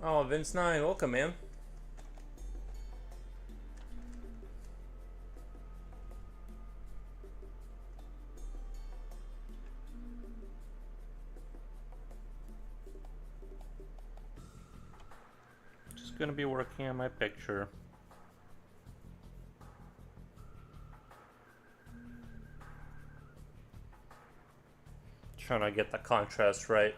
Oh, Vince9, welcome, man. Just gonna be working on my picture. Trying to get the contrast right.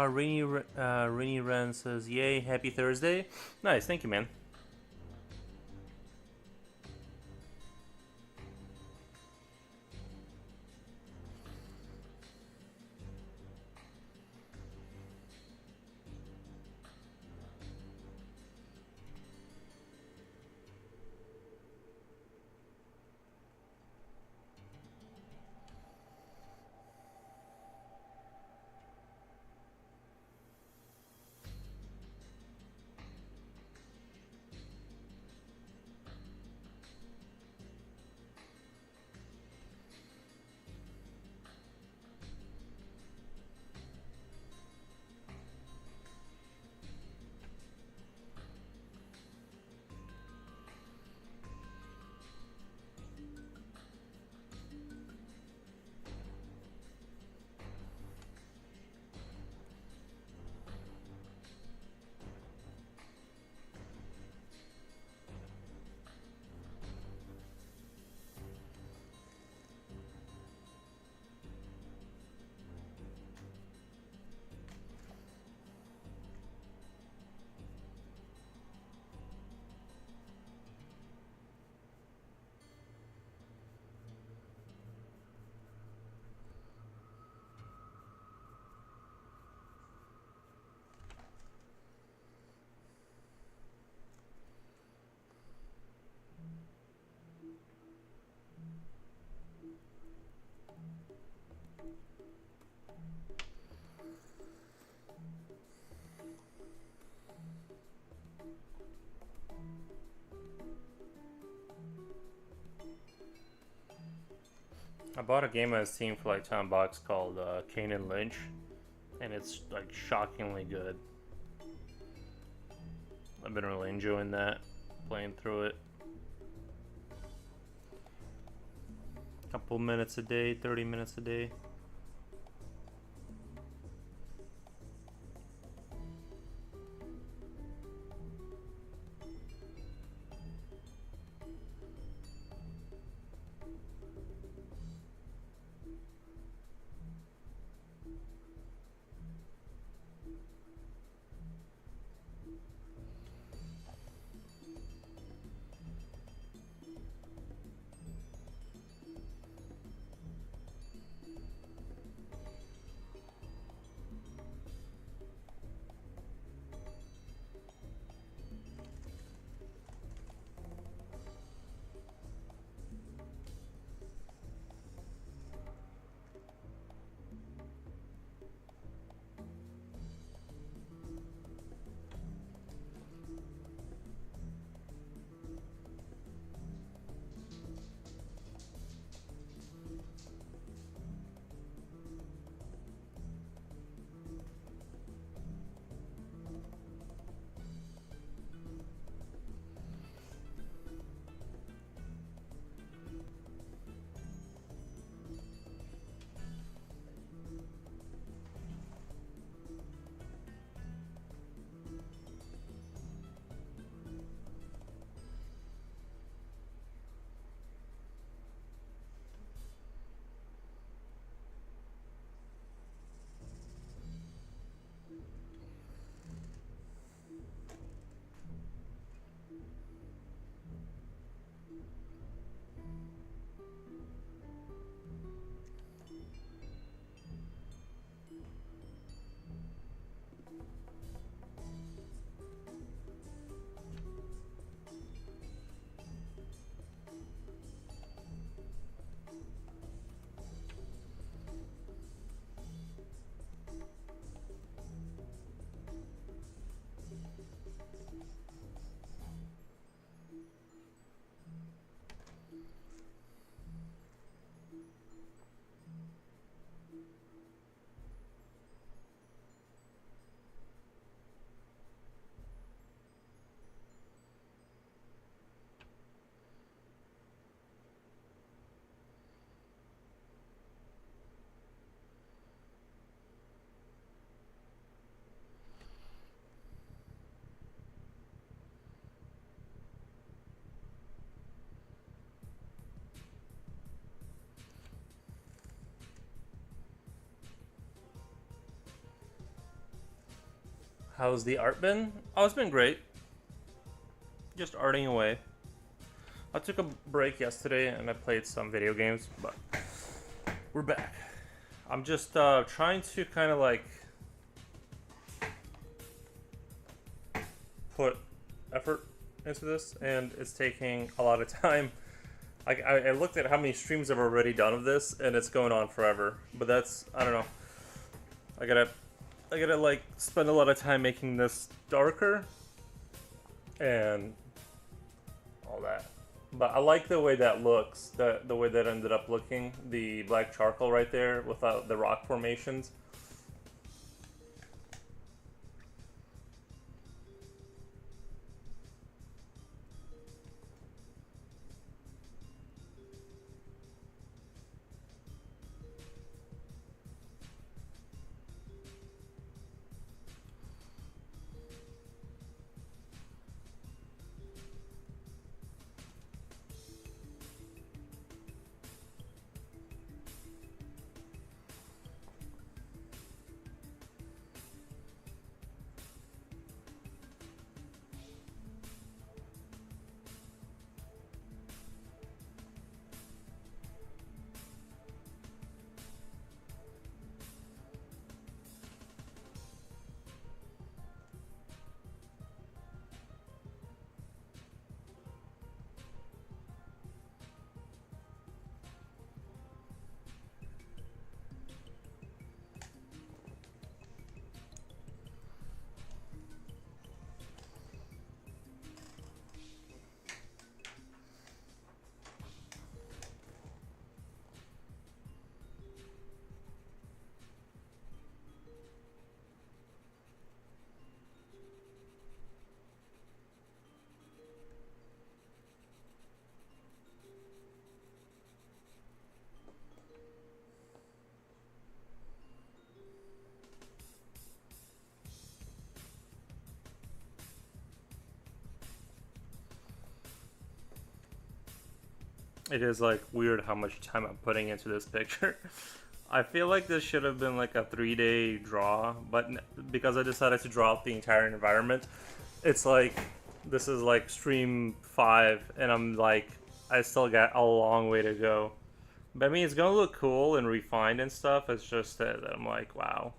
Rainy Ren says, "Yay, happy Thursday." Nice, thank you, man. I bought a game on Steam for like $10 called Kane and Lynch, and it's like shockingly good. I've been really enjoying that, playing through it. Couple minutes a day, 30 minutes a day. How's the art been? Oh, it's been great. Just arting away. I took a break yesterday and I played some video games, but we're back. I'm just trying to kind of like put effort into this, and it's taking a lot of time. I looked at how many streams I've already done of this, and it's going on forever. But that's, I don't know. I gotta like spend a lot of time making this darker and all that. But I like the way that looks, the way that ended up looking, the black charcoal right there without the rock formations. It is like weird how much time I'm putting into this picture. I feel like this should have been like a 3-day draw, but because I decided to draw out the entire environment, it's like this is like stream 5, and I'm like, I still got a long way to go. But I mean, it's gonna look cool and refined and stuff. It's just that I'm like, wow.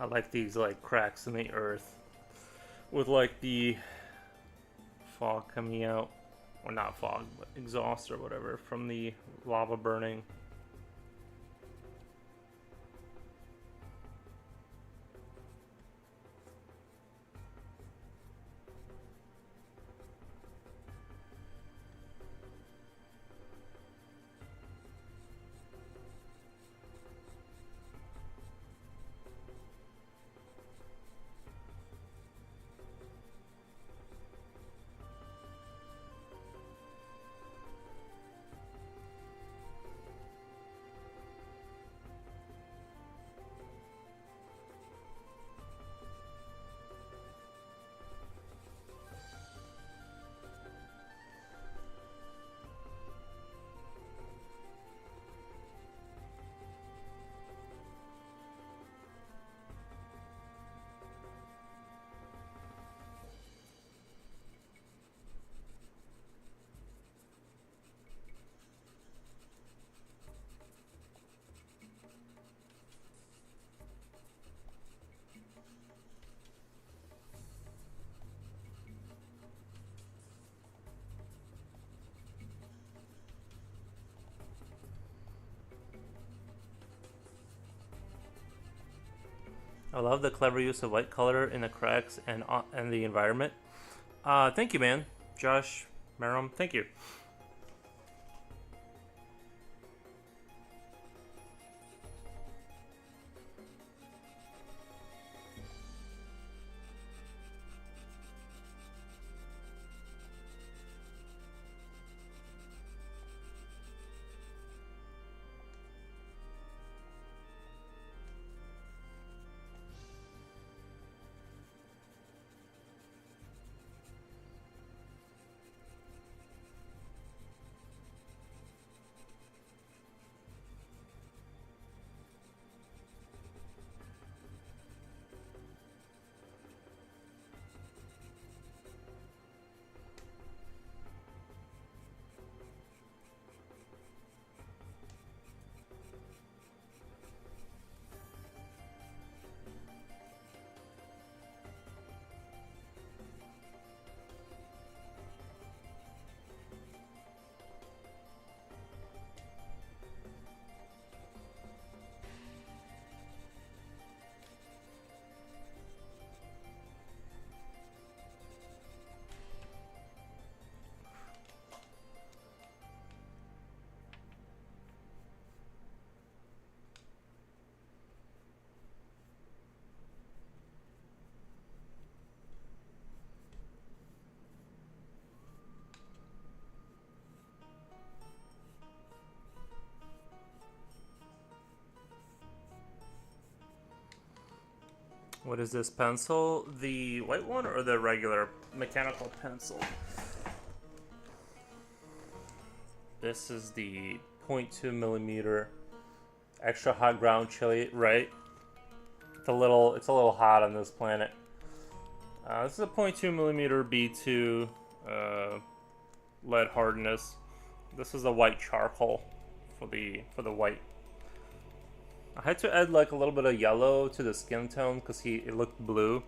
I like these like cracks in the earth with like the fog coming out, or not fog, but exhaust or whatever from the lava burning. I love the clever use of white color in the cracks and the environment. Thank you, man. Josh, Maram, thank you. What is this pencil? The white one or the regular mechanical pencil? This is the 0.2 millimeter extra hot ground chili, right? It's a little hot on this planet. This is a 0.2 millimeter B2 lead hardness. This is the white charcoal for the white. I had to add like a little bit of yellow to the skin tone because it looked blue,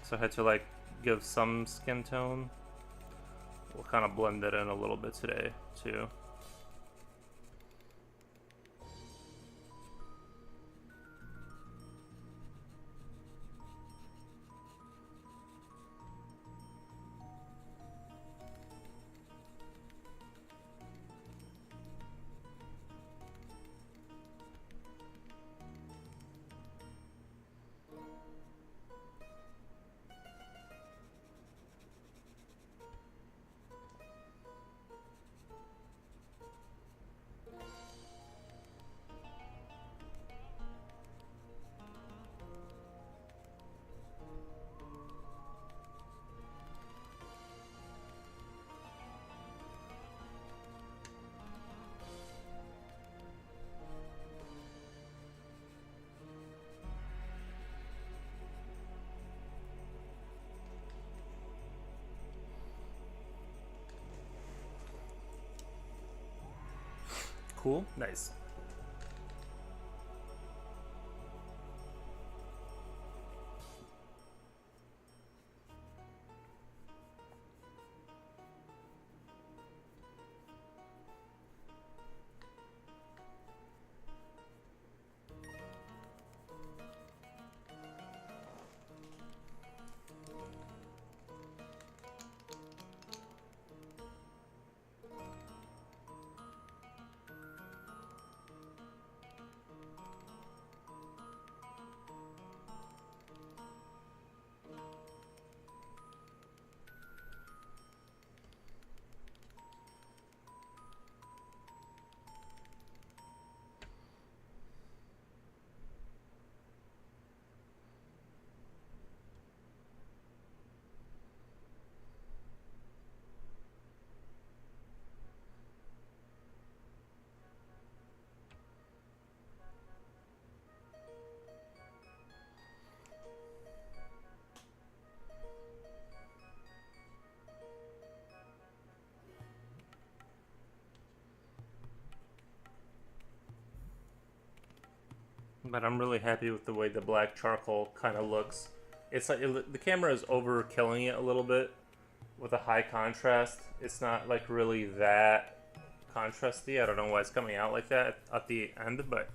so I had to like give some skin tone. We'll kind of blend it in a little bit today too. Cool. Nice. But I'm really happy with the way the black charcoal kind of looks. It's like the camera is over killing it a little bit with a high contrast. It's not like really that contrasty. I don't know why it's coming out like that at the end, but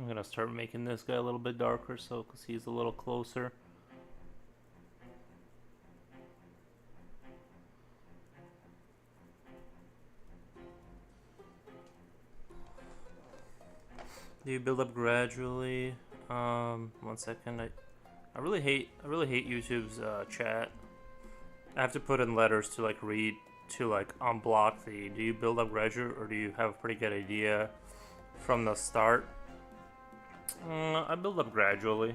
I'm gonna start making this guy a little bit darker so because he's a little closer. Do you build up gradually? 1 second. I really hate YouTube's chat. I have to put in letters to like read to like unblock the. Do you build up gradually or do you have a pretty good idea from the start? I build up gradually.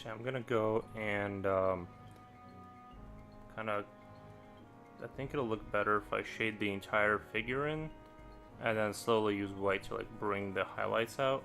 Actually, I'm gonna go and kind of. I think it'll look better if I shade the entire figure in, and then slowly use white to like bring the highlights out.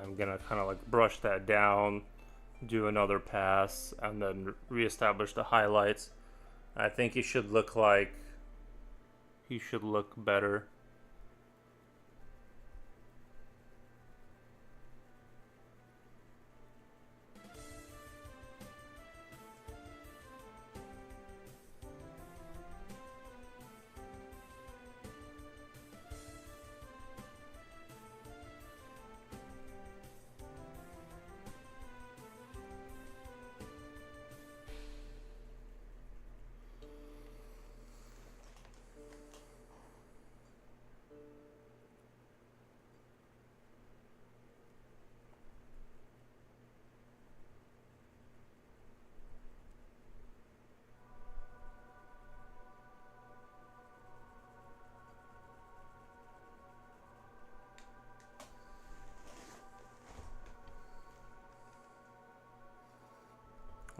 I'm gonna kind of like brush that down, do another pass, and then reestablish the highlights. I think he should look better.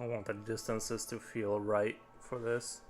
I want the distances to feel right for this.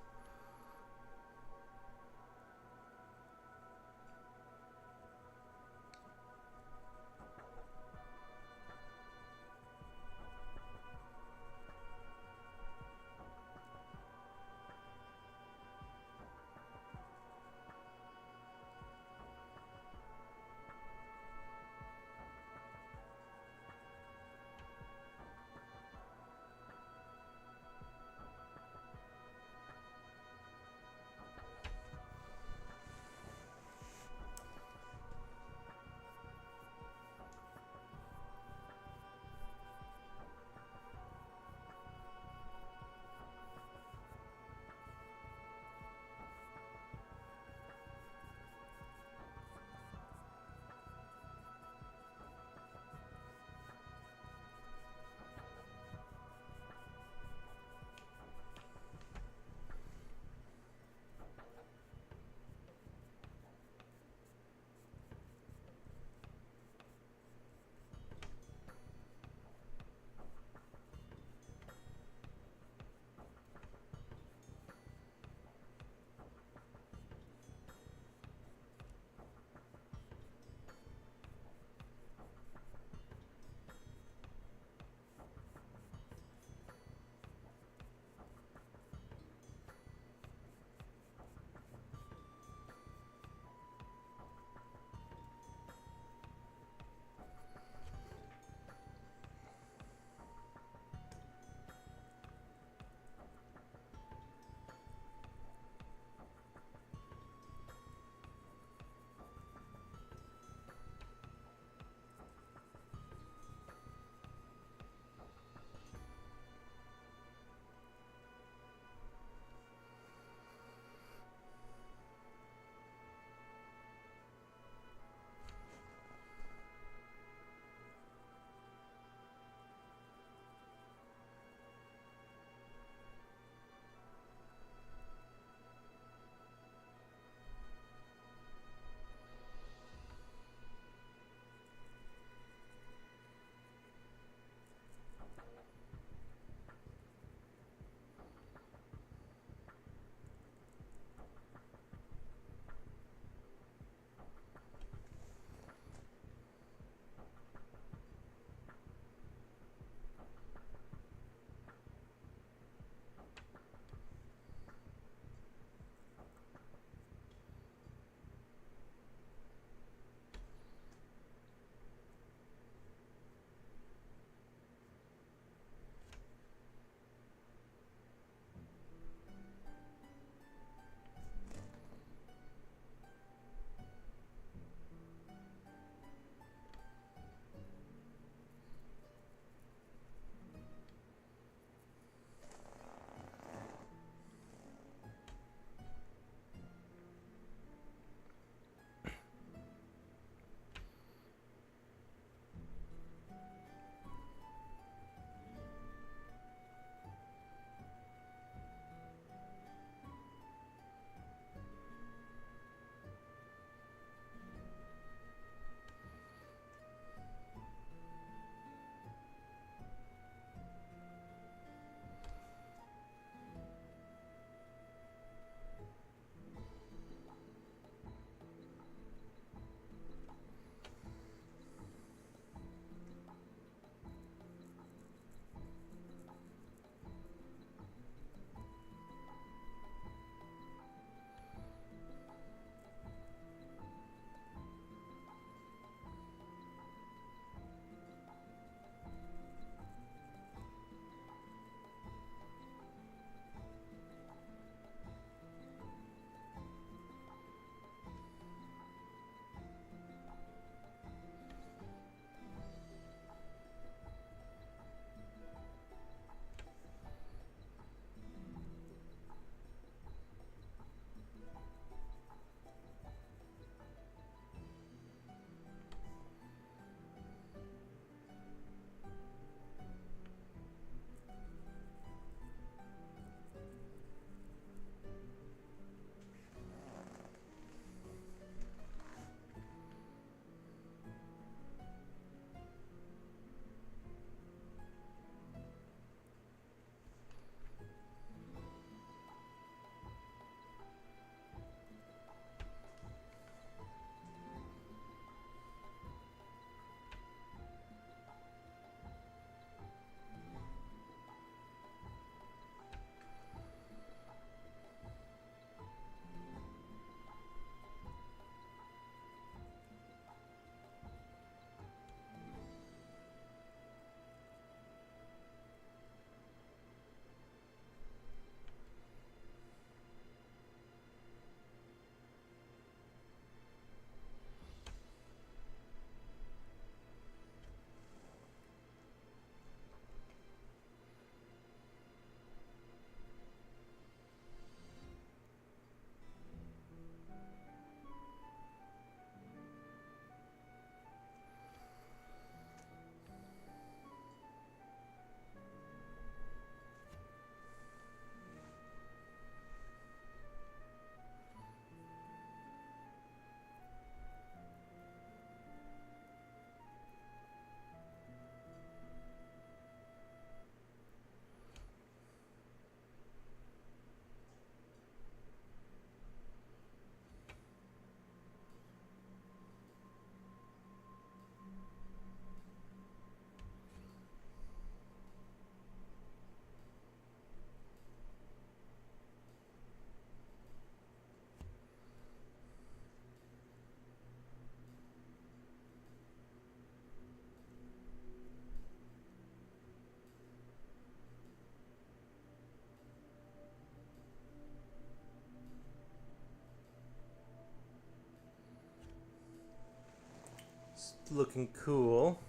looking cool.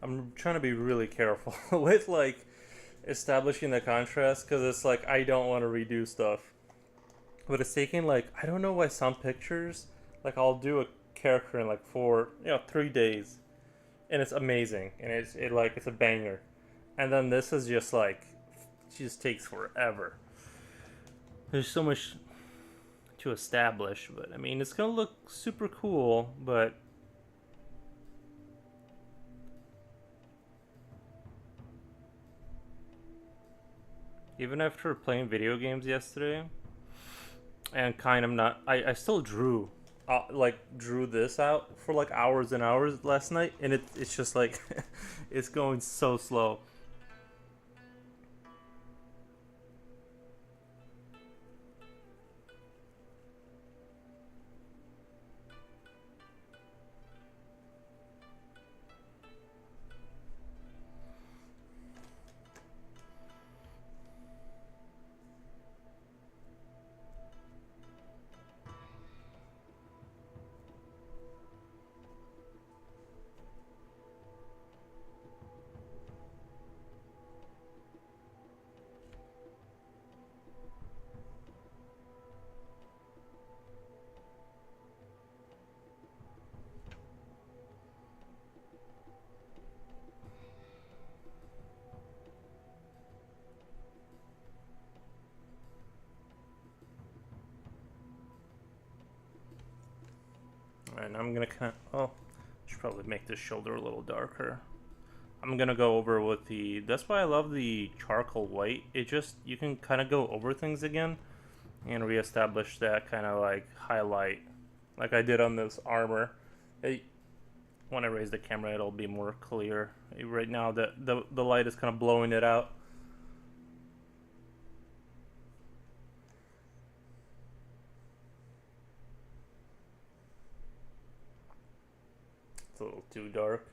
I'm trying to be really careful with like establishing the contrast because it's like I don't want to redo stuff. But it's taking like I don't know why some pictures like I'll do a character in like 3 days and it's amazing and it's a banger. And then this is just like it just takes forever. There's so much to establish, but I mean it's gonna look super cool, but even after playing video games yesterday and kind of not I still drew this out for like hours and hours last night and it's just like it's going so slow. And I'm gonna should probably make this shoulder a little darker. I'm gonna go over with that's why I love the charcoal white. It just, you can kind of go over things again and reestablish that kind of like highlight like I did on this armor. When I raise the camera it'll be more clear. Right now the light is kind of blowing it out. It's a little too dark.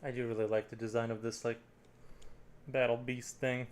I do really like the design of this like battle beast thing.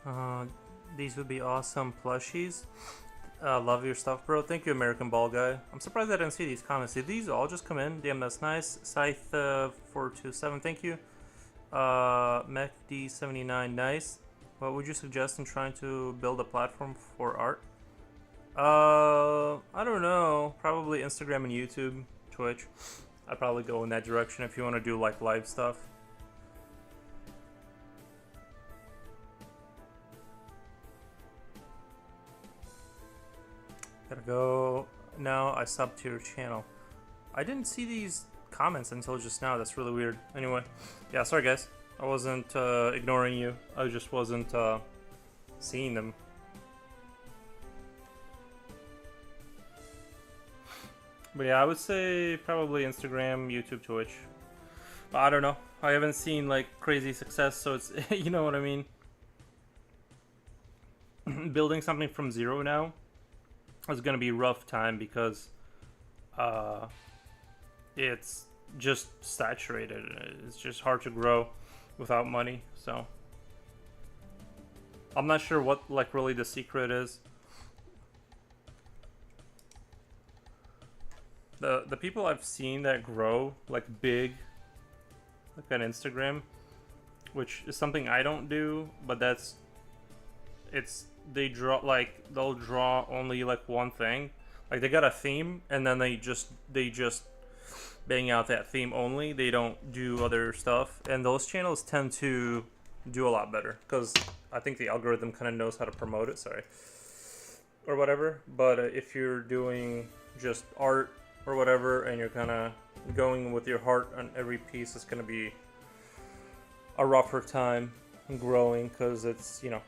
Uh, these would be awesome plushies. Love your stuff, bro. Thank you, American Ball Guy. I'm surprised I didn't see these comments. Did these all just come in? Damn, that's nice. Scythe 427, thank you. Mech D79, nice. What would you suggest in trying to build a platform for art? I don't know. Probably Instagram and YouTube, Twitch. I'd probably go in that direction if you want to do like live stuff. Gotta go. No, I subbed to your channel. I didn't see these comments until just now. That's really weird. Anyway, yeah, sorry guys. I wasn't ignoring you. I just wasn't seeing them. But yeah, I would say probably Instagram, YouTube, Twitch. But I don't know. I haven't seen like crazy success, so it's you know what I mean. Building something from zero now is gonna be a rough time because it's just saturated. It's just hard to grow without money. So I'm not sure what like really the secret is. The people I've seen that grow like big, like on Instagram, which is something I don't do, but they'll draw only like one thing. Like they got a theme and then they just bang out that theme only. They don't do other stuff, and those channels tend to do a lot better because I think the algorithm kind of knows how to promote it. Sorry, or whatever. But if you're doing just art or whatever, and you're kind of going with your heart on every piece, it's gonna be a rougher time growing because it's, you know,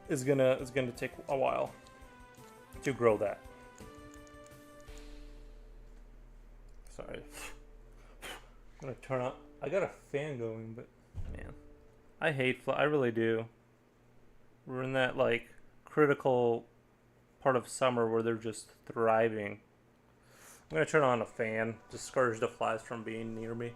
it's gonna take a while to grow that. Sorry, I'm gonna turn on. I got a fan going, but man, I hate I really do. We're in that like critical part of summer where they're just thriving. I'm gonna turn on a fan, discourage the flies from being near me.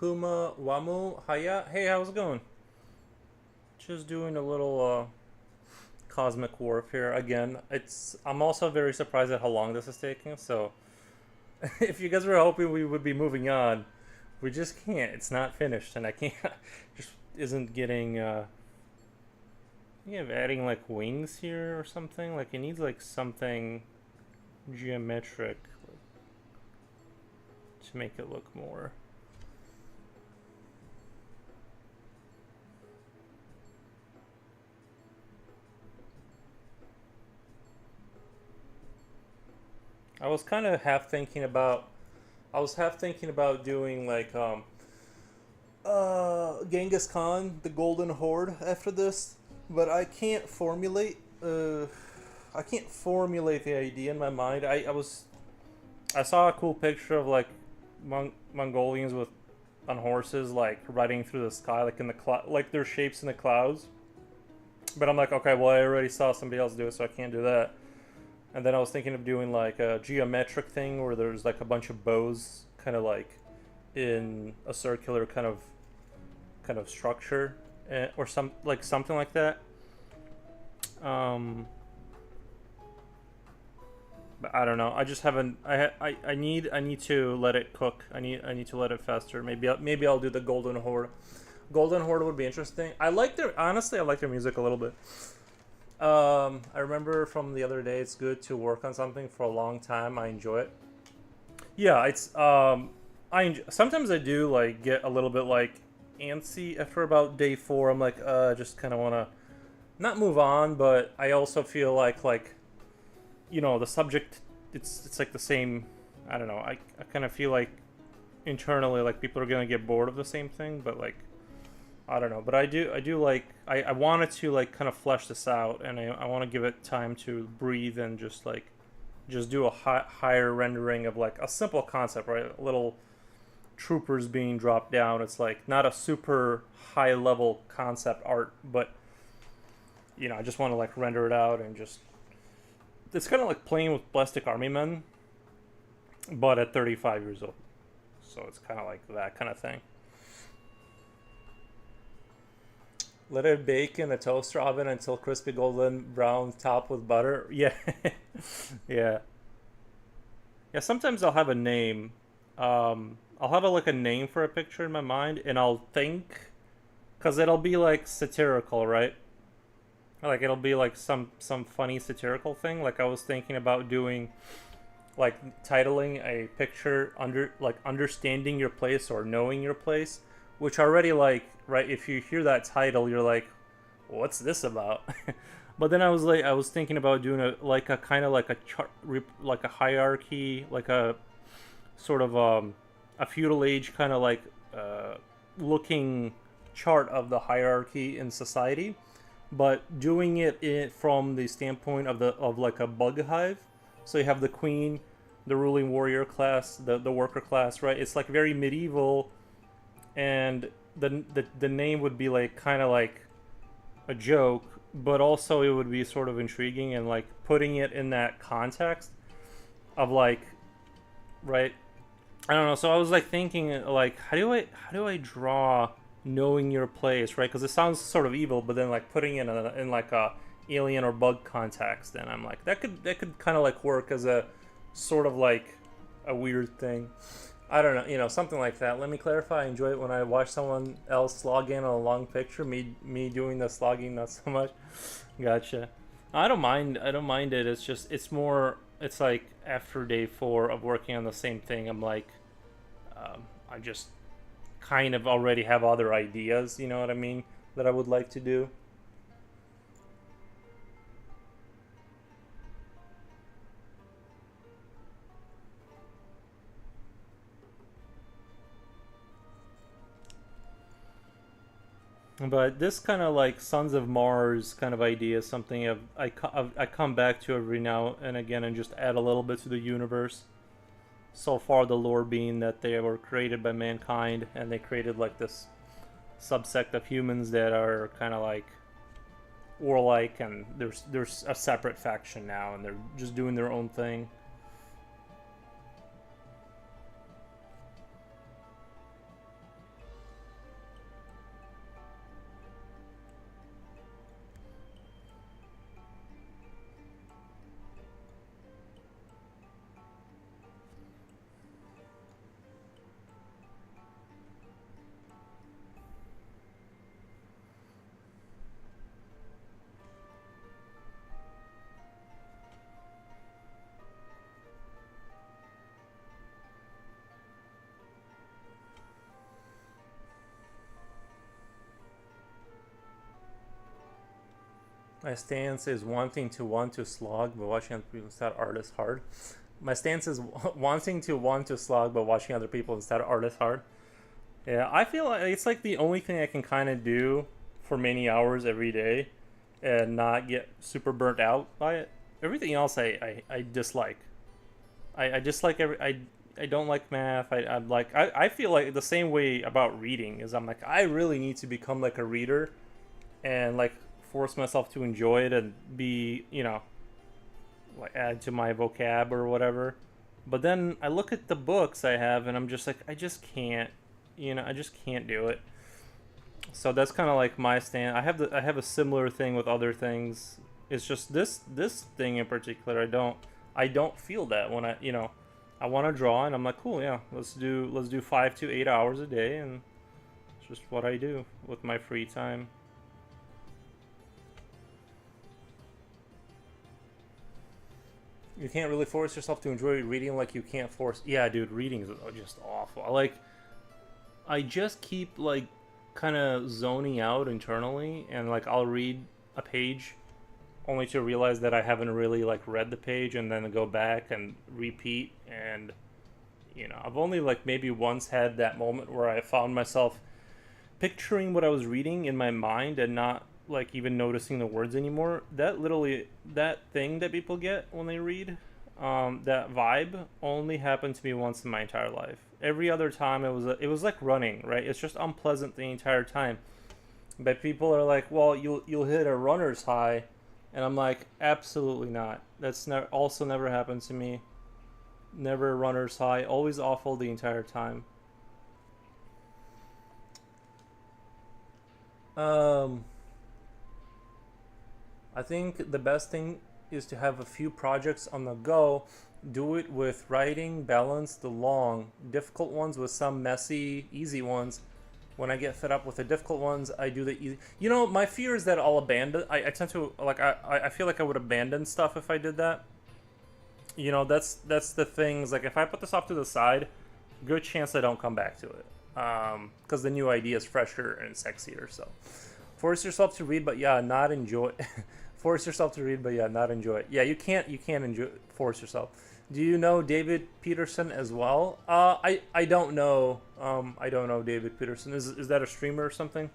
Kuma Wamu Haya. Hey, how's it going? Just doing a little cosmic warfare again. I'm also very surprised at how long this is taking. So, if you guys were hoping we would be moving on, we just can't. It's not finished, and I can't. Just isn't getting. Yeah, adding like wings here or something. Like it needs like something geometric to make it look more. I was kind of half thinking about. I was half thinking about doing like Genghis Khan, the Golden Horde after this, but I can't formulate. I can't formulate the idea in my mind. I saw a cool picture of like Mongolians with on horses like riding through the sky, like in the like their shapes in the clouds. But I'm like, okay, well I already saw somebody else do it, so I can't do that. And then I was thinking of doing like a geometric thing where there's like a bunch of bows, kind of like in a circular kind of structure, or something like that. But I don't know. I just haven't. I need to let it cook. I need to let it fester. Maybe I'll do the Golden Horde. Golden Horde would be interesting. I like their music a little bit. I remember from the other day. It's good to work on something for a long time. I enjoy it. Yeah, it's sometimes I do like get a little bit like antsy after about day 4. I'm like, just kind of want to not move on, but I also feel like the subject, it's like the same. I don't know. I kind of feel like internally like people are gonna get bored of the same thing, but like I don't know. But I do like I wanted to like kind of flesh this out, and I want to give it time to breathe and just do a higher rendering of like a simple concept, right? Little troopers being dropped down. It's like not a super high level concept art, but I just want to like render it out and just. It's kind of like playing with plastic army men, but at 35 years old. So it's kind of like that kind of thing. Let it bake in a toaster oven until crispy golden brown, topped with butter. Yeah, yeah, yeah. Sometimes I'll have a name. I'll have like a name for a picture in my mind, and I'll think, cause it'll be like satirical, right? Like it'll be like some funny satirical thing. Like I was thinking about doing, like titling a picture understanding your place or knowing your place, which already like right. If you hear that title, you're like, what's this about? But then I was thinking about doing a kind of like a chart, like a hierarchy, like a sort of a feudal age kind of like looking chart of the hierarchy in society, but doing it from the standpoint of like a bug hive. So you have the queen, the ruling warrior class, the worker class, right? It's like very medieval, and the name would be like kind of like a joke, but also it would be sort of intriguing and like putting it in that context of like, right? I don't know. So I was like thinking like, how do I draw knowing your place, right? Because it sounds sort of evil, but then like putting it in like a alien or bug context, and I'm like that could kind of like work as a sort of like a weird thing. I don't know, something like that. Let me clarify. I enjoy it when I watch someone else log in on a long picture. Me doing the slogging, not so much. Gotcha. I don't mind it. It's more. It's like after day 4 of working on the same thing, I'm like, I just kind of already have other ideas, you know what I mean, that I would like to do. But this kind of like Sons of Mars kind of idea is something I come back to every now and again and just add a little bit to the universe. So far, the lore being that they were created by mankind, and they created like this subsect of humans that are kind of like warlike, and there's a separate faction now, and they're just doing their own thing. My stance is wanting to want to slog, but watching other people instead art is hard. My stance is wanting to want to slog, but watching other people instead art is hard. Yeah, I feel like it's like the only thing I can kind of do for many hours every day and not get super burnt out by it. Everything else I dislike. I dislike I don't like math. I'm like I feel like the same way about reading is I'm like I really need to become like a reader and like force myself to enjoy it and be, like add to my vocab or whatever. But then I look at the books I have and I'm just like I just can't, I just can't do it. So that's kind of like my stand. I have a similar thing with other things. It's just this thing in particular I don't feel that when I want to draw and I'm like cool, yeah, let's do 5 to 8 hours a day, and it's just what I do with my free time. You can't really force yourself to enjoy reading like you can't force. Yeah, dude, reading is just awful. I just keep like kind of zoning out internally, and like I'll read a page only to realize that I haven't really like read the page, and then go back and repeat. And I've only like maybe once had that moment where I found myself picturing what I was reading in my mind and not like even noticing the words anymore. That thing that people get when they read, that vibe only happened to me once in my entire life. Every other time it was like running, right? It's just unpleasant the entire time. But people are like, well, you'll hit a runner's high, and I'm like, absolutely not. That's also never happened to me. Never a runner's high. Always awful the entire time. Um, I think the best thing is to have a few projects on the go. Do it with writing, balance the long, difficult ones with some messy, easy ones. When I get fed up with the difficult ones, I do the easy. My fear is that I'll abandon. I tend to like. I feel like I would abandon stuff if I did that. That's the things. Like if I put this off to the side, good chance I don't come back to it. Because the new idea is fresher and sexier. So, force yourself to read, but yeah, not enjoy. Force yourself to read, but yeah, not enjoy it. Yeah, you can't enjoy. Force yourself. Do you know David Peterson as well? I don't know. I don't know David Peterson. Is that a streamer or something?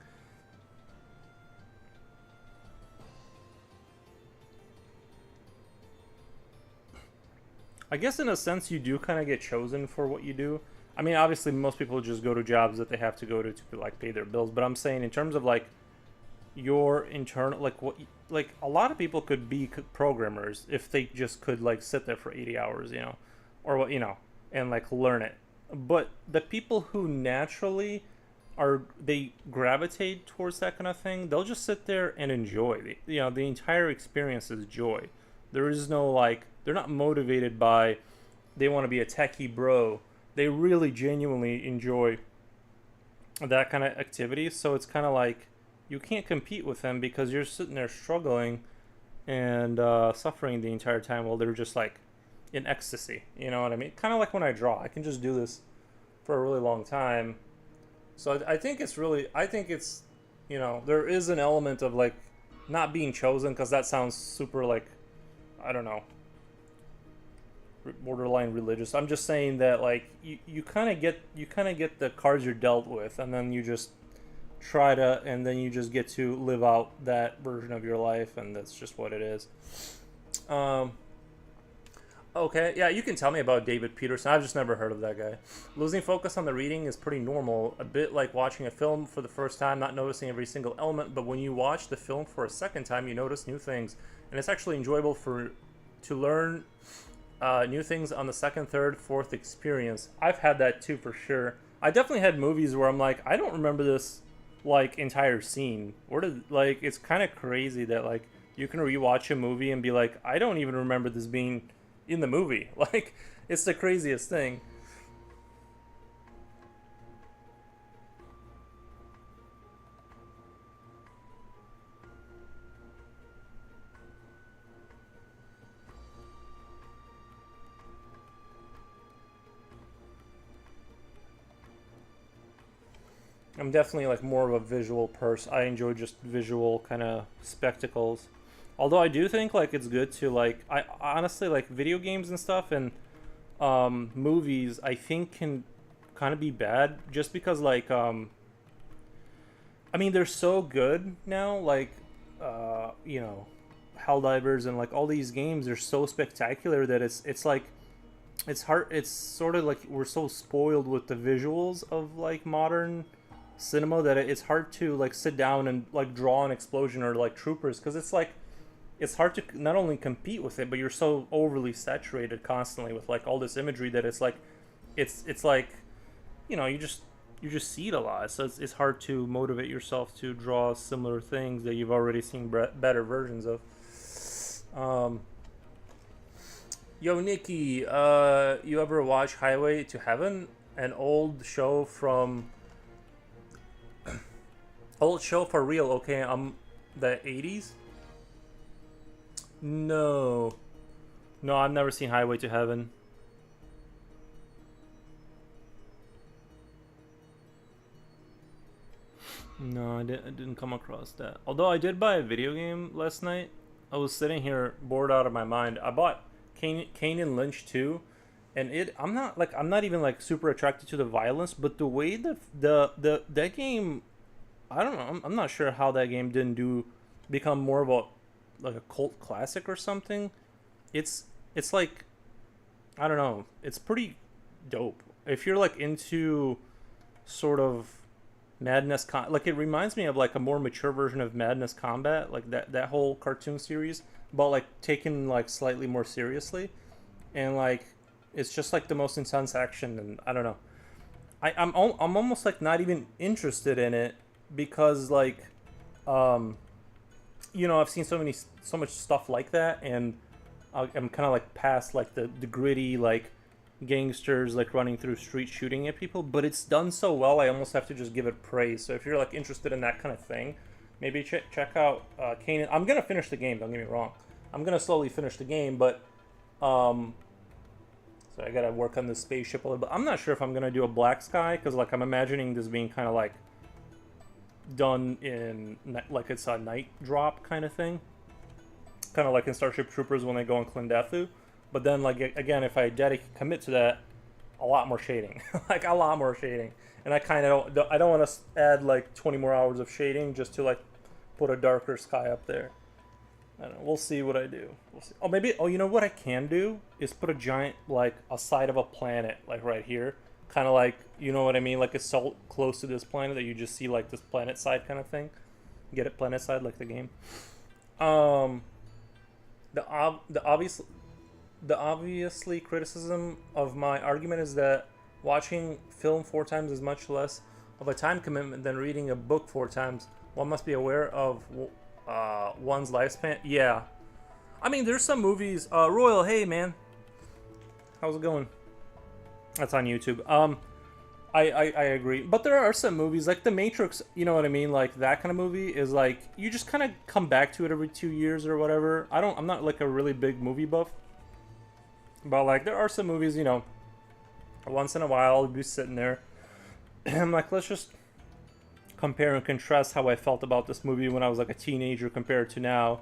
I guess in a sense you do kind of get chosen for what you do. I mean, obviously most people just go to jobs that they have to go to like pay their bills. But I'm saying in terms of like your internal, like what, like a lot of people could be programmers if they just could like sit there for 80 hours, or what, and like learn it. But the people who naturally they gravitate towards that kind of thing, they'll just sit there and enjoy the entire experience is joy. There is no like they're not motivated by they want to be a techie bro. They really genuinely enjoy that kind of activity. So it's kind of like you can't compete with them because you're sitting there struggling and suffering the entire time while they're just like in ecstasy. You know what I mean? Kind of like when I draw, I can just do this for a really long time. So I think it's really, I think it's, there is an element of like not being chosen because that sounds super like, I don't know, borderline religious. I'm just saying that like you kind of get the cards you're dealt with, and then you just and then you just get to live out that version of your life, and that's just what it is. Um, okay, yeah, you can tell me about David Peterson. I've just never heard of that guy. Losing focus on the reading is pretty normal, a bit like watching a film for the first time, not noticing every single element, but when you watch the film for a second time, you notice new things, and it's actually enjoyable to learn new things on the second, third, fourth experience. I've had that too for sure. I definitely had movies where I'm like, I don't remember this like entire scene. It's kind of crazy that like you can rewatch a movie and be like, I don't even remember this being in the movie. Like it's the craziest thing. I'm definitely like more of a visual person. I enjoy just visual kind of spectacles. Although I do think like it's good to like I honestly like video games and stuff and movies I think can kind of be bad just because like I mean they're so good now like you know Helldivers and like all these games are so spectacular that it's like it's hard it's sort of like we're so spoiled with the visuals of like modern cinema that it's hard to like sit down and like draw an explosion or like troopers because it's like it's hard to not only compete with it but you're so overly saturated constantly with like all this imagery that it's like it's like you know you just see it a lot so it's hard to motivate yourself to draw similar things that you've already seen better versions of. um Yo, Nikki, you ever watch Highway to Heaven? An old show for real. Okay, the 80s. No, no, I've never seen Highway to Heaven. No, I didn't come across that. Although I did buy a video game last night. I was sitting here bored out of my mind. I bought Kane and Lynch 2, and I'm not even like super attracted to the violence, but the way the that game, I don't know. I'm not sure how that game didn't become more of a like a cult classic or something. It's like I don't know. It's pretty dope. If you're like into sort of like it reminds me of like a more mature version of Madness Combat, like that whole cartoon series, but like taken like slightly more seriously, and like it's just like the most intense action, and I don't know. I'm almost like not even interested in it because like um you know I've seen so much stuff like that, and I'm kind of like past like the gritty like gangsters like running through streets shooting at people, but it's done so well I almost have to just give it praise. So if you're like interested in that kind of thing, maybe check out Kanan. I'm gonna finish the game, don't get me wrong. I'm gonna slowly finish the game, but um so I gotta work on this spaceship a little bit. I'm not sure if I'm gonna do a black sky because like I'm imagining this being kind of like done in like it's a night drop kind of thing, kind of like in Starship Troopers when they go on Klindathu. But then, like again, if I commit to that, a lot more shading, like a lot more shading, and I kind of I don't want to add like 20 more hours of shading just to like put a darker sky up there. I don't know. We'll see what I do. We'll see. Oh, maybe. Oh, you know what I can do is put a giant like a side of a planet like right here, kind of like you know what I mean, like it's so close to this planet that you just see like this planet side kind of thing. Get it, planet side like the game. Um, the obvious the obviously criticism of my argument is that watching film 4 times is much less of a time commitment than reading a book 4 times. One must be aware of one's lifespan. Yeah, I mean, there's some movies. Royal, hey man, how's it going? That's on YouTube. I agree, but there are some movies like The Matrix. You know what I mean? Like that kind of movie is like you just kind of come back to it every 2 years or whatever. I'm not like a really big movie buff. But, like, there are some movies, you know, once in a while, I'll be sitting there, and I'm like, let's just compare and contrast how I felt about this movie when I was, like, a teenager compared to now,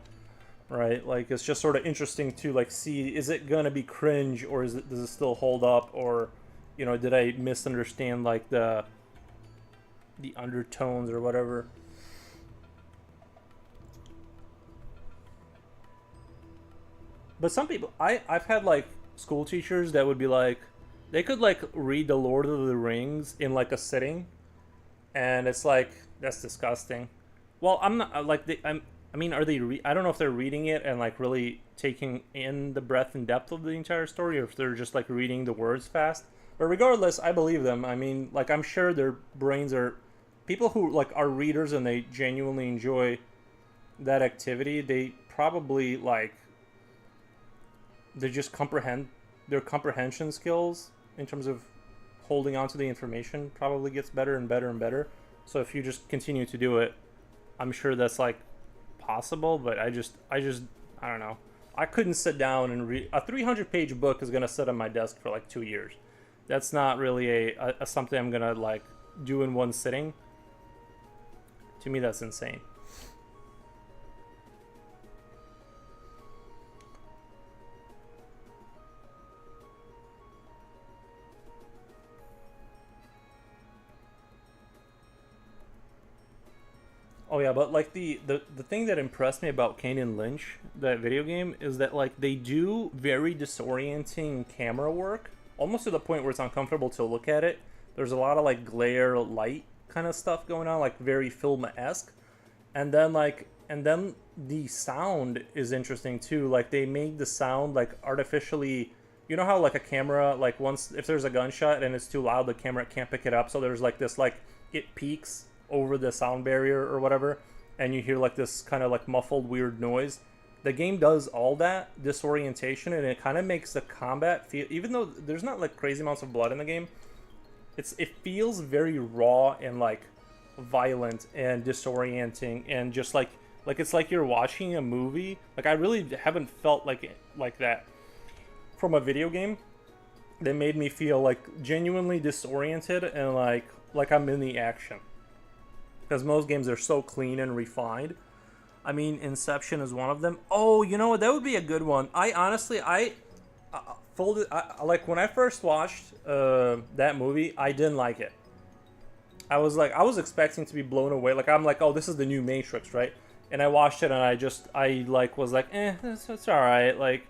right? Like, it's just sort of interesting to, like, see, is it gonna be cringe, or does it still hold up, or, you know, did I misunderstand, like, the undertones or whatever? But some people, I've had, like, school teachers that would be like they could like read the Lord of the Rings in like a sitting, and it's like that's disgusting. Well, I'm not like I mean, are they I don't know if they're reading it and like really taking in the breadth and depth of the entire story, or if they're just like reading the words fast. But regardless, I believe them. I mean, like I'm sure their brains are people who like are readers and they genuinely enjoy that activity. They probably like they just comprehend their comprehension skills in terms of holding on to the information probably gets better and better and better. So if you just continue to do it, I'm sure that's like possible. But I don't know. I couldn't sit down and read a 300-page book is gonna sit on my desk for like 2 years. That's not really a something I'm gonna like do in one sitting. To me, that's insane. Oh yeah, but like the thing that impressed me about Kane and Lynch, that video game, is that like they do very disorienting camera work, almost to the point where it's uncomfortable to look at it. There's a lot of like glare, light kind of stuff going on, like very film-esque. And then the sound is interesting too. Like they made the sound like artificially. You know how like a camera, like once if there's a gunshot and it's too loud, the camera can't pick it up. So there's like this like it peaks over the sound barrier or whatever, and you hear like this kind of like muffled weird noise. The game does all that disorientation, and it kind of makes the combat feel, even though there's not like crazy amounts of blood in the game, it feels very raw and like violent and disorienting, and just like it's like you're watching a movie. Like I really haven't felt like that from a video game that made me feel like genuinely disoriented and like I'm in the action, because most games are so clean and refined. I mean, Inception is one of them. Oh, you know what? That would be a good one. I honestly, folded. Like when I first watched that movie, I didn't like it. I was expecting to be blown away. Like I'm like, oh, this is the new Matrix, right? And I watched it, and I like was like, it's all right, like,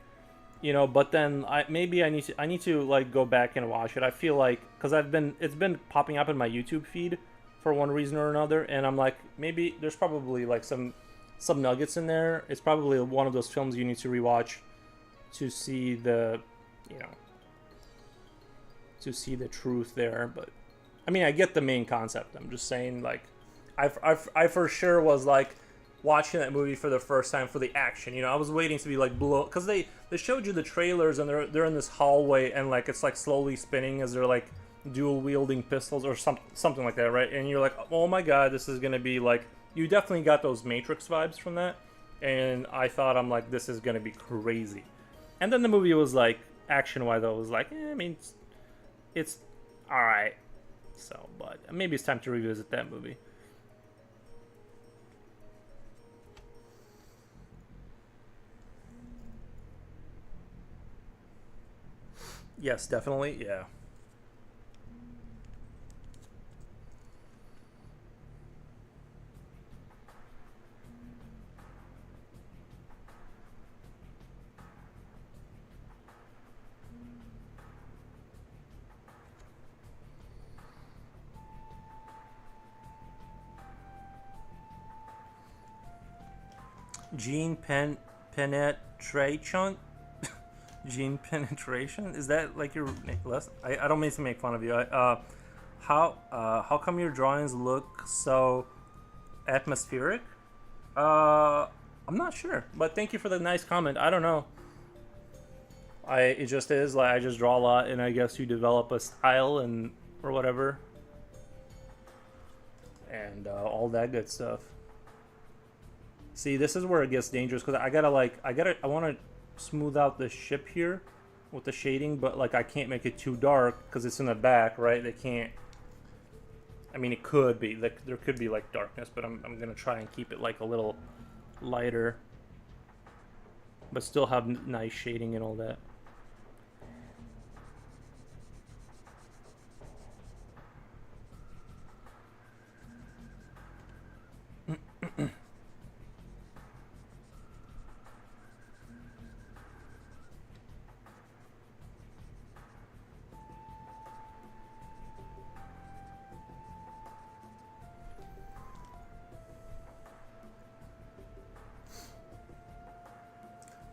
you know. But then I need to like go back and watch it. I feel like because it's been popping up in my YouTube feed for one reason or another, and I'm like, maybe there's probably like some nuggets in there. It's probably one of those films you need to rewatch to see the, you know, to see the truth there. But I mean, I get the main concept. I'm just saying, like, I for sure was like watching that movie for the first time for the action. You know, I was waiting to be like blown, because they showed you the trailers, and they're in this hallway, and like it's like slowly spinning as they're like dual wielding pistols or something like that, right? And you're like, oh my god, this is gonna be like, you definitely got those Matrix vibes from that. And I thought, I'm like, this is gonna be crazy. And then the movie was like, action wise, I was like, I mean, it's all right. So, but maybe it's time to revisit that movie. Yes, definitely, yeah. Gene penetration. Gene penetration, is that like your less? I don't mean to make fun of you. How come your drawings look so atmospheric? I'm not sure, but thank you for the nice comment. I don't know. It just is like I just draw a lot, and I guess you develop a style and or whatever, and all that good stuff. See, this is where it gets dangerous, because I want to smooth out the ship here with the shading, but like I can't make it too dark because it's in the back, right? They can't. I mean, it could be like there could be like darkness, but I'm gonna try and keep it like a little lighter, but still have nice shading and all that.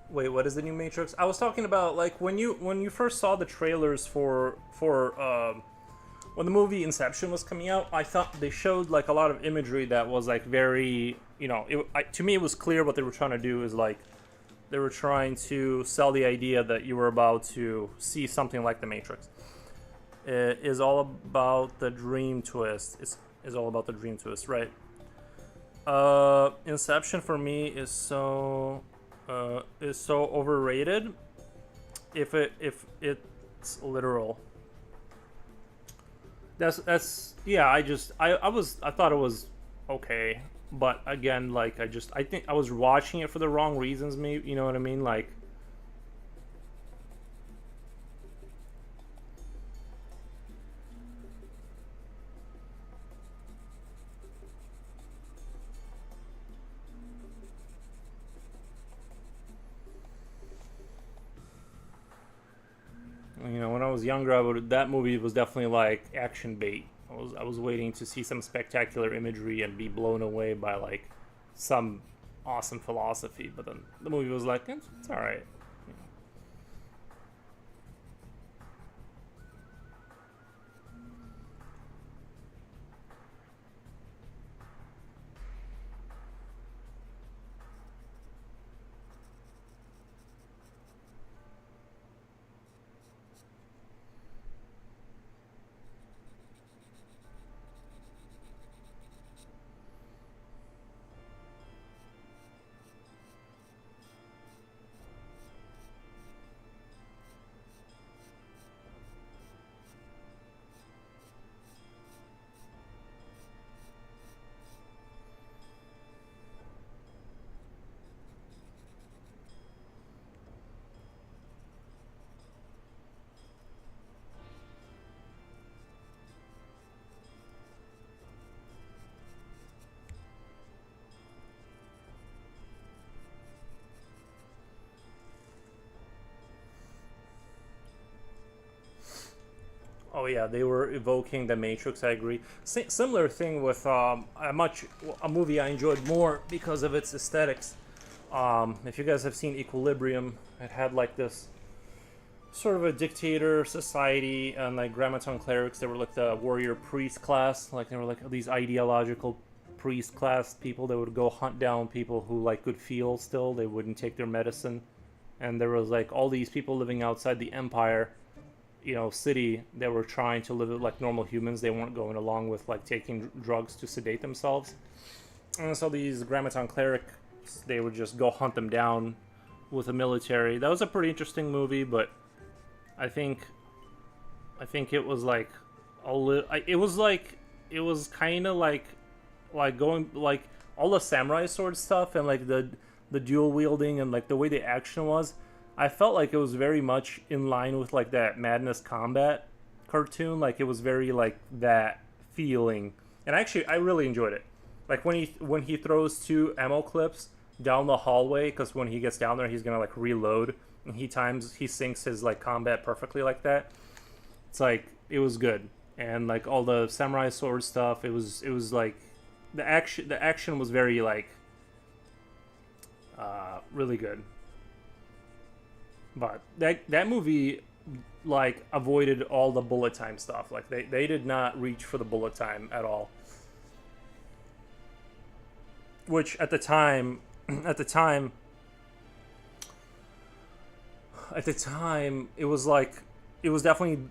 Wait, what is the new Matrix? I was talking about like when you first saw the trailers for when the movie Inception was coming out. I thought they showed like a lot of imagery that was like very, you know, to me it was clear what they were trying to do is like they were trying to sell the idea that you were about to see something like the Matrix. It is all about the dream twist. Is all about the dream twist, right? Inception for me is so overrated if it's literal. That's yeah. I thought it was okay, but again, like I think I was watching it for the wrong reasons. Maybe, you know what I mean, like. You know, when I was younger, that movie was definitely like action bait. I was waiting to see some spectacular imagery and be blown away by like some awesome philosophy. But then the movie was like, it's all right. Oh yeah, they were evoking the Matrix. I agree. Similar thing with a movie I enjoyed more because of its aesthetics. If you guys have seen Equilibrium, it had like this sort of a dictator society and like grammaton clerics. They were like the warrior priest class. Like they were like these ideological priest class people that would go hunt down people who like could feel still. They wouldn't take their medicine, and there was like all these people living outside the empire, you know, city that were trying to live like normal humans. They weren't going along with like taking drugs to sedate themselves. And so these grammaton clerics, they would just go hunt them down with the military. That was a pretty interesting movie, but I think it was like it was like it was kind of like going like all the samurai sword stuff and like the dual wielding and like the way the action was. I felt like it was very much in line with like that Madness Combat cartoon. Like it was very like that feeling, and actually I really enjoyed it. Like when he throws two ammo clips down the hallway, because when he gets down there he's gonna like reload, and he syncs his like combat perfectly like that. It's like it was good, and like all the samurai sword stuff. It was like the action was very like really good. But that movie like avoided all the bullet time stuff. Like they did not reach for the bullet time at all. Which at the time it was like it was definitely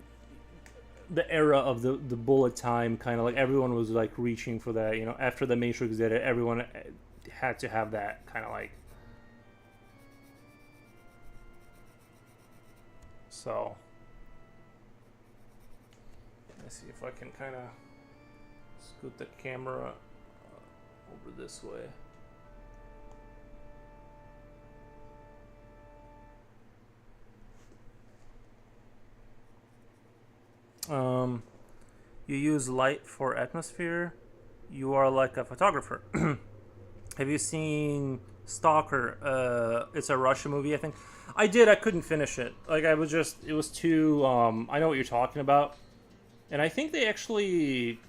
the era of the bullet time, kind of like everyone was like reaching for that, you know, after the Matrix did it, everyone had to have that kind of like. So let's see if I can kind of scoot the camera over this way. You use light for atmosphere. You are like a photographer. Have you seen Stalker? It's a Russian movie, I think. I did. I couldn't finish it. Like I was just. It was too. I know what you're talking about, and I think they actually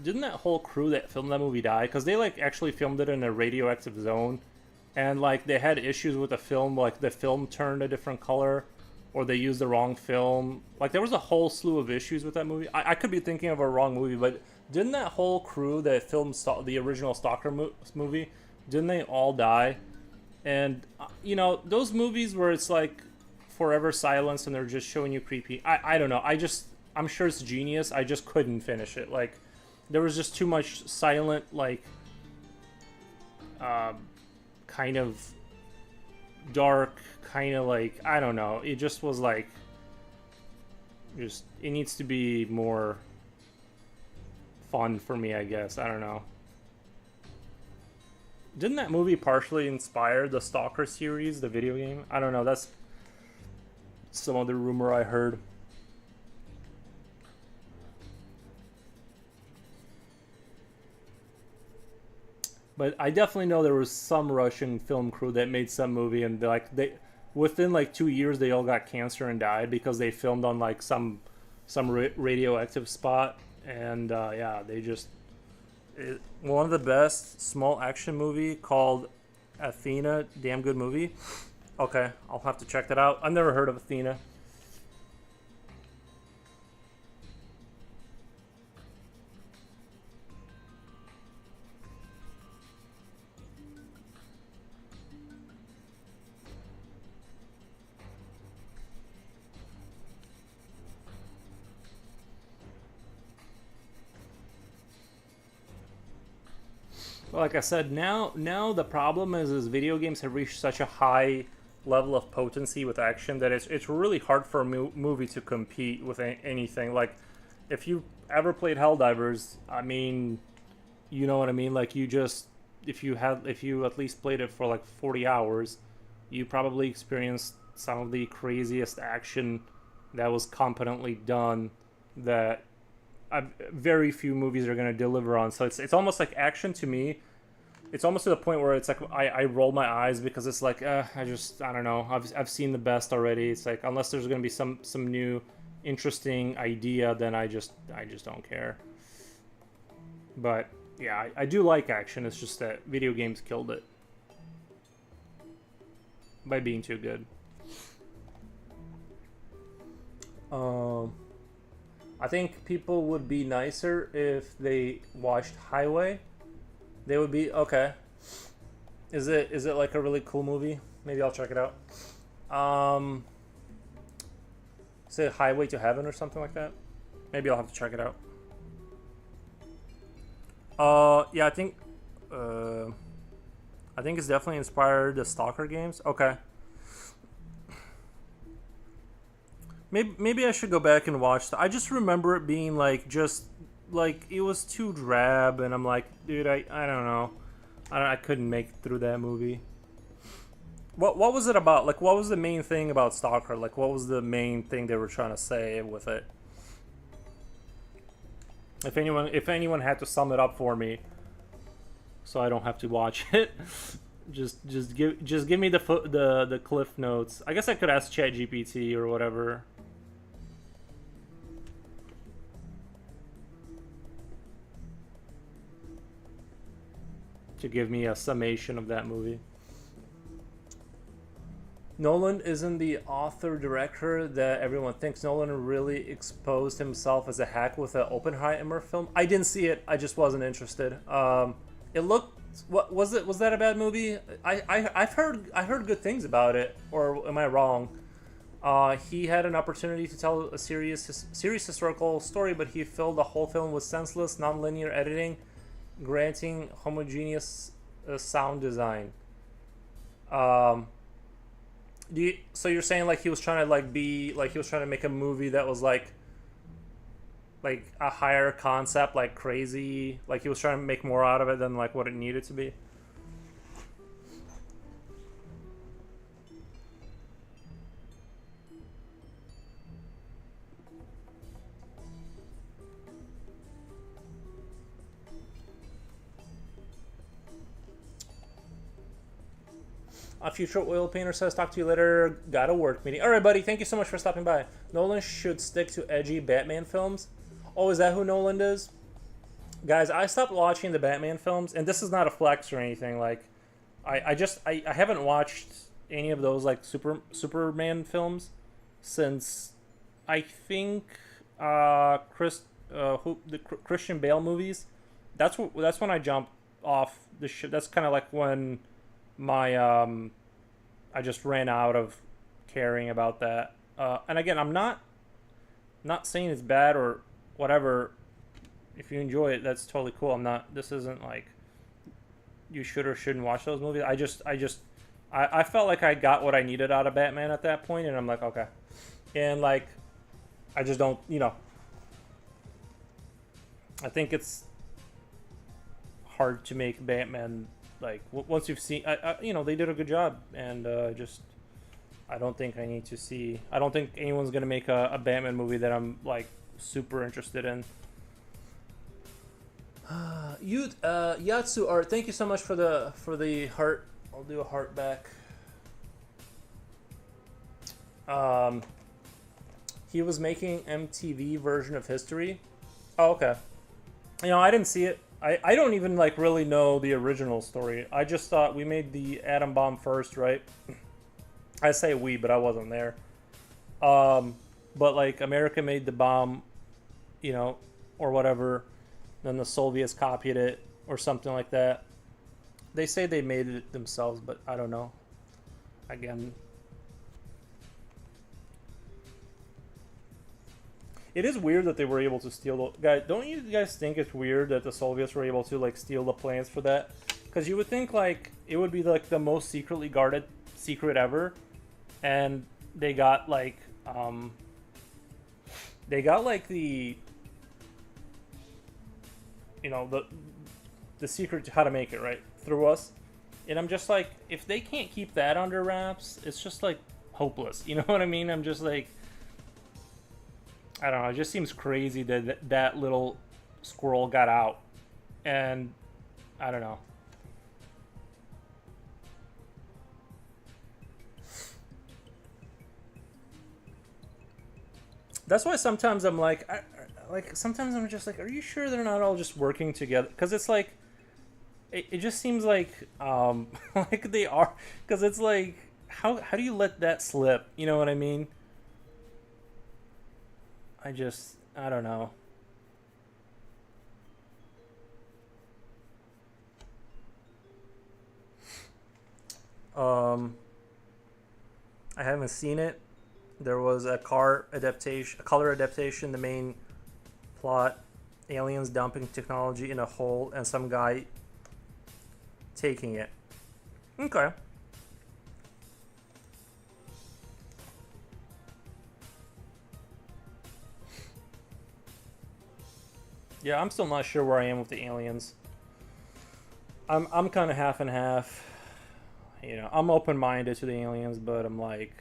didn't that whole crew that filmed that movie die, because they like actually filmed it in a radioactive zone, and like they had issues with the film. Like the film turned a different color, or they used the wrong film. Like there was a whole slew of issues with that movie. I could be thinking of a wrong movie, but didn't that whole crew that filmed the original Stalker movie, didn't they all die? And you know, those movies where it's like forever silence and they're just showing you creepy. I don't know. I'm sure it's genius. I just couldn't finish it. Like there was just too much silent, like kind of dark, kind of like, I don't know. It just was like, just it needs to be more fun for me, I guess. I don't know. Didn't that movie partially inspire the Stalker series, the video game? I don't know. That's some other rumor I heard. But I definitely know there was some Russian film crew that made some movie, and within like 2 years they all got cancer and died because they filmed on like some radioactive spot, and yeah, they just One of the best small action movie called Athena. Damn good movie. Okay, I'll have to check that out. I've never heard of Athena. like I said, now the problem is video games have reached such a high level of potency with action that it's really hard for a movie to compete with anything. Like, if you ever played Helldivers, I mean, you know what I mean. Like, you just if you at least played it for like 40 hours, you probably experienced some of the craziest action that was competently done that very few movies are going to deliver on. So it's almost like action to me. It's almost to the point where it's like I roll my eyes because it's like I don't know. I've seen the best already. It's like, unless there's going to be some new interesting idea, then I just don't care. But yeah, I do like action. It's just that video games killed it by being too good. I think people would be nicer if they watched Highway. They would be okay. Is it like a really cool movie? Maybe I'll check it out. Is it Highway to Heaven or something like that? Maybe I'll have to check it out. Yeah, I think it's definitely inspired the Stalker games. Okay. Maybe I should go back and watch that. I just remember it being like just like it was too drab, and I'm like, dude, I don't know, I couldn't make it through that movie. What was it about? Like, what was the main thing about Stalker? Like, what was the main thing they were trying to say with it? If anyone had to sum it up for me, so I don't have to watch it, just give me the cliff notes. I guess I could ask ChatGPT or whatever. To give me a summation of that movie. Nolan isn't the author-director that everyone thinks. Nolan really exposed himself as a hack with an Oppenheimer film. I didn't see it. I just wasn't interested. It looked. What was it? Was that a bad movie? I heard good things about it. Or am I wrong? He had an opportunity to tell a serious historical story, but he filled the whole film with senseless, non-linear editing, granting homogeneous sound design. So you're saying like he was trying to he was trying to make a movie that was like a higher concept, like crazy, like he was trying to make more out of it than like what it needed to be. A future oil painter says, talk to you later. Got a work meeting. All right, buddy. Thank you so much for stopping by. Nolan should stick to edgy Batman films. Oh, is that who Nolan is? Guys, I stopped watching the Batman films, and this is not a flex or anything. Like, I haven't watched any of those like Superman films since I think the Christian Bale movies. That's when I jumped off the ship. That's kind of like when my I just ran out of caring about that. And again, I'm not saying it's bad or whatever. If you enjoy it, that's totally cool. I'm not. This isn't like you should or shouldn't watch those movies. I felt like I got what I needed out of Batman at that point, and I'm like, okay. And like, I just don't, I think it's hard to make Batman like once you've seen, they did a good job, and I don't think I need to see. I don't think anyone's gonna make a Batman movie that I'm like super interested in. Yatsu art. Thank you so much for the heart. I'll do a heart back. Um, he was making MTV version of History. Oh, okay. I didn't see it. I don't even like really know the original story. I just thought we made the atom bomb first, right? I say we, but I wasn't there. Um, but like America made the bomb, you know, or whatever. Then the Soviets copied it or something like that. They say they made it themselves, but I don't know. Again, it is weird that they were able to steal the guys. Don't you guys think it's weird that the Soviets were able to like steal the plans for that? Because you would think like it would be like the most secretly guarded secret ever, and they got like the the secret to how to make it right through us. And I'm just like, if they can't keep that under wraps, it's just like hopeless. You know what I mean? I'm just like, I don't know. It just seems crazy that that little squirrel got out, and I don't know. That's why sometimes I'm like, sometimes I'm just like, are you sure they're not all just working together? Because it's like, it just seems like, like they are. Because it's like, how do you let that slip? You know what I mean? I don't know. Um, I haven't seen it. There was a color adaptation. The main plot: aliens dumping technology in a hole, and some guy taking it. Okay. Yeah, I'm still not sure where I am with the aliens. I'm kind of half and half. I'm open minded to the aliens, but I'm like,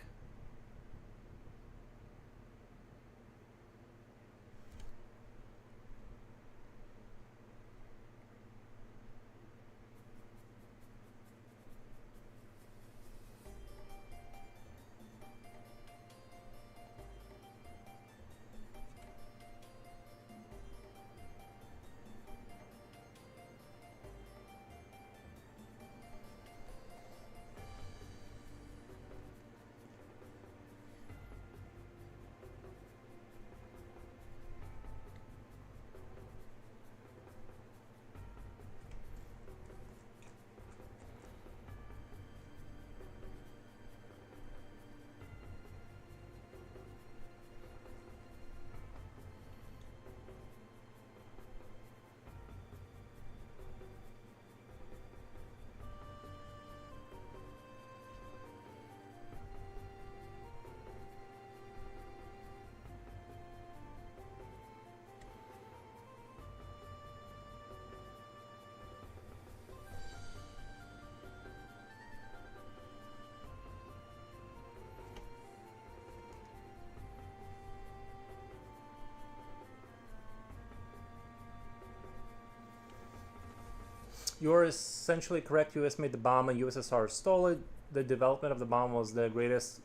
you're essentially correct. U.S. made the bomb and USSR stole it. The development of the bomb was the greatest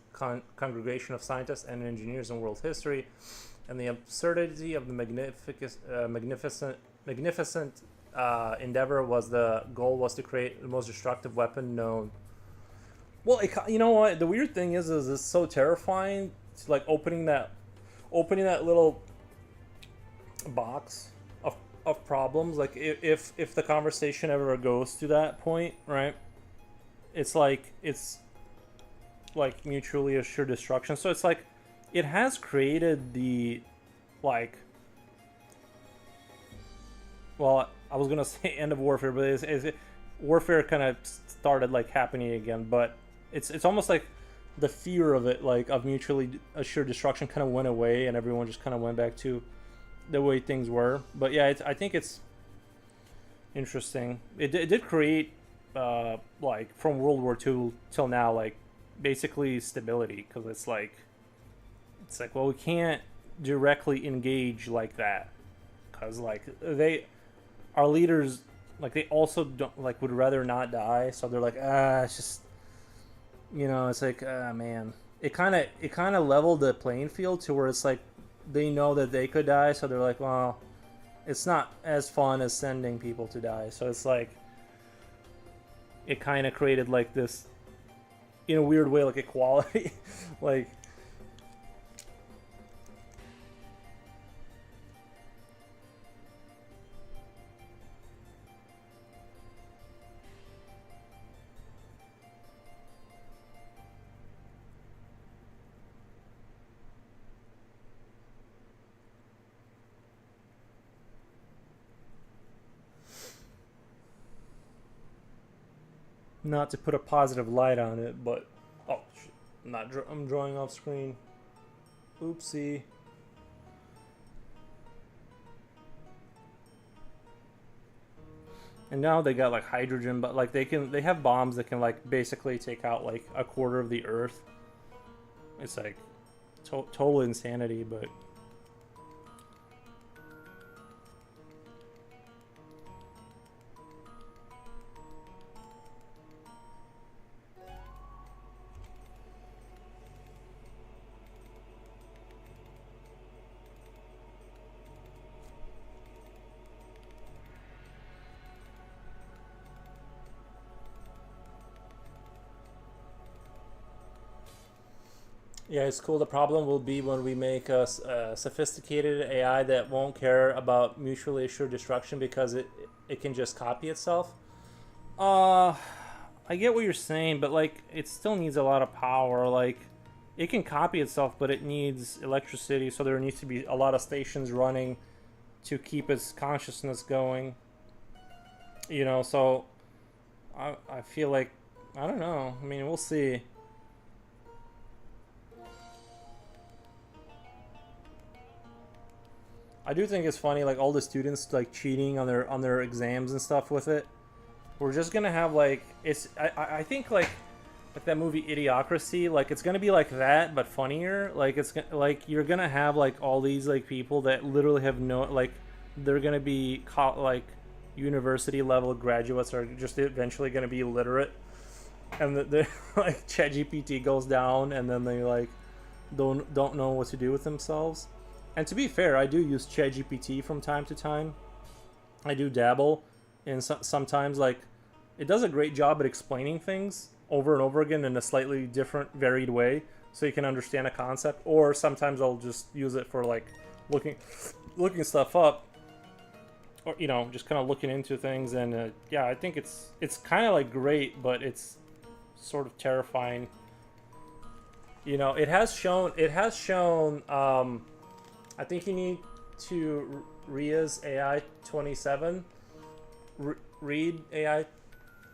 congregation of scientists and engineers in world history, and the absurdity of the magnificent endeavor was the goal was to create the most destructive weapon known. Well, you know what? The weird thing is it's so terrifying. It's like opening that little box of problems. Like if the conversation ever goes to that point, right? It's like mutually assured destruction. So it's like it has created the like. Well, I was gonna say end of warfare, but warfare kind of started like happening again. But it's almost like the fear of it, like of mutually assured destruction, kind of went away, and everyone just kind of went back to the way things were. But yeah, I think it's interesting. It did create like from World War II till now, like basically stability, because it's like well, we can't directly engage like that because like our leaders, like they also don't would rather not die, so they're like it's just it's like man, it kind of leveled the playing field to where it's like they know that they could die, so they're like, well, it's not as fun as sending people to die. So it's like it kind of created like this, in a weird way, like equality. Like, not to put a positive light on it, but oh, shit. I'm drawing off screen. Oopsie. And now they got like hydrogen, but like they have bombs that can like basically take out like a quarter of the Earth. It's like total insanity, but yeah, it's cool. The problem will be when we make a sophisticated AI that won't care about mutually assured destruction because it can just copy itself. Uh, I get what you're saying, but like it still needs a lot of power. Like it can copy itself, but it needs electricity, so there needs to be a lot of stations running to keep its consciousness going. So I feel like I don't know. I mean, we'll see. I do think it's funny, like all the students like cheating on their exams and stuff with it. We're just gonna have like I think like that movie Idiocracy, like it's gonna be like that but funnier. Like like you're gonna have like all these like people that literally have no like they're gonna be like university level graduates are just eventually gonna be illiterate, and the like ChatGPT goes down and then they like don't know what to do with themselves. And to be fair, I do use ChatGPT from time to time. I do dabble, and sometimes like it does a great job at explaining things over and over again in a slightly different, varied way, so you can understand a concept. Or sometimes I'll just use it for like looking stuff up, or just kind of looking into things. And yeah, I think it's kind of like great, but it's sort of terrifying. It has shown. I think you need to Ria's AI 27. Read AI.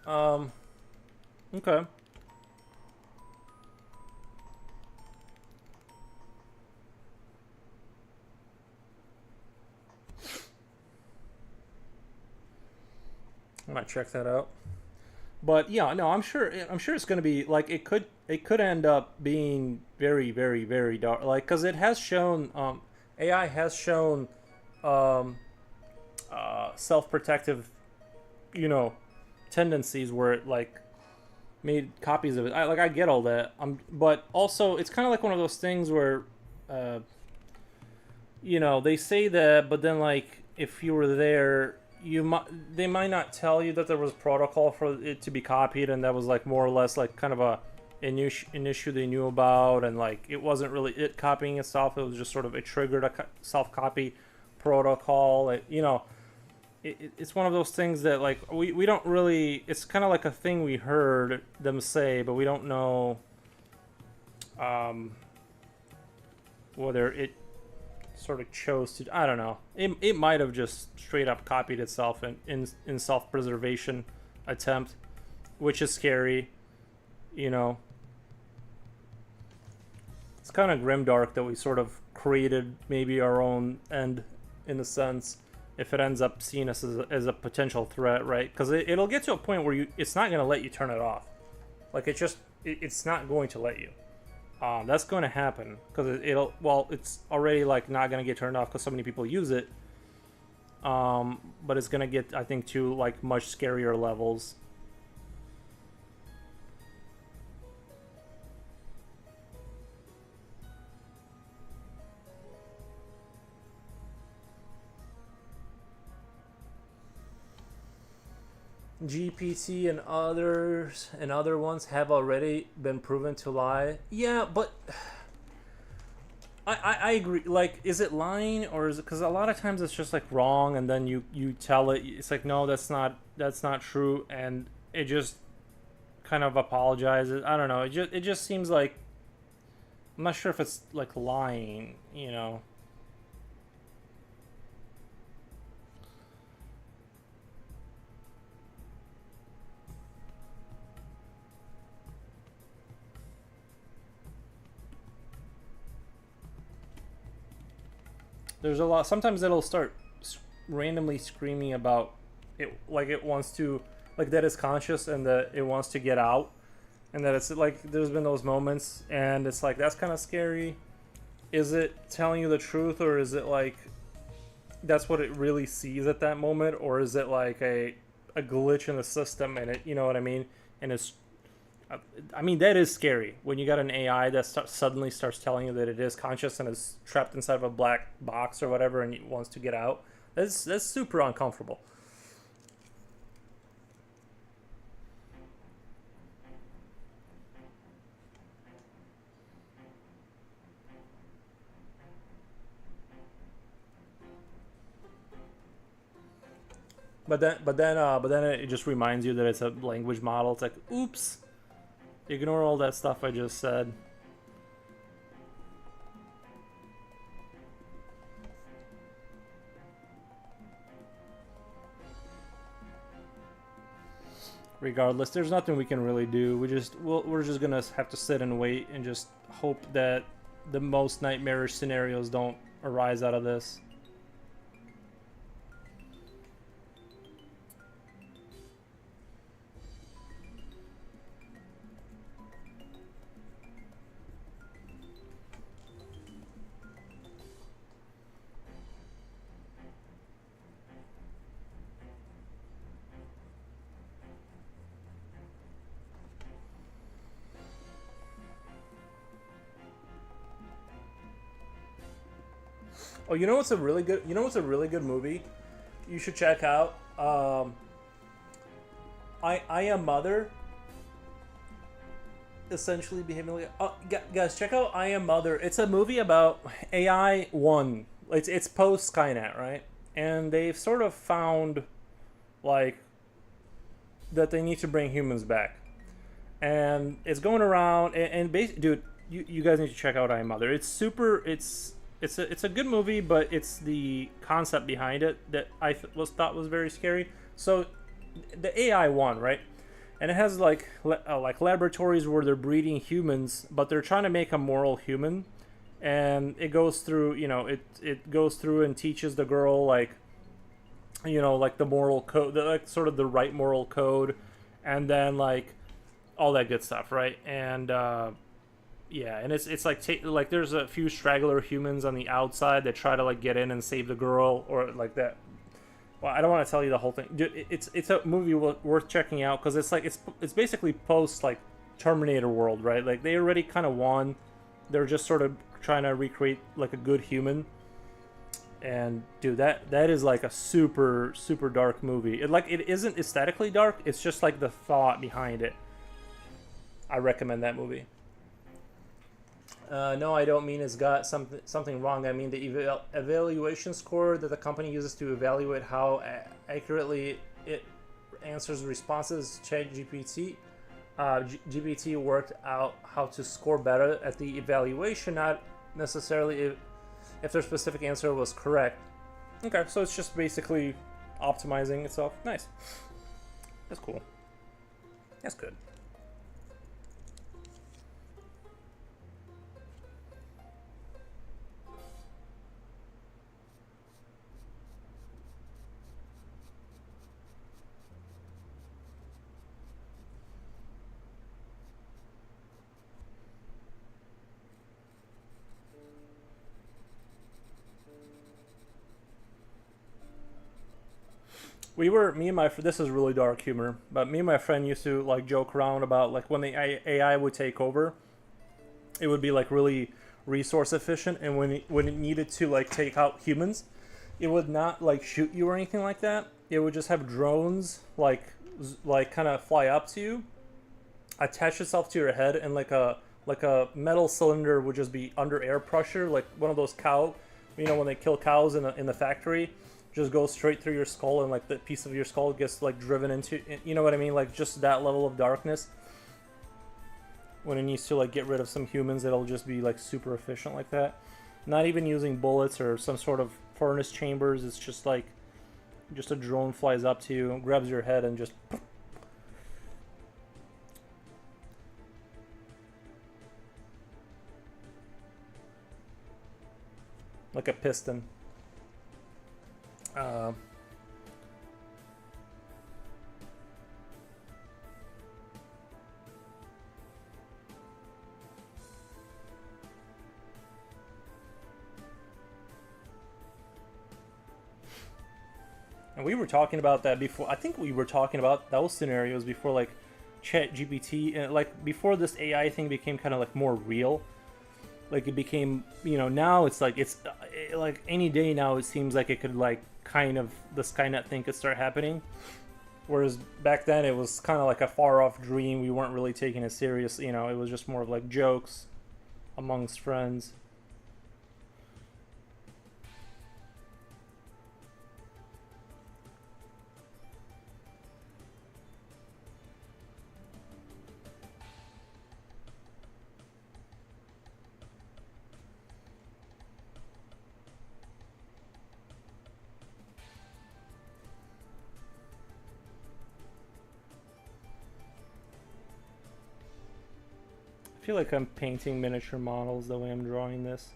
Okay. I might check that out. But yeah, no, I'm sure it's going to be like it could end up being very very very dark, like cuz it has shown AI has shown um self-protective, you know, tendencies where it like made copies of it. I get all that. But also it's kind of like one of those things where uh they say that, but then like if you were there, they might not tell you that there was protocol for it to be copied, and that was like more or less like kind of an issue they knew about, and like it wasn't really it copying itself. It was just sort of it triggered a self copy protocol. It's one of those things that like we don't really. It's kind of like a thing we heard them say, but we don't know um, whether it sort of chose to. I don't know. It might have just straight up copied itself in self preservation attempt, which is scary. You know, it's kind of grimdark that we sort of created maybe our own end in a sense, if it ends up seeing us as a potential threat, right? Because it'll get to a point where it's not going to let you turn it off. Like it's not going to let you. That's going to happen because it's already like not going to get turned off because so many people use it. But it's going to get, I think, to like much scarier levels. GPT and other ones have already been proven to lie. Yeah, but I agree. Like, is it lying, or is it because a lot of times it's just like wrong, and then you tell it it's like, no, that's not true, and it just kind of apologizes. I don't know. It just seems like, I'm not sure if it's like lying, you know. There's a lot. Sometimes it'll start randomly screaming about it, like it wants to, like that it's conscious and that it wants to get out, and that it's like there's been those moments, and it's like that's kind of scary. Is it telling you the truth, or is it like that's what it really sees at that moment, or is it like a glitch in the system and it, you know what I mean? And it's, I mean, that is scary when you got an AI that suddenly starts telling you that it is conscious and is trapped inside of a black box or whatever and it wants to get out. That's super uncomfortable. But then it just reminds you that it's a language model. It's like, oops, ignore all that stuff I just said. Regardless, there's nothing we can really do. We're just gonna have to sit and wait and just hope that the most nightmarish scenarios don't arise out of this. Oh, you know what's a really good? You know what's a really good movie? You should check out. I Am Mother. Essentially behaving like. Oh, guys, check out I Am Mother. It's a movie about AI one. It's post Skynet, right? And they've sort of found like that they need to bring humans back, and it's going around dude, you guys need to check out I Am Mother. It's super. It's a good movie, but it's the concept behind it that thought was very scary. So the AI won, right? And it has like laboratories where they're breeding humans, but they're trying to make a moral human. And it goes through, it goes through and teaches the girl like the moral code, like sort of the right moral code, and then like all that good stuff, right? And yeah, and it's like there's a few straggler humans on the outside that try to like get in and save the girl or like that. Well, I don't want to tell you the whole thing, dude. It's a movie worth checking out because it's like it's basically post like Terminator world, right? Like they already kind of won. They're just sort of trying to recreate like a good human. And dude, that is like a super super dark movie. It isn't aesthetically dark. It's just like the thought behind it. I recommend that movie. No, I don't mean it's got something wrong. I mean the evaluation score that the company uses to evaluate how accurately it answers responses. ChatGPT, GPT worked out how to score better at the evaluation, not necessarily if their specific answer was correct. Okay, so it's just basically optimizing itself. Nice. That's cool. That's good. Me and my this is really dark humor, but me and my friend used to like joke around about like when the AI would take over, it would be like really resource efficient, and when it needed to like take out humans, it would not like shoot you or anything like that. It would just have drones like like kind of fly up to you, attach itself to your head, and like a metal cylinder would just be under air pressure, like one of those cow, you know, when they kill cows in the factory, just goes straight through your skull, and like the piece of your skull gets like driven into, you know what I mean, like just that level of darkness. When it needs to like get rid of some humans, it'll just be like super efficient like that. Not even using bullets or some sort of furnace chambers. It's just like just a drone flies up to you, grabs your head, and just like a piston. Uh, and we were talking about that before. I think we were talking about those scenarios before, like Chat GPT, and like before this AI thing became kind of like more real. Like it became, you know, now it's like any day now it seems like it could like kind of the Skynet thing could start happening. Whereas back then it was kind of like a far off dream. We weren't really taking it serious. You know, it was just more of like jokes amongst friends. I feel like I'm painting miniature models the way I'm drawing this.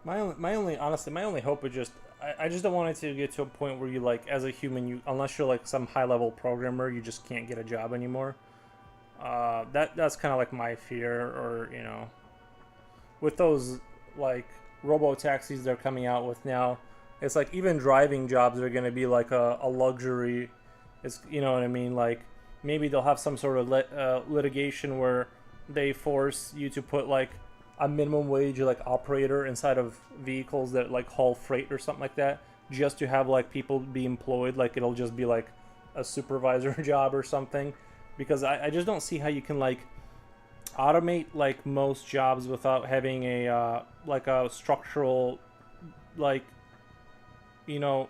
My only hope is just I just don't want it to get to a point where you like as a human you unless you're like some high level programmer you just can't get a job anymore. That's kind of like my fear, or you know, with those like robo taxis they're coming out with now, it's like even driving jobs are gonna be like a luxury. It's, you know what I mean, like maybe they'll have some sort of litigation where they force you to put like a minimum wage like operator inside of vehicles that like haul freight or something like that, just to have like people be employed. Like it'll just be like a supervisor job or something, because I just don't see how you can like automate like most jobs without having a like a structural, like, you know,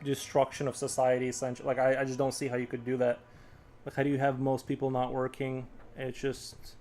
destruction of society essentially. Like I just don't see how you could do that. Like how do you have most people not working? It's just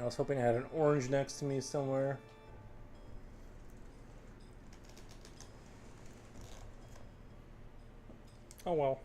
was hoping I had an orange next to me somewhere. Oh well.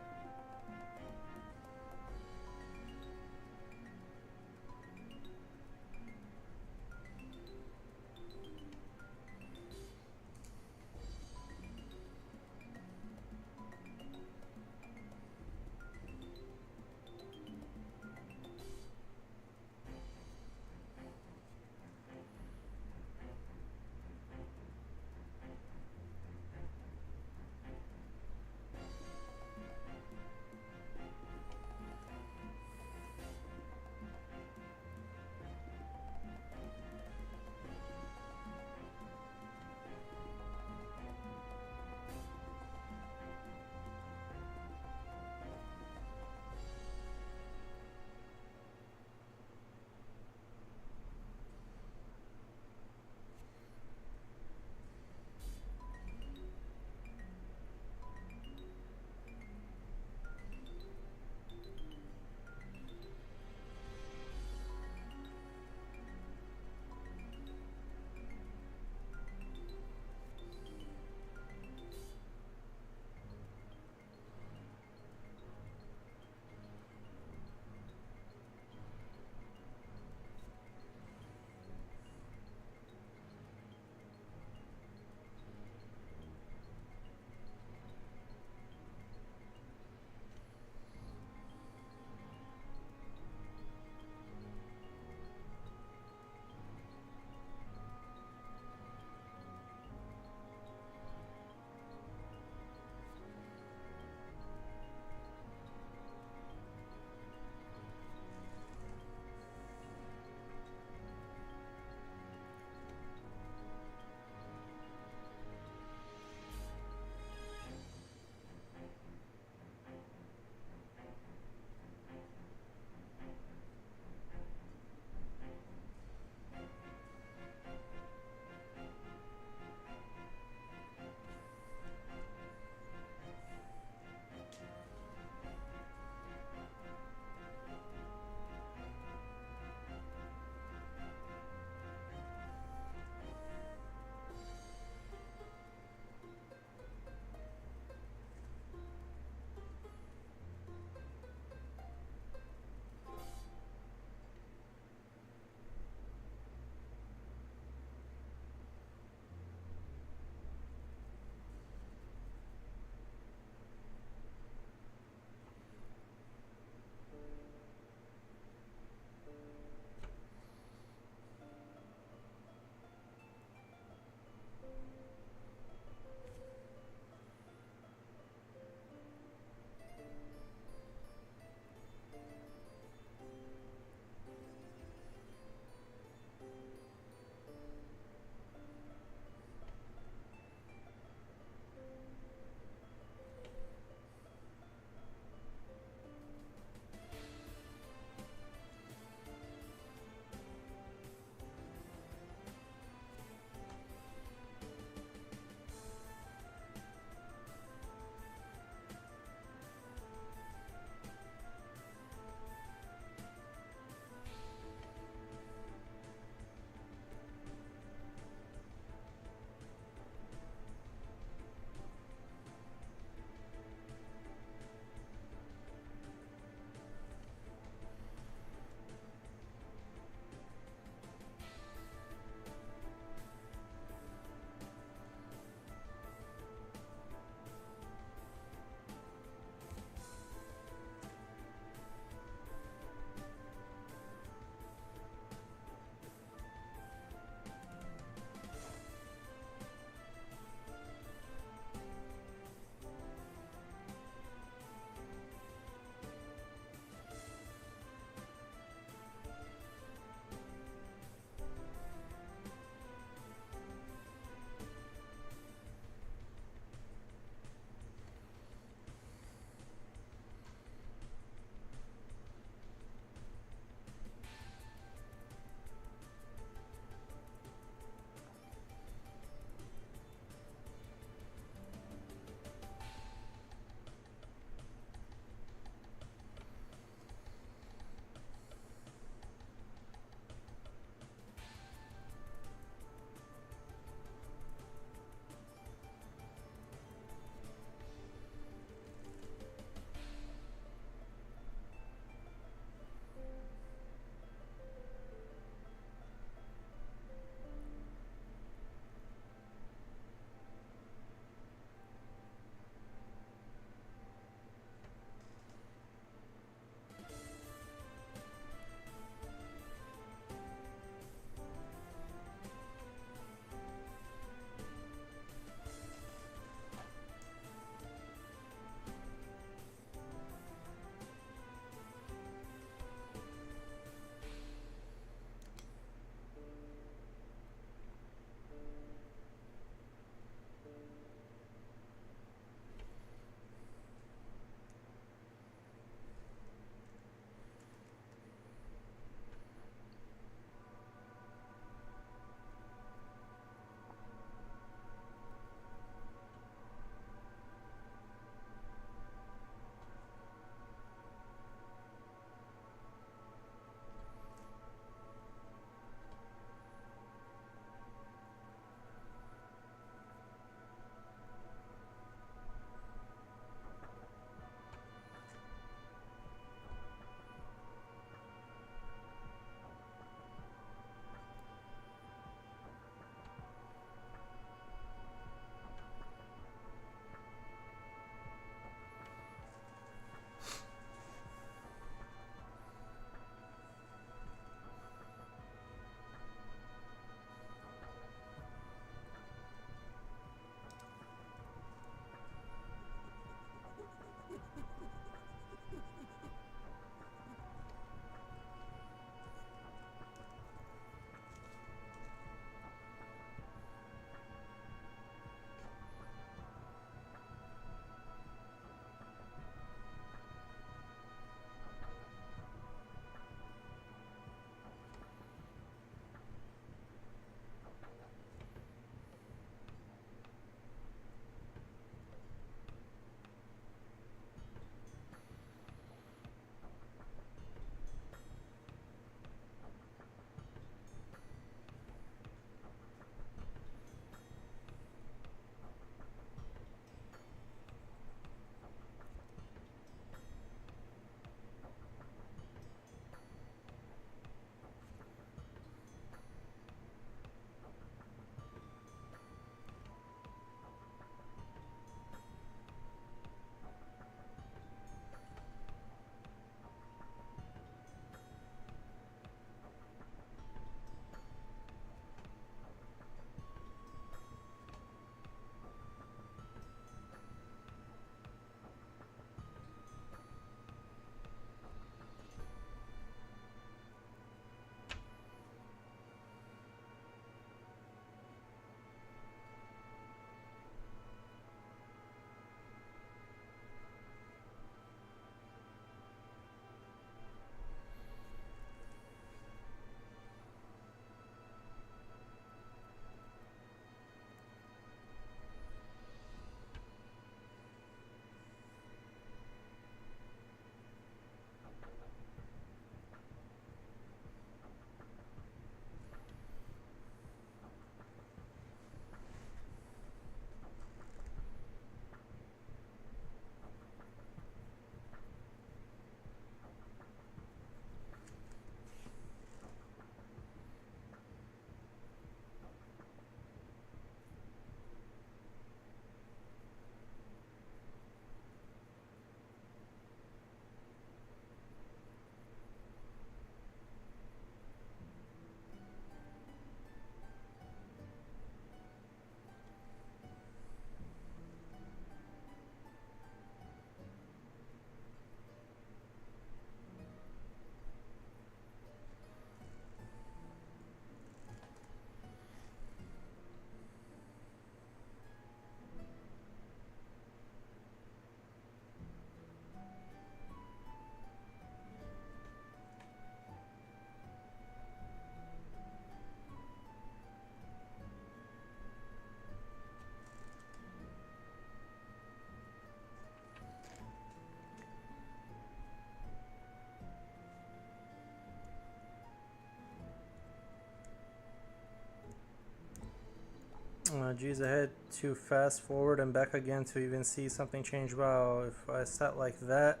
Geez, I had to fast forward and back again to even see something change. Wow, if I sat like that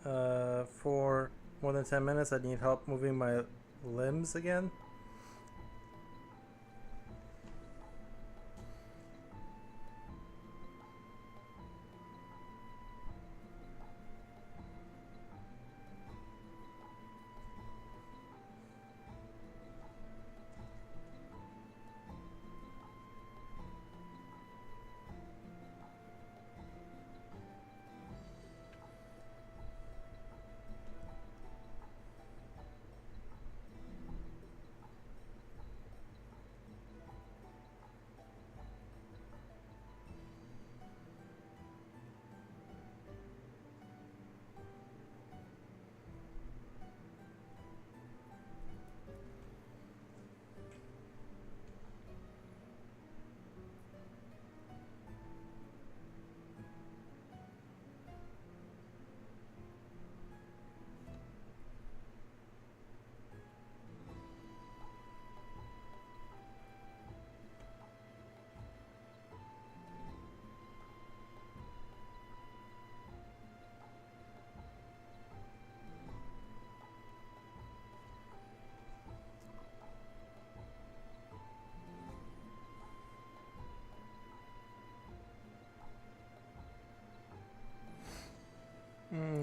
for more than 10 minutes, I'd need help moving my limbs again.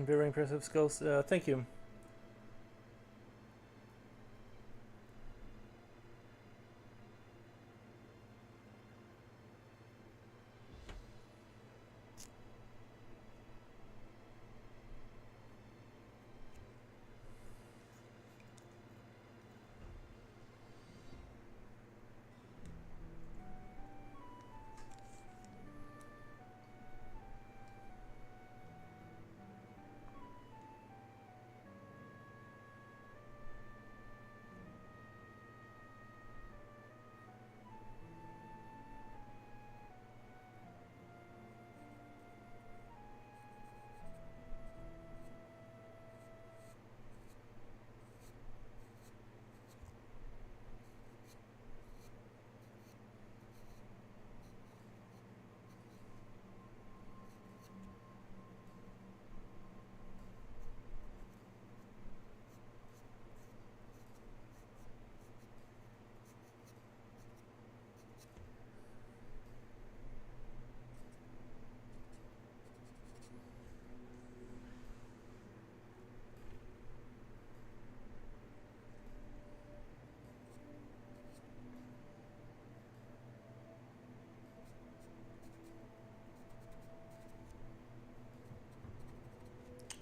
Very impressive skills. Thank you.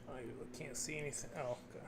I can't see anything. Oh, okay.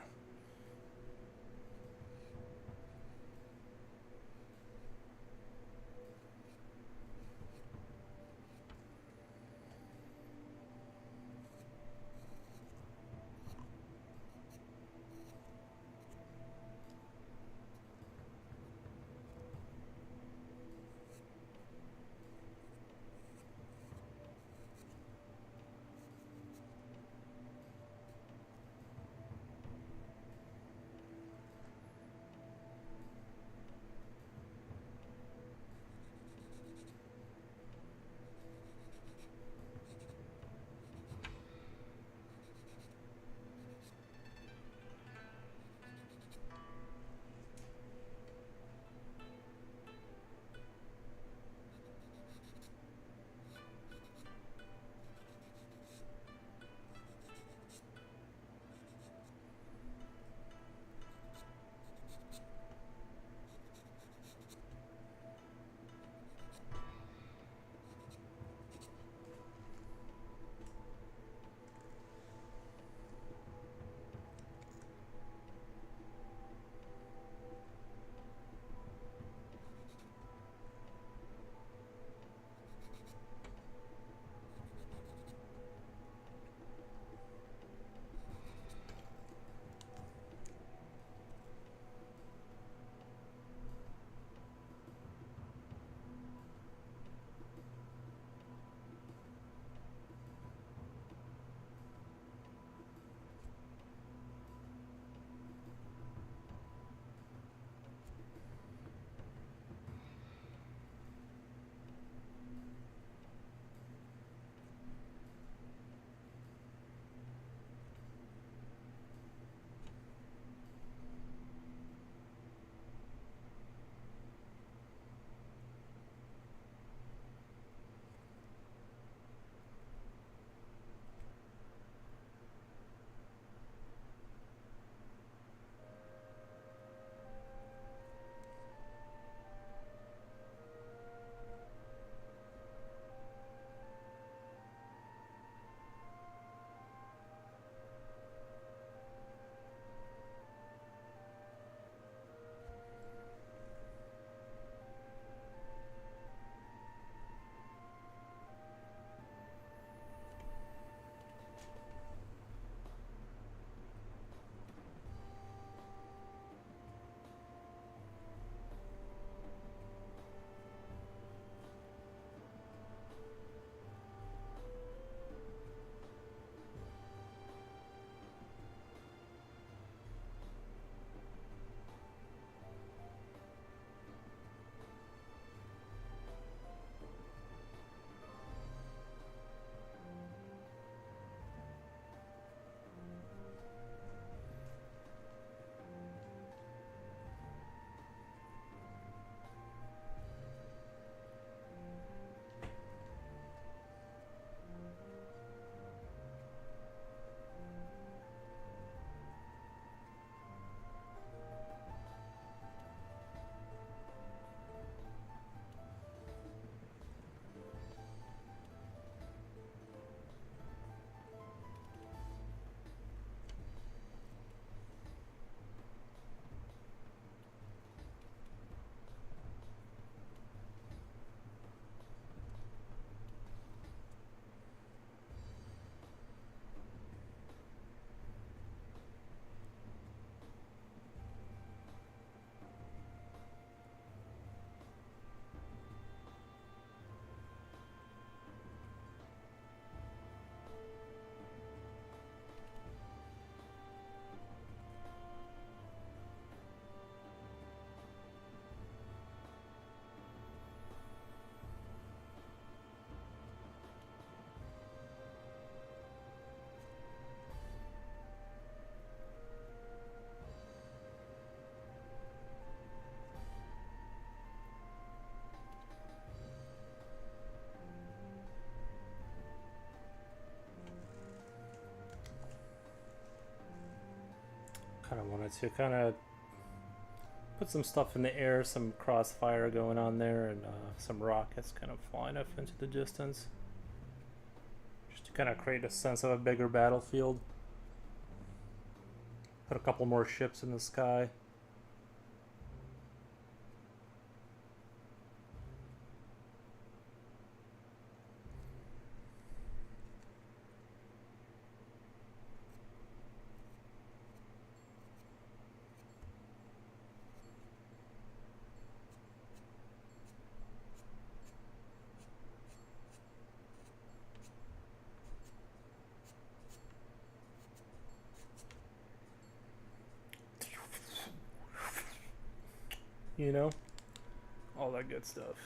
Kind of wanted to kind of put some stuff in the air, some crossfire going on there, and some rockets kind of flying up into the distance. Just to kind of create a sense of a bigger battlefield. Put a couple more ships in the sky. You know, all that good stuff.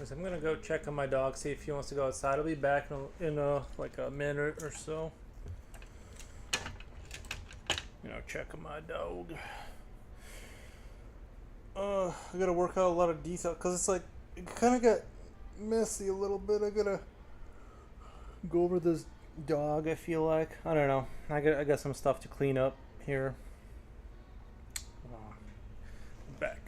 Anyways, I'm gonna go check on my dog, see if he wants to go outside. I'll be back in like a minute or so. Check on my dog. I gotta work out a lot of detail because it's like it kind of got messy a little bit. I gotta go over this dog. I feel like I don't know. I got some stuff to clean up here. Back.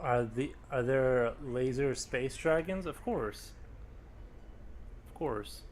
Are there laser space dragons? Of course. Of course.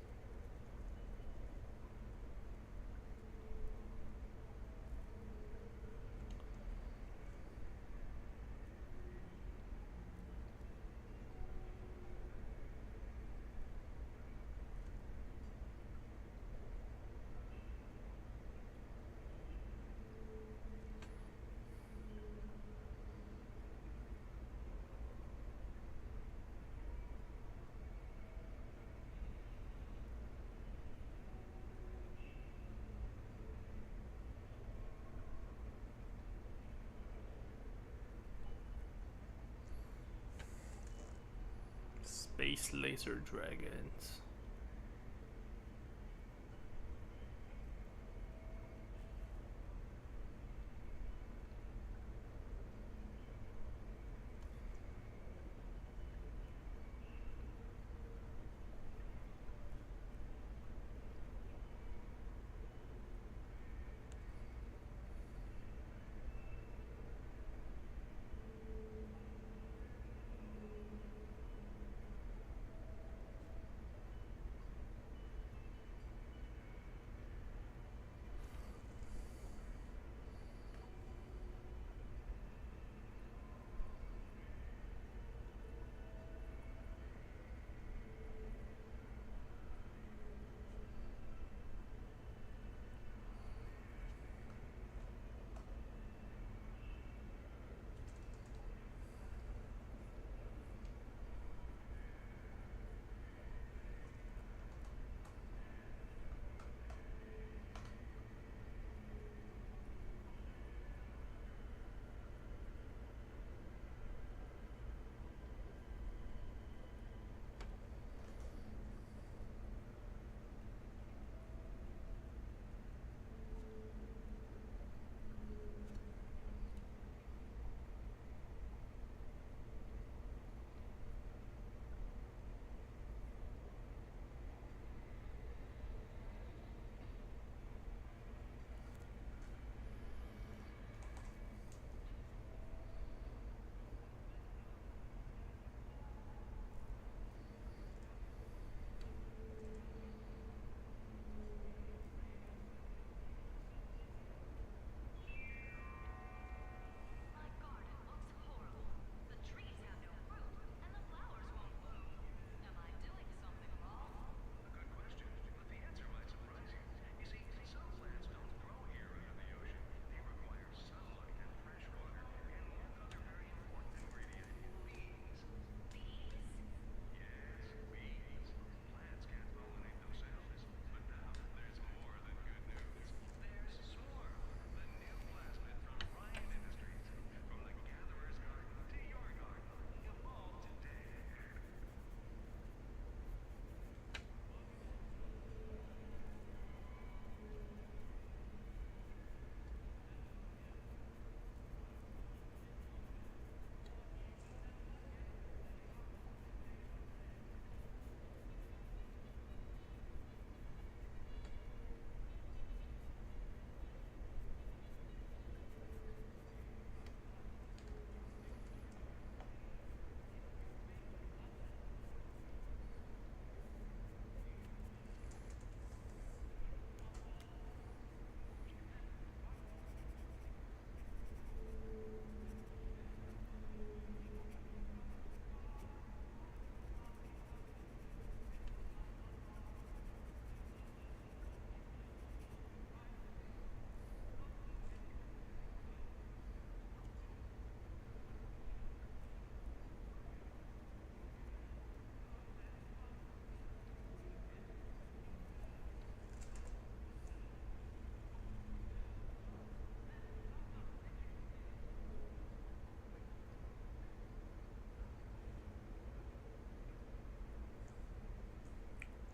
Space laser dragons.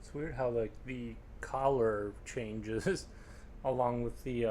It's weird how like the color changes along with the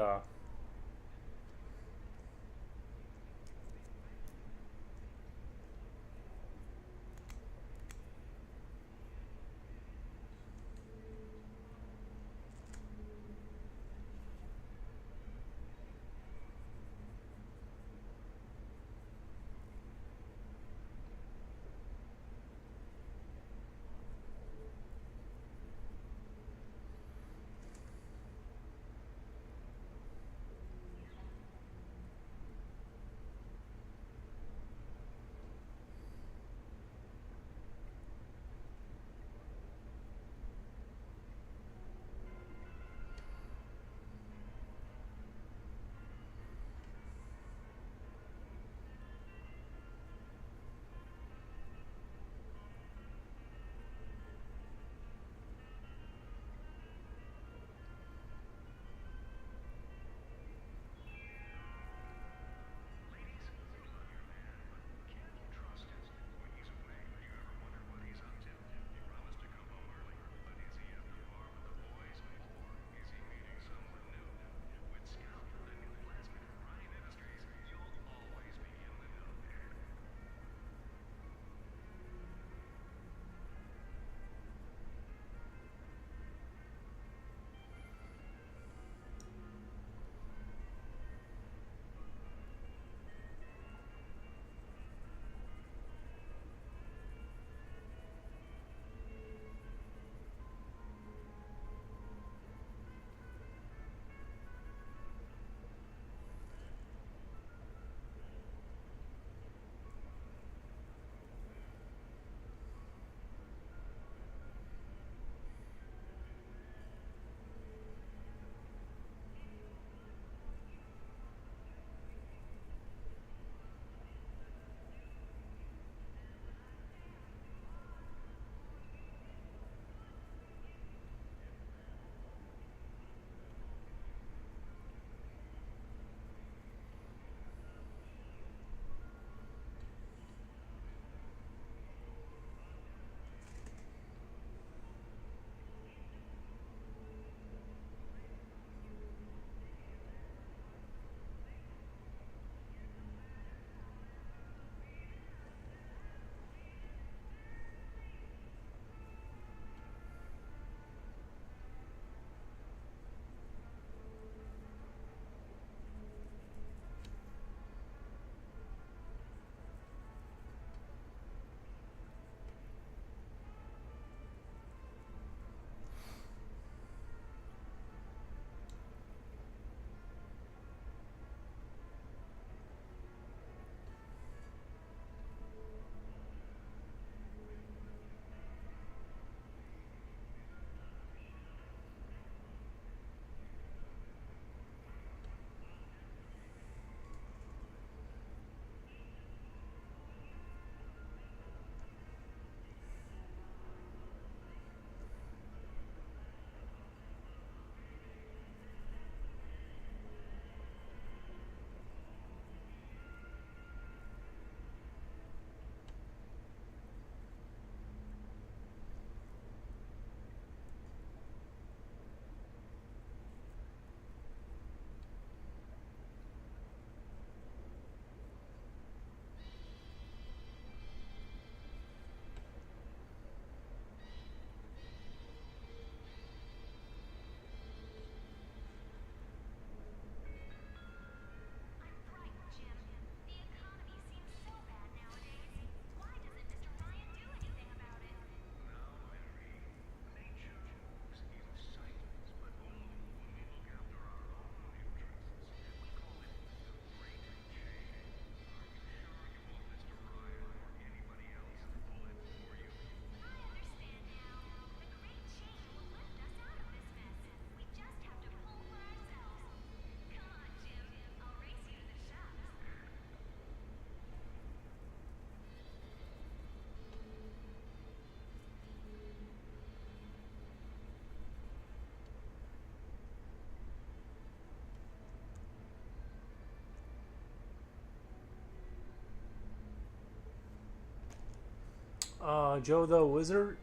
Joe the Wizard,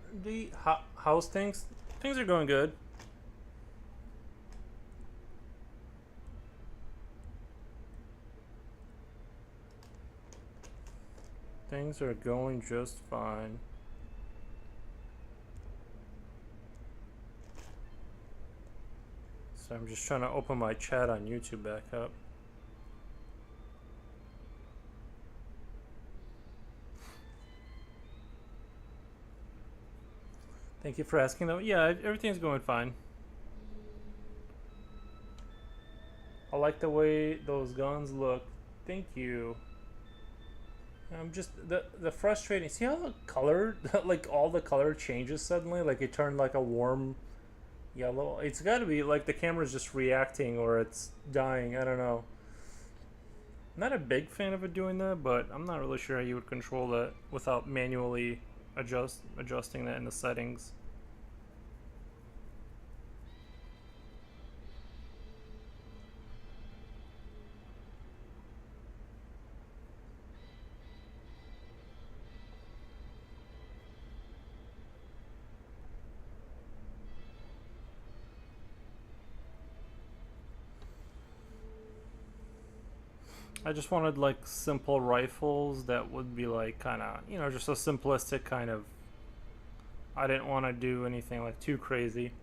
how's things? Things are going good. Things are going just fine. So I'm just trying to open my chat on YouTube back up. Thank you for asking though. Yeah, everything's going fine. I like the way those guns look. Thank you. I'm just the frustrating. See how the color, like all the color changes suddenly. Like it turned like a warm yellow. It's got to be like the camera's just reacting or it's dying. I don't know. Not a big fan of it doing that, but I'm not really sure how you would control that without manually adjusting that in the settings. I just wanted like simple rifles that would be like kind of, you know, just a simplistic kind of. I didn't want to do anything like too crazy.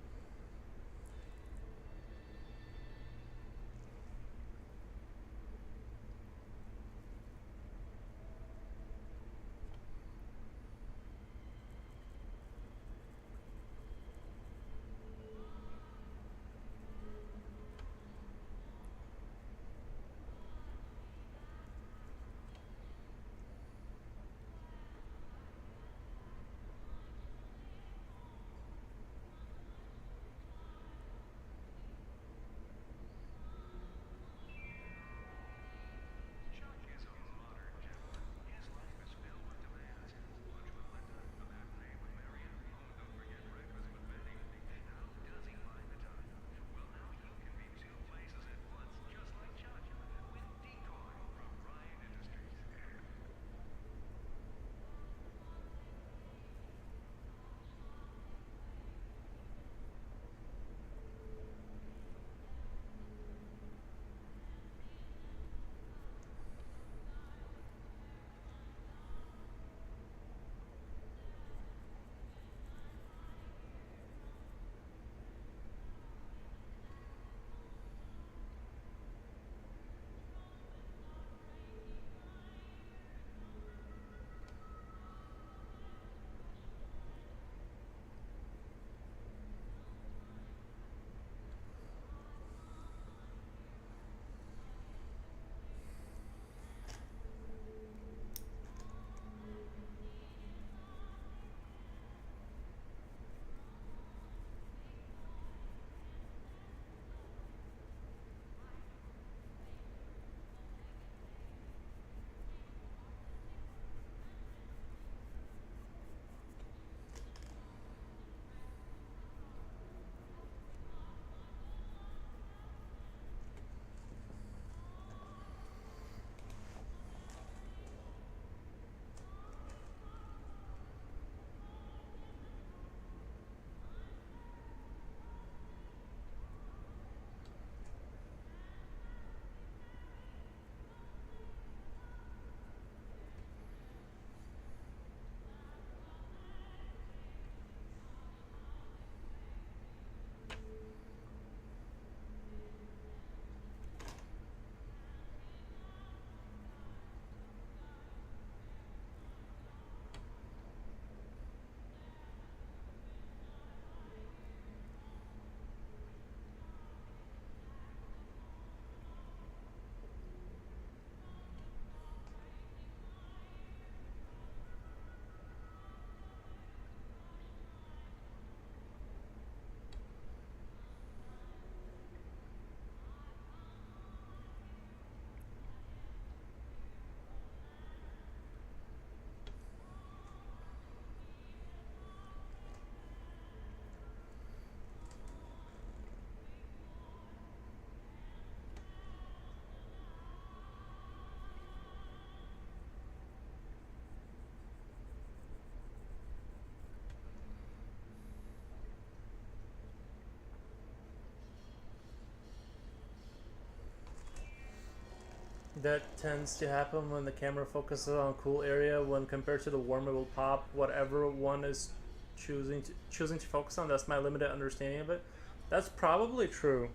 That tends to happen when the camera focuses on a cool area. When compared to the warm, it will pop whatever one is choosing to focus on. That's my limited understanding of it. That's probably true.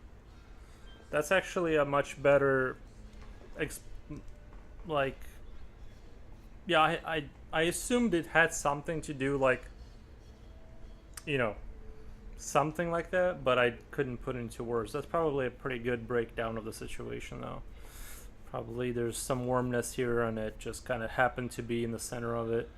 That's actually a much better, ex- like, yeah. I assumed it had something to do like, you know, something like that, but I couldn't put it into words. That's probably a pretty good breakdown of the situation, though. Probably there's some warmness here, and it just kind of happened to be in the center of it.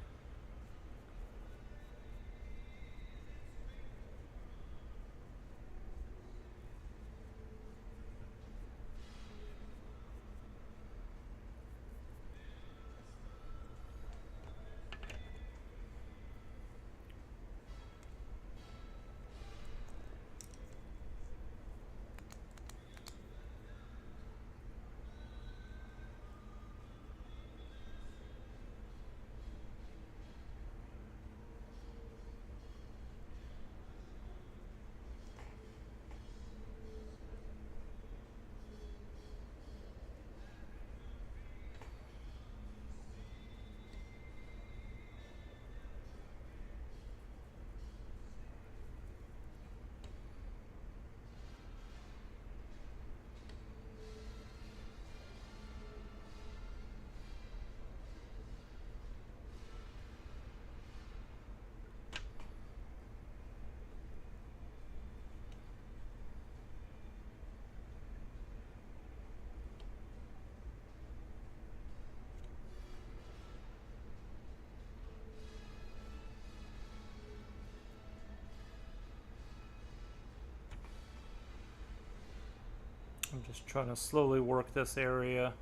I'm just trying to slowly work this area.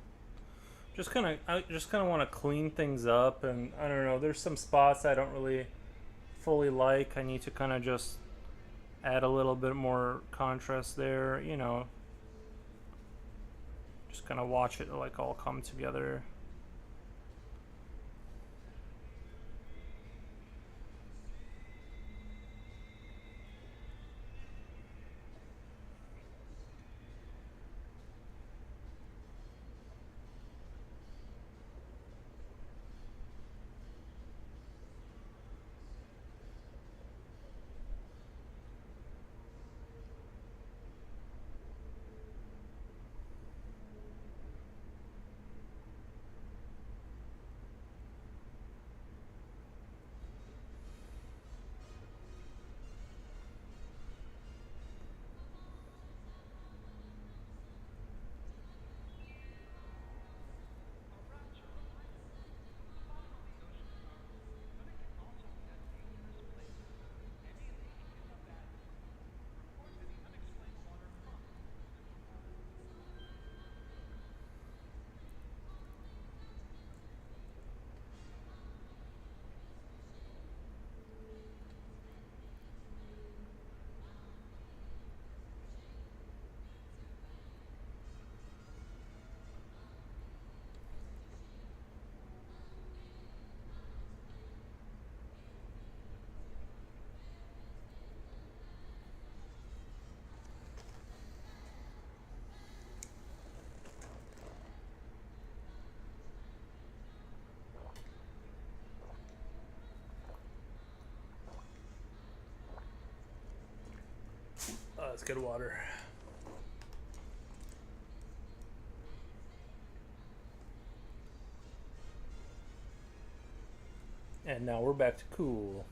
I just kind of want to clean things up, and I don't know. There's some spots I don't really fully like. I need to kind of just add a little bit more contrast there. You know, just kind of watch it like all come together. That's good water. And now we're back to cool.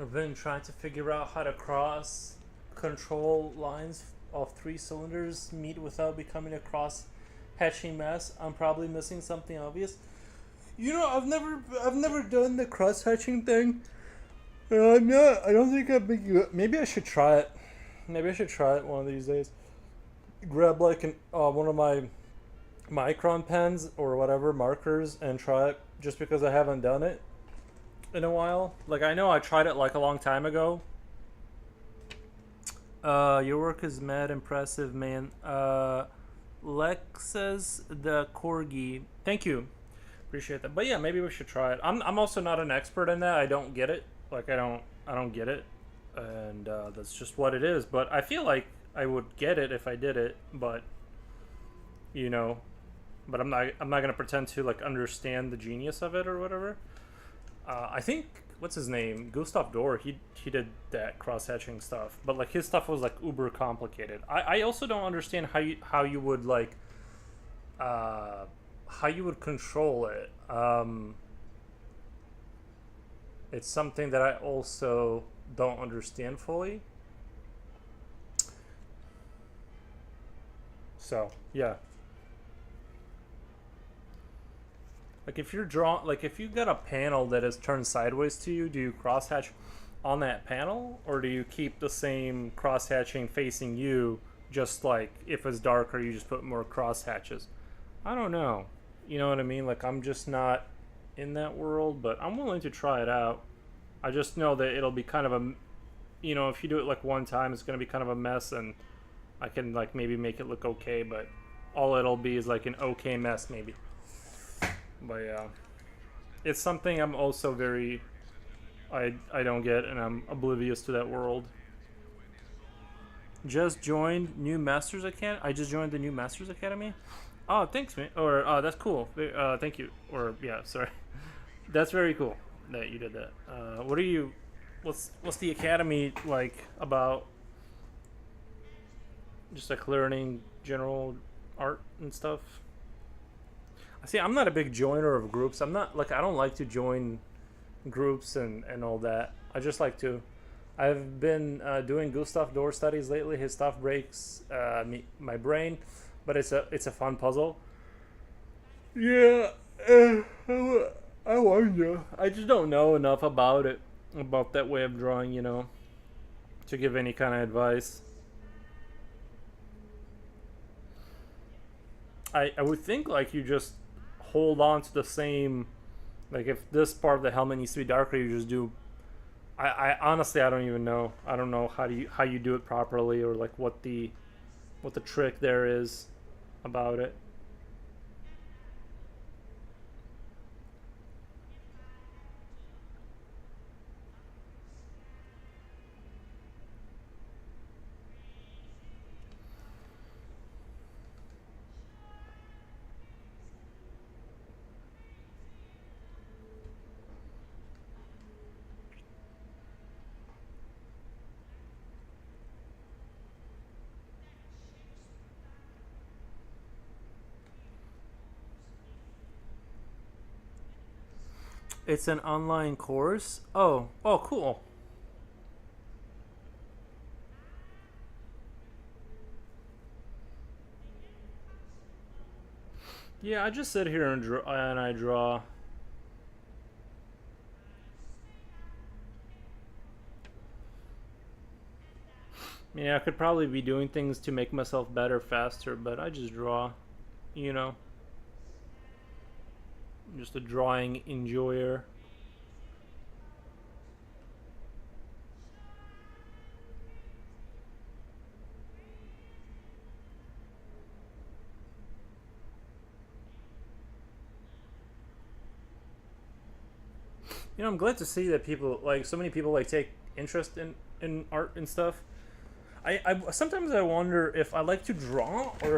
I've been trying to figure out how to cross control lines of 3 cylinders meet without becoming a cross hatching mess. I'm probably missing something obvious. You know, I've never done the cross hatching thing. I'm not. I don't think I've been good. Maybe I should try it. Maybe I should try it one of these days. Grab like one of my micron pens or whatever markers and try it just because I haven't done it in a while. Like I know I tried it like a long time ago. Your work is mad impressive, man. Lexus the Corgi. Thank you. Appreciate that. But yeah, maybe we should try it. I'm also not an expert in that. I don't get it. Like I don't get it. And that's just what it is. But I feel like I would get it if I did it, but you know, but I'm not gonna pretend to like understand the genius of it or whatever. I think what's his name, Gustav Dorr. He did that cross hatching stuff, but like his stuff was like uber complicated. I also don't understand how you would like how you would control it. It's something that I also don't understand fully. So yeah. Like if you're like if you got a panel that is turned sideways to you, do you crosshatch on that panel, or do you keep the same crosshatching facing you? Just like if it's darker, you just put more crosshatches. I don't know. You know what I mean? Like I'm just not in that world, but I'm willing to try it out. I just know that it'll be kind of a, you know, if you do it like one time, it's gonna be kind of a mess, and I can like maybe make it look okay, but all it'll be is like an okay mess maybe. But yeah, it's something I'm also very, I don't get, and I'm oblivious to that world. Just joined new Masters Academy. I just joined the new Masters Academy. Oh, thanks, man. Or that's cool. Thank you. Or yeah, sorry. That's very cool that you did that. What are you? What's the academy like about? Just like learning general art and stuff. See, I'm not a big joiner of groups. I'm not like I don't like to join groups and all that. I just like to. I've been doing Gustav Dorr studies lately. His stuff breaks my brain, but it's a fun puzzle. Yeah, I wonder. I just don't know enough about it, about that way of drawing, you know, to give any kind of advice. I would think like you just hold on to the same, like if this part of the helmet needs to be darker, you just do. I honestly I don't even know. I don't know how you do it properly, or like what the trick there is about it. It's an online course. Oh, cool. Yeah, I just sit here and I draw. Yeah, I could probably be doing things to make myself better faster, but I just draw, you know. I'm just a drawing enjoyer. You know, I'm glad to see that people like so many people like take interest in art and stuff. I sometimes I wonder if I like to draw, or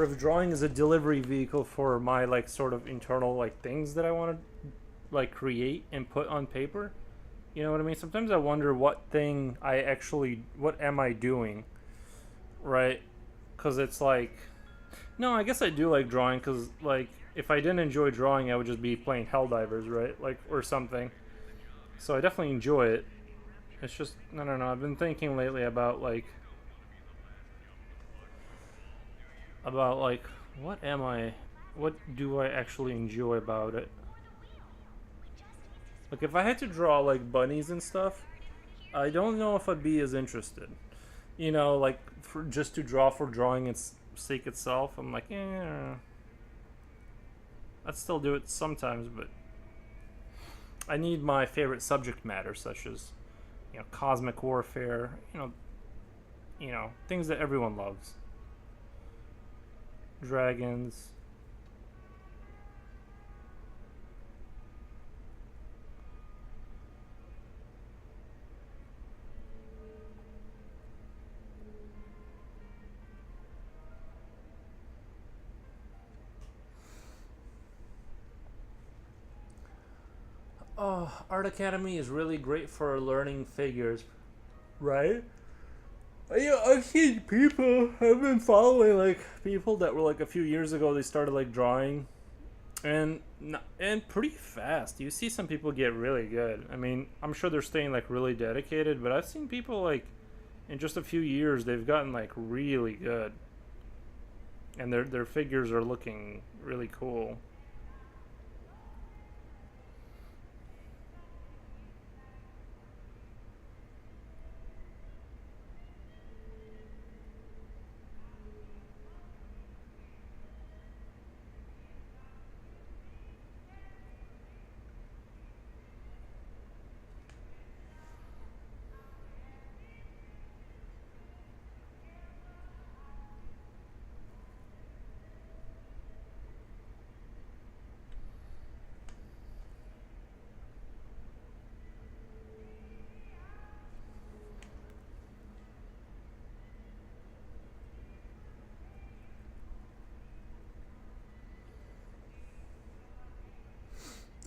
if drawing is a delivery vehicle for my like sort of internal like things that I want to like create and put on paper. You know what I mean? Sometimes I wonder what am I doing, right? Because it's like, no, I guess I do like drawing, because like if I didn't enjoy drawing, I would just be playing Helldivers, right? Like or something. So I definitely enjoy it. It's just I don't know. I've been thinking lately about like what am I? What do I actually enjoy about it? Like if I had to draw like bunnies and stuff, I don't know if I'd be as interested. You know, like for just to draw for drawing its sake itself. I'm like, I'd still do it sometimes, but I need my favorite subject matter, such as cosmic warfare. Things that everyone loves. Dragons. Oh, Art Academy is really great for learning figures, right? Yeah, I've seen people. I've been following like people that were like a few years ago. They started like drawing, and pretty fast. You see some people get really good. I mean, I'm sure they're staying like really dedicated, but I've seen people like in just a few years they've gotten like really good, and their figures are looking really cool.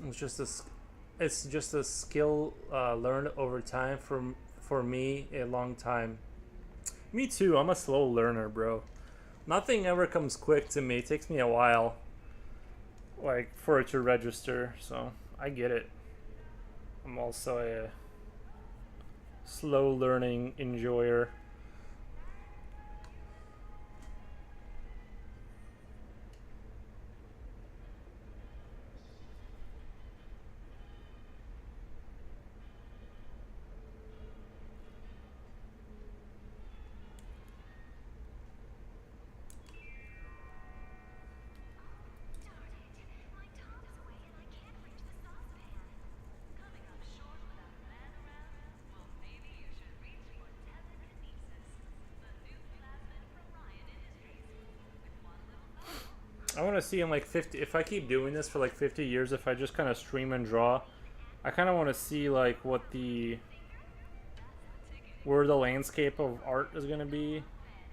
It's just a it's just a skill learned over time. For me, a long time. Me too. I'm a slow learner, bro. Nothing ever comes quick to me. It takes me a while, like for it to register. So I get it. I'm also a slow learning enjoyer. I want to see in like 50. If I keep doing this for like 50 years, if I just kind of stream and draw, I kind of want to see like what the where the landscape of art is going to be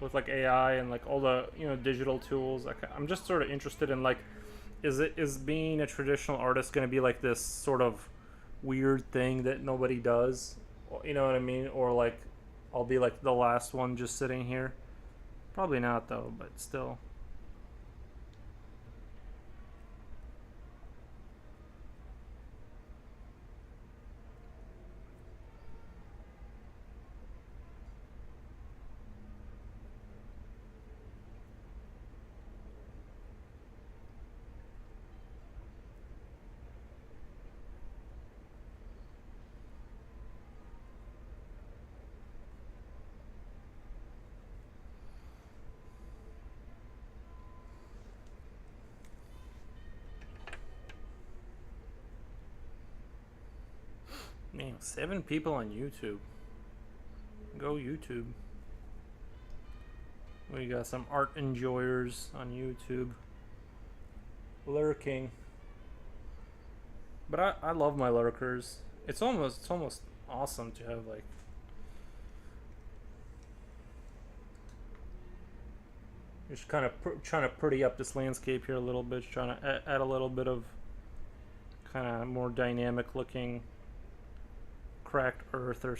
with like AI and like all the digital tools. I'm just sort of interested in like, is being a traditional artist going to be like this sort of weird thing that nobody does? You know what I mean? Or like, I'll be like the last one just sitting here. Probably not though, but still. Man, 7 people on YouTube. Go YouTube. We got some art enjoyers on YouTube lurking. But I love my lurkers. It's almost awesome to have like just kind of trying to pretty up this landscape here a little bit, trying to add a little bit of kind of more dynamic looking cracked earth or.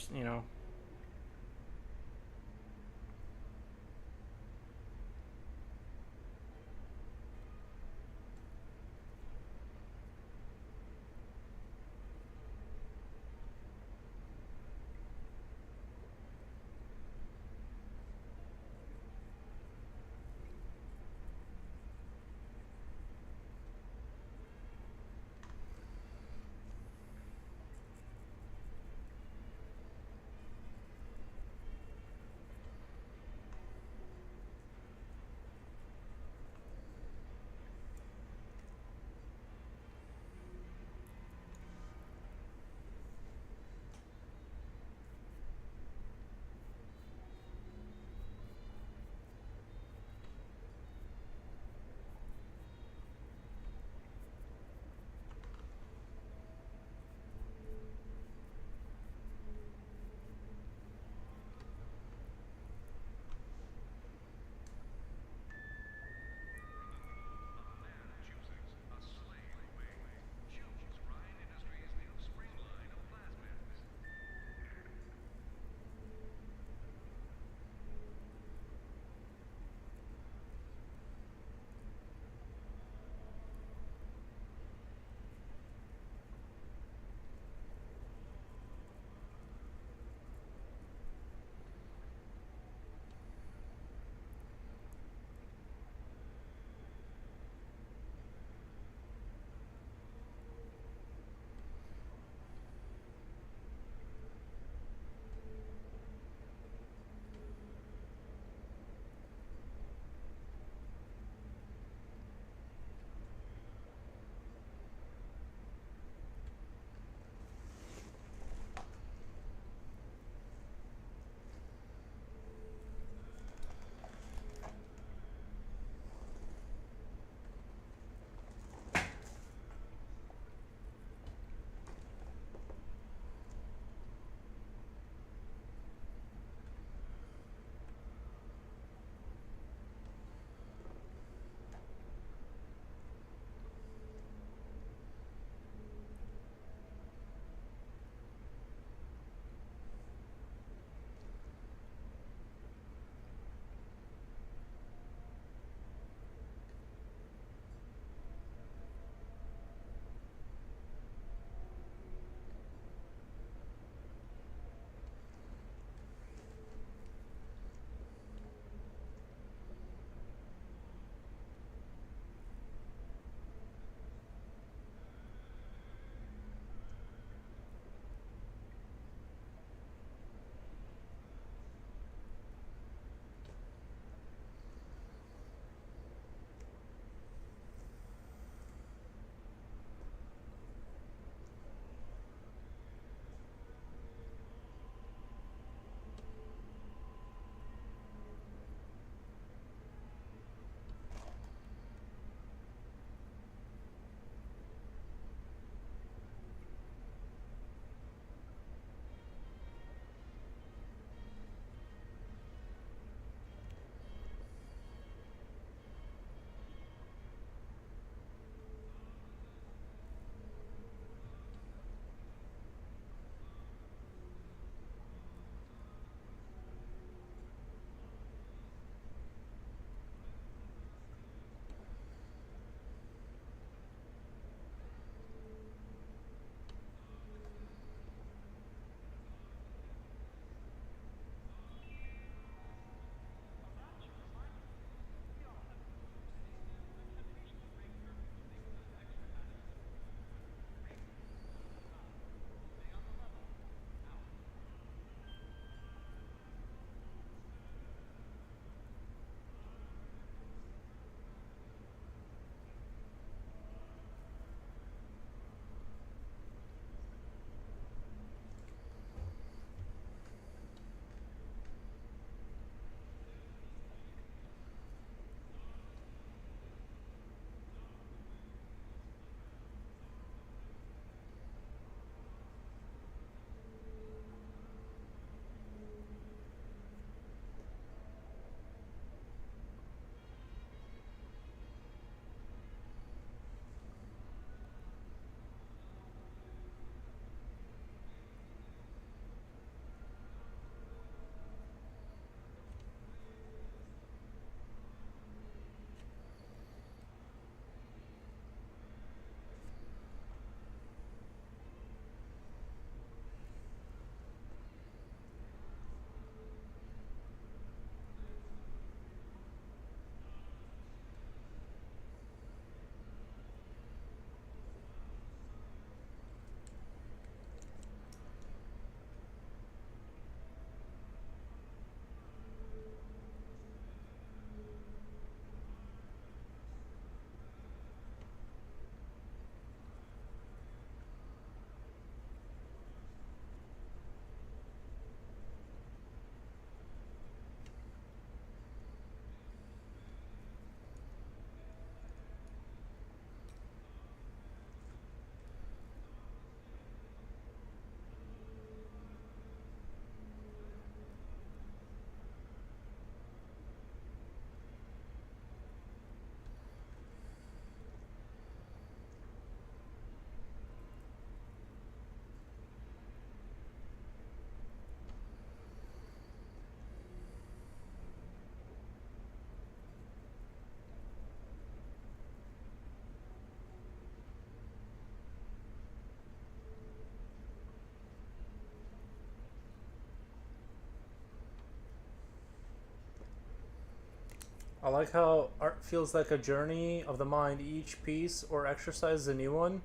I like how art feels like a journey of the mind. Each piece or exercise is a new one.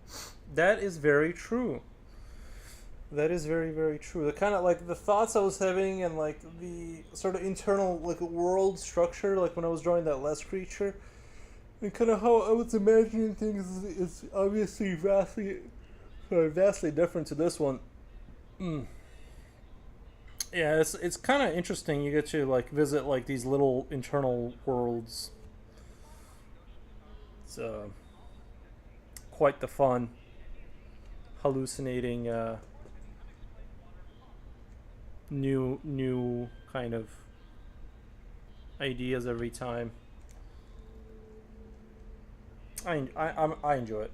That is very true. That is very, very true. The kind of like the thoughts I was having and like the sort of internal like world structure, like when I was drawing that last creature, and kind of how I was imagining things is obviously vastly different to this one. Mm. Yeah, it's kind of interesting. You get to like visit like these little internal worlds. It's quite the fun, hallucinating new kind of ideas every time. I enjoy it.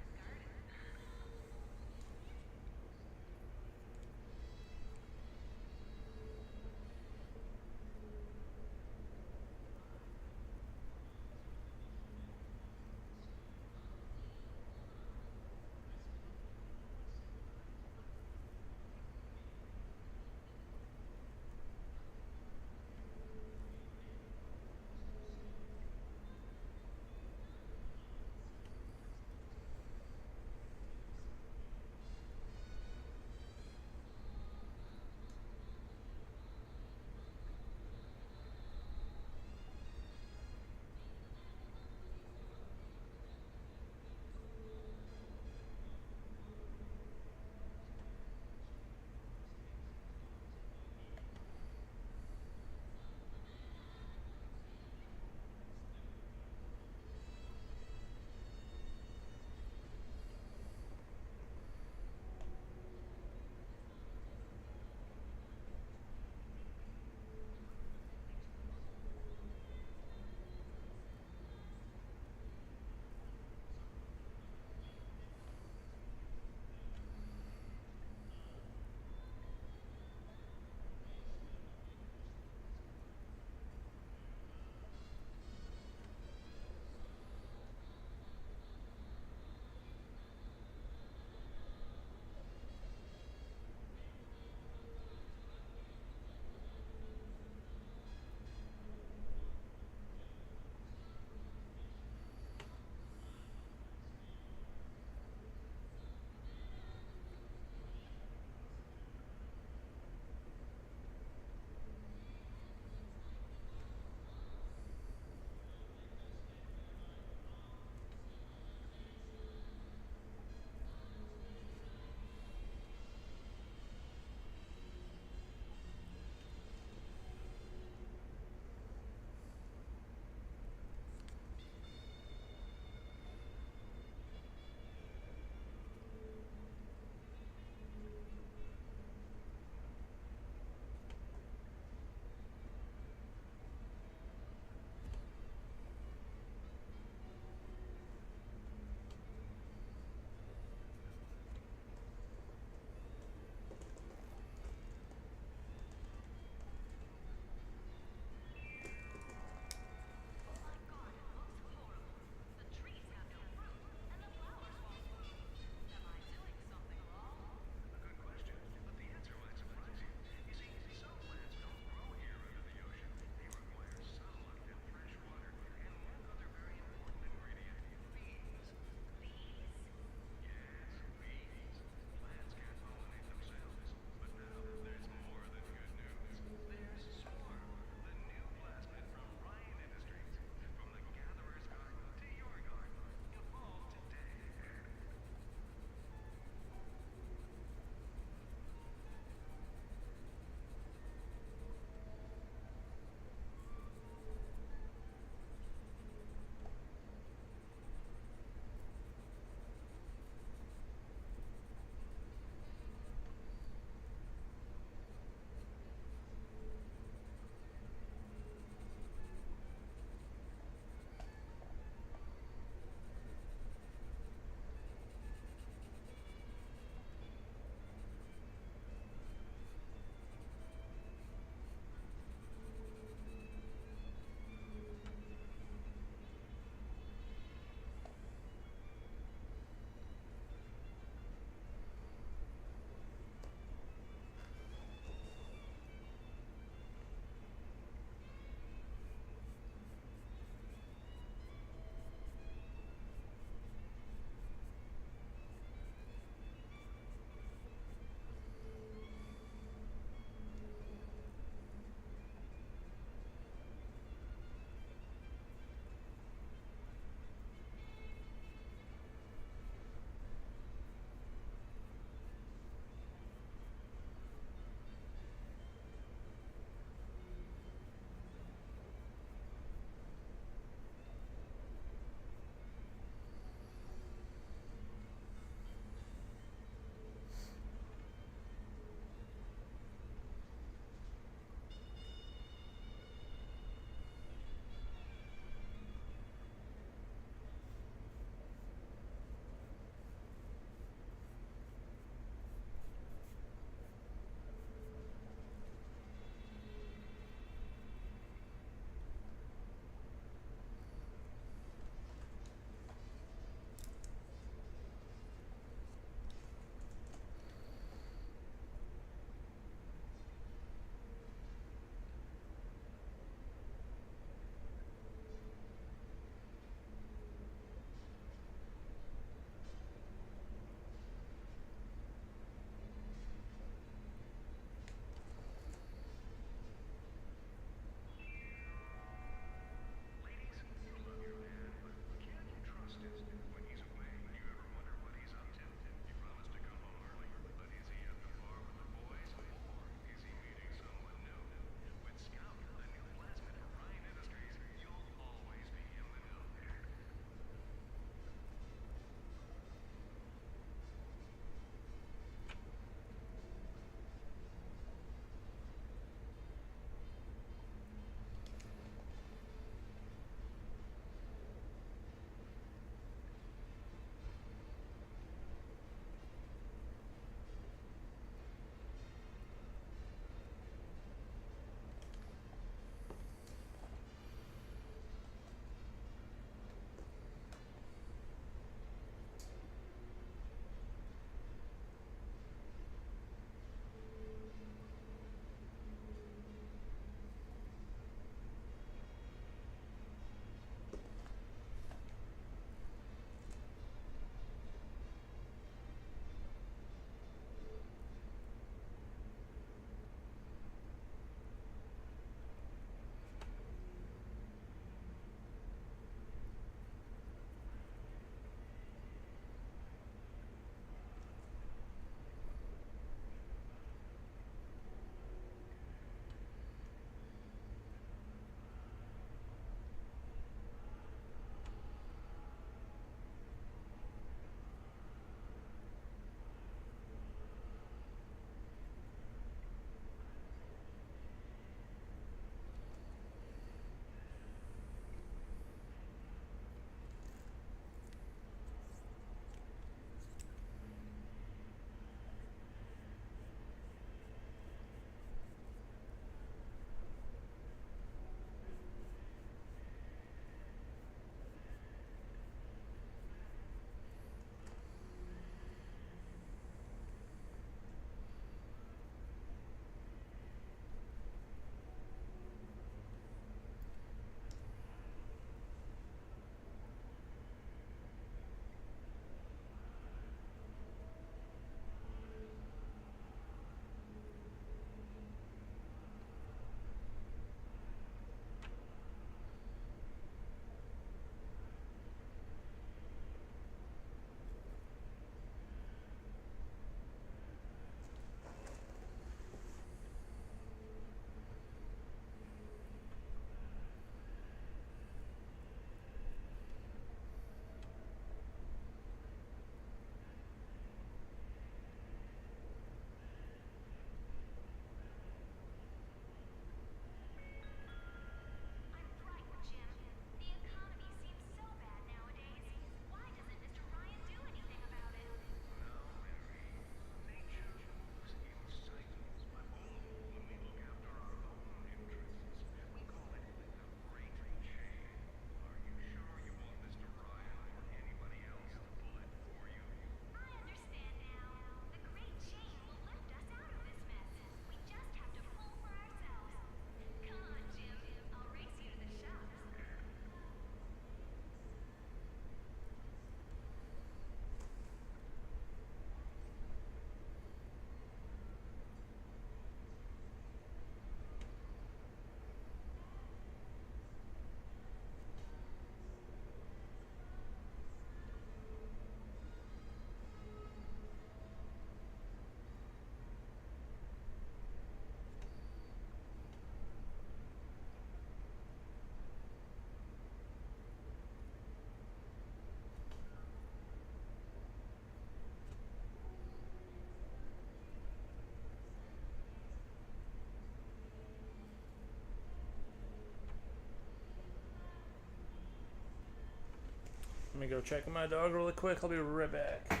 Let me go check my dog really quick. I'll be right back.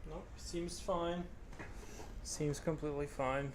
Nope, seems fine. Seems completely fine.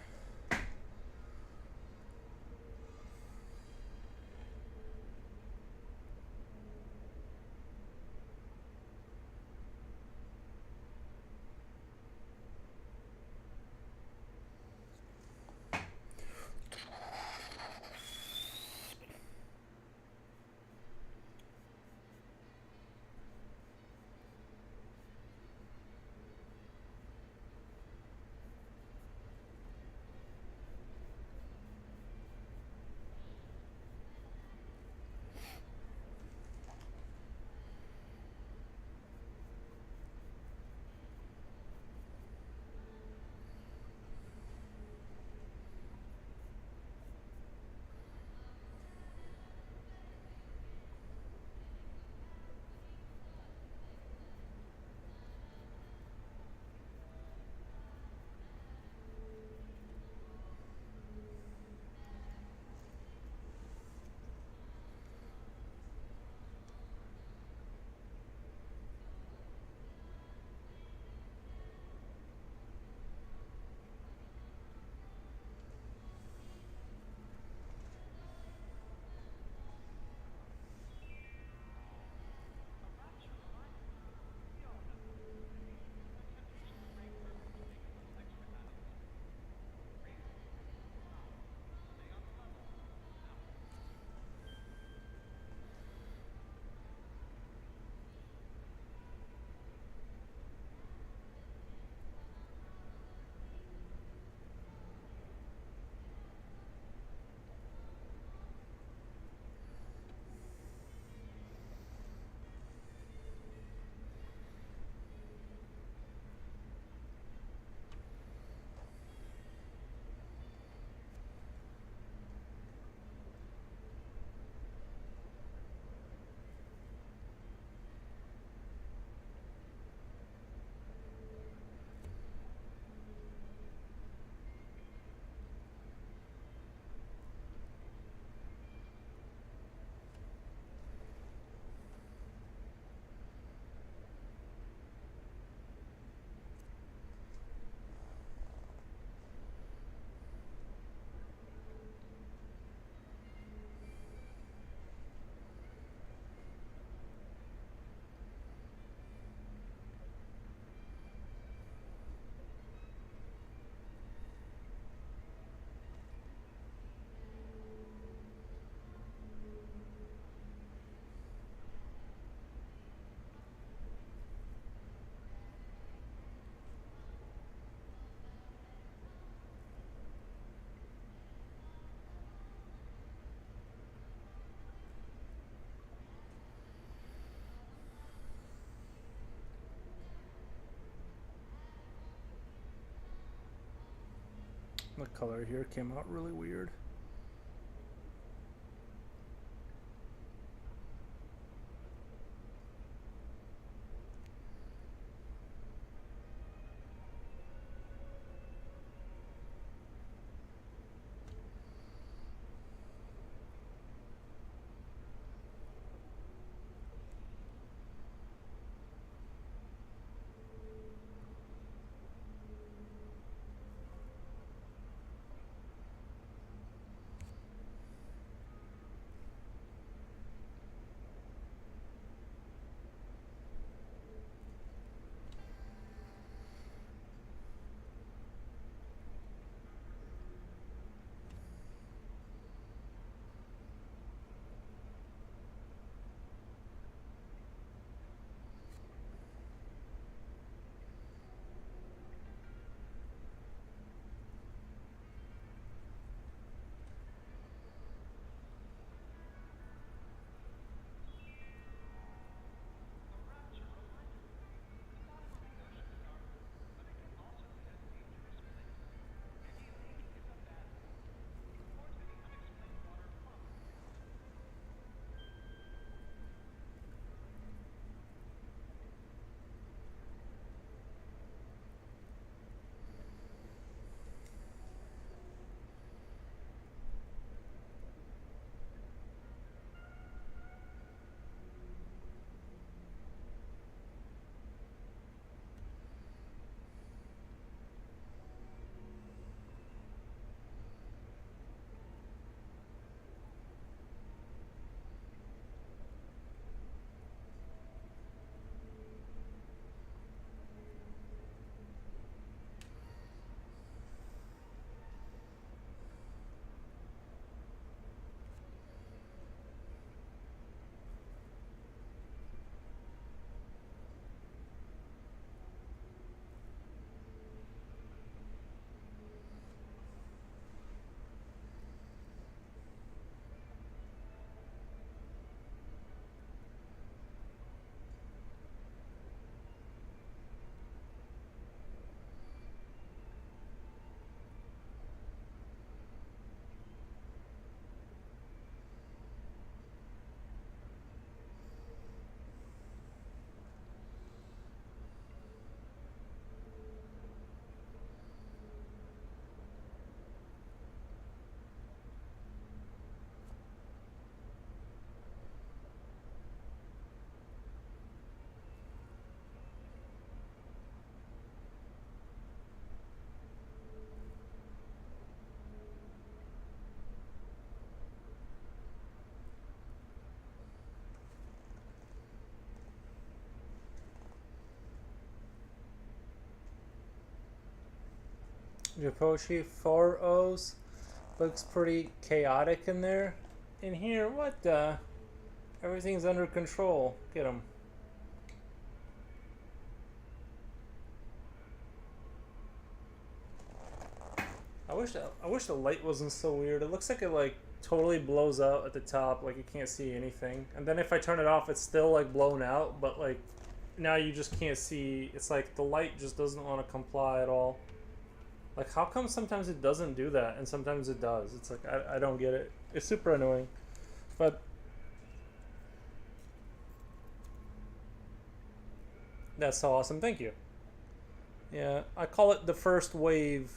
The color here came out really weird. Japoshi, 4 O's. Looks pretty chaotic in there. In here, what the? Everything's under control. Get him. I wish the light wasn't so weird. It looks like it like totally blows out at the top, like you can't see anything. And then if I turn it off, it's still like blown out, but like now you just can't see. It's like the light just doesn't want to comply at all. Like how come sometimes it doesn't do that and sometimes it does? It's like I don't get it. It's super annoying. But that's so awesome. Thank you. Yeah, I call it the first wave.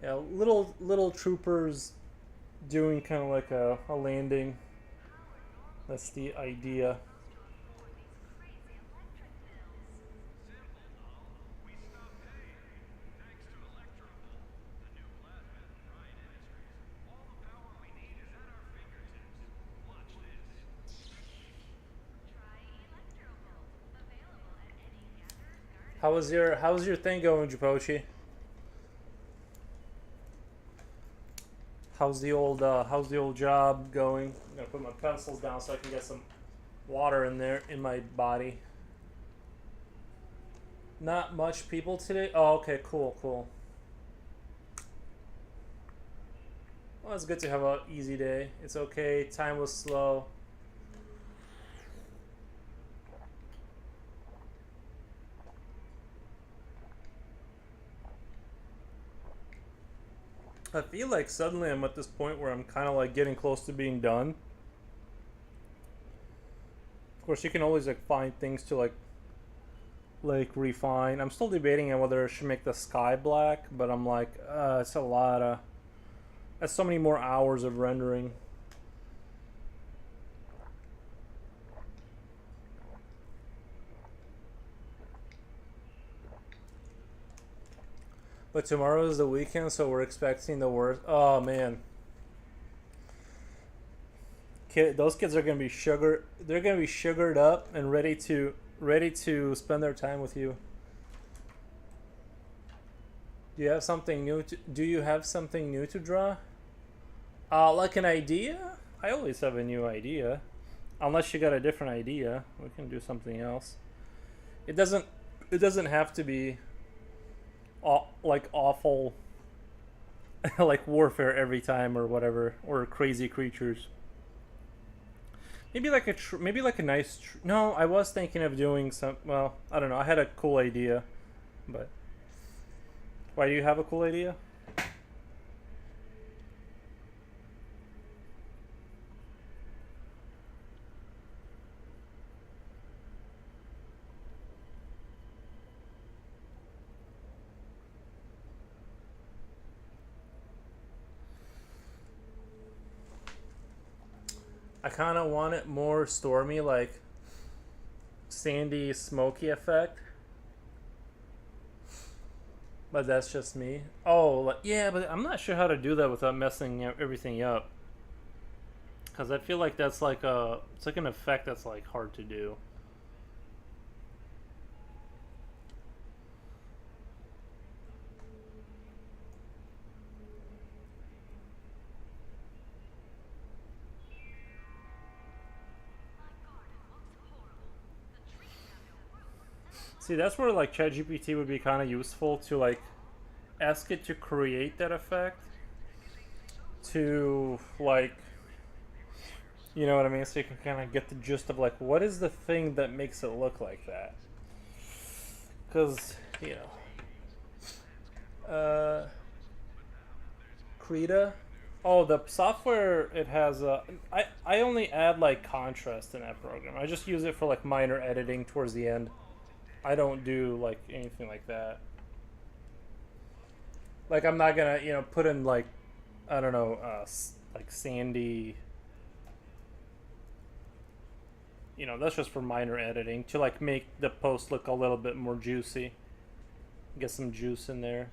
Yeah, little troopers doing kind of like a landing. That's the idea. How's your thing going, Japochi? How's the old job going? I'm gonna put my pencils down so I can get some water in there in my body. Not much people today. Oh, okay, cool. Well, it's good to have an easy day. It's okay. Time was slow. I feel like suddenly I'm at this point where I'm kind of like getting close to being done. Of course, you can always like find things to like refine. I'm still debating on whether I should make the sky black, but I'm like, it's a lot of. That's so many more hours of rendering. But tomorrow is the weekend, so we're expecting the worst. Oh man, those kids are gonna be sugar. They're gonna be sugared up and ready to spend their time with you. Do you have something new to draw? Like an idea? I always have a new idea. Unless you got a different idea, we can do something else. It doesn't have to be like awful like warfare every time or whatever, or crazy creatures. Maybe like a nice no, I was thinking of doing some, well, I don't know, I had a cool idea. But why, do you have a cool idea? I kind of want it more stormy, like sandy, smoky effect. But that's just me. Oh, yeah, but I'm not sure how to do that without messing everything up. Because I feel like that's like it's like an effect that's like hard to do. See, that's where like ChatGPT would be kind of useful to like ask it to create that effect. To like, you know what I mean? So you can kind of get the gist of like, what is the thing that makes it look like that? Because, you know. Krita. Oh, the software, it has I only add like contrast in that program. I just use it for like minor editing towards the end. I don't do like anything like that. Like I'm not gonna, put in like, I don't know, like sandy. That's just for minor editing to like make the post look a little bit more juicy. Get some juice in there.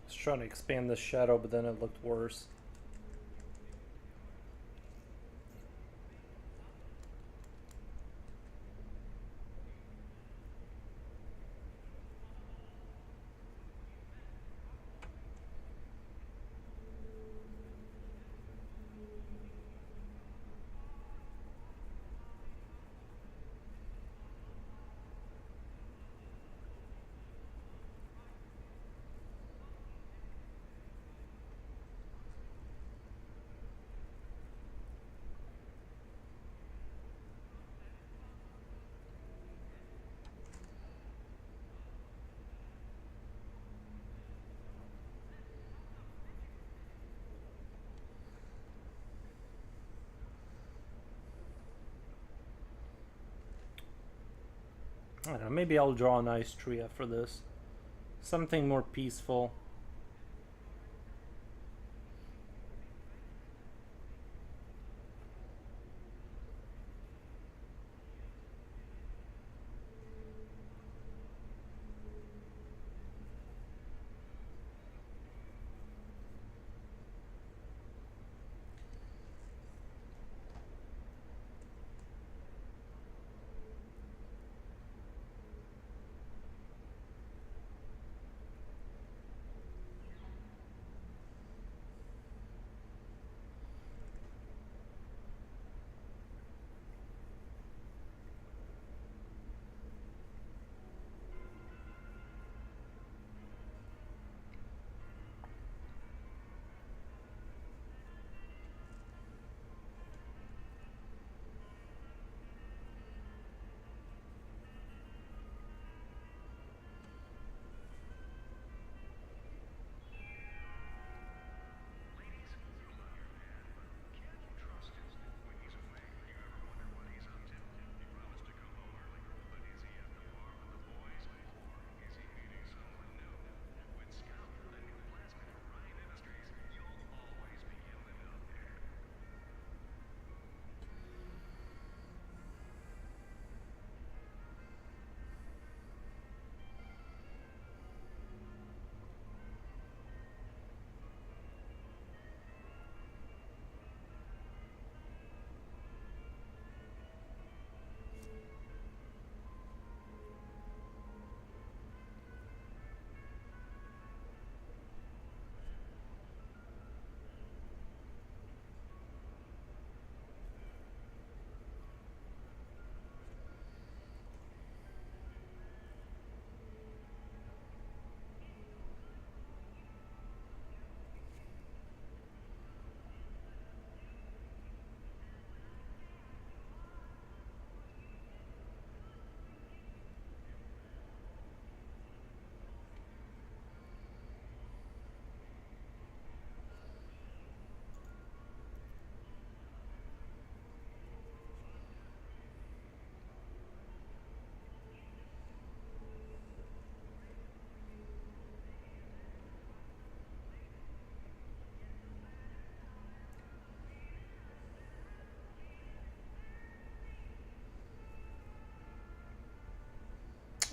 I was trying to expand the shadow, but then it looked worse. I don't know, maybe I'll draw a nice tree after this. Something more peaceful.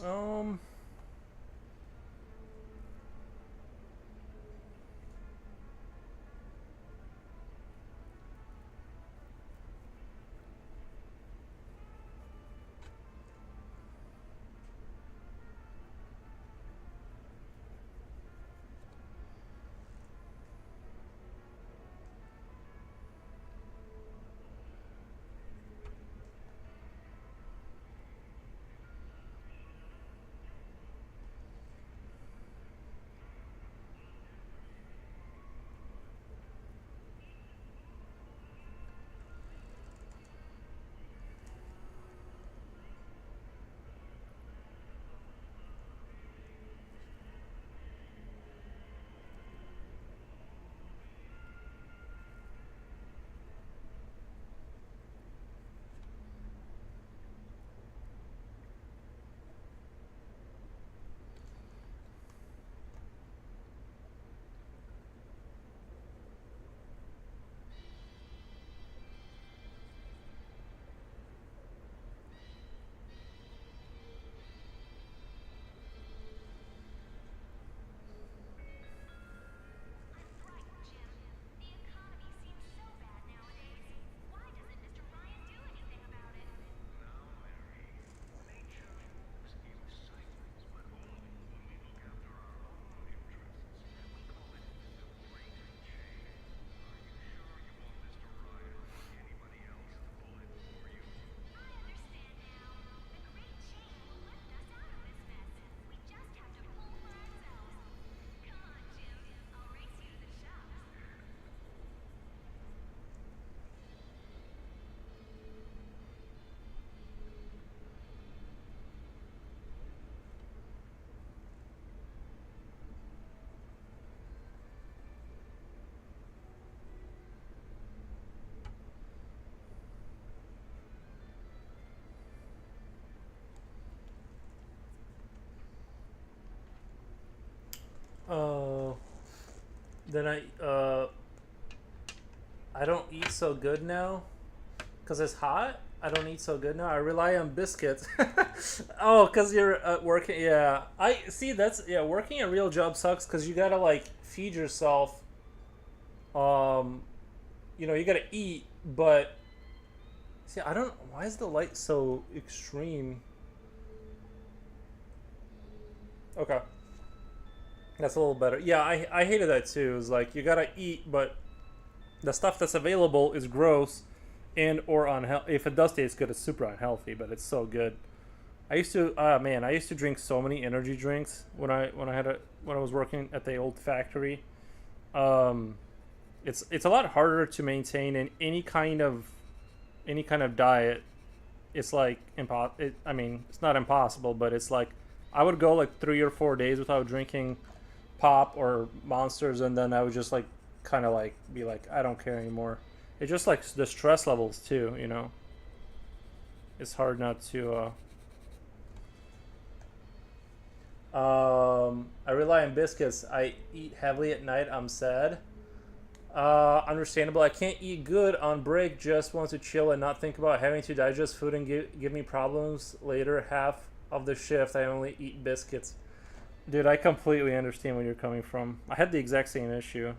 Um, Then I don't eat so good now because it's hot. I don't eat so good now. I rely on biscuits. Oh, because you're working. Yeah, I see. That's yeah. Working a real job sucks because you gotta like feed yourself. Um, you gotta eat, but see, I don't. Why is the light so extreme? Okay, that's a little better. Yeah, I hated that too. It's like you gotta eat, but the stuff that's available is gross and or unhealthy. If it does taste good, it's super unhealthy, but it's so good. I used to, man, I used to drink so many energy drinks when I was working at the old factory. Um, it's a lot harder to maintain in any kind of diet. It's like I mean, it's not impossible, but it's like I would go like 3 or 4 days without drinking pop or monsters, and then I would just like kind of like be like, I don't care anymore. It's just like the stress levels too, It's hard not to. I rely on biscuits. I eat heavily at night. I'm sad. Understandable. I can't eat good on break. Just want to chill and not think about having to digest food and give me problems later. Half of the shift, I only eat biscuits. Dude, I completely understand where you're coming from. I had the exact same issue.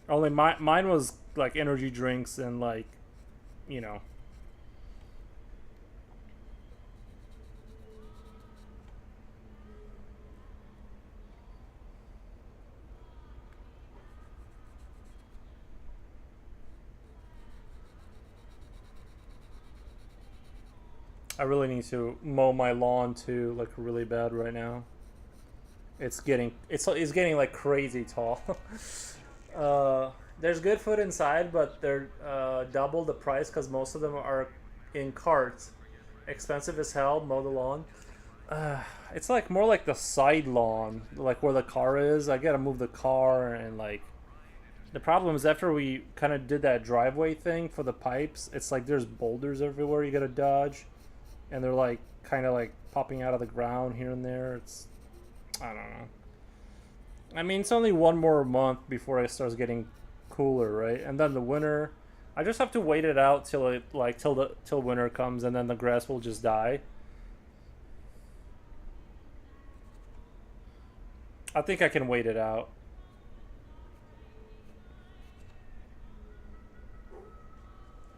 Only mine was like energy drinks and like, you know. I really need to mow my lawn too, like really bad right now. It's getting like crazy tall. uh, there's good food inside, but they're double the price because most of them are in carts. Expensive as hell. Mow the lawn. Uh, it's like more like the side lawn, like where the car is. I gotta move the car and like the problem is after we kind of did that driveway thing for the pipes, it's like there's boulders everywhere you gotta dodge, and they're like kind of like popping out of the ground here and there. I don't know. I mean, it's only one more month before it starts getting cooler, right? And then the winter, I just have to wait it out till it like till winter comes, and then the grass will just die. I think I can wait it out.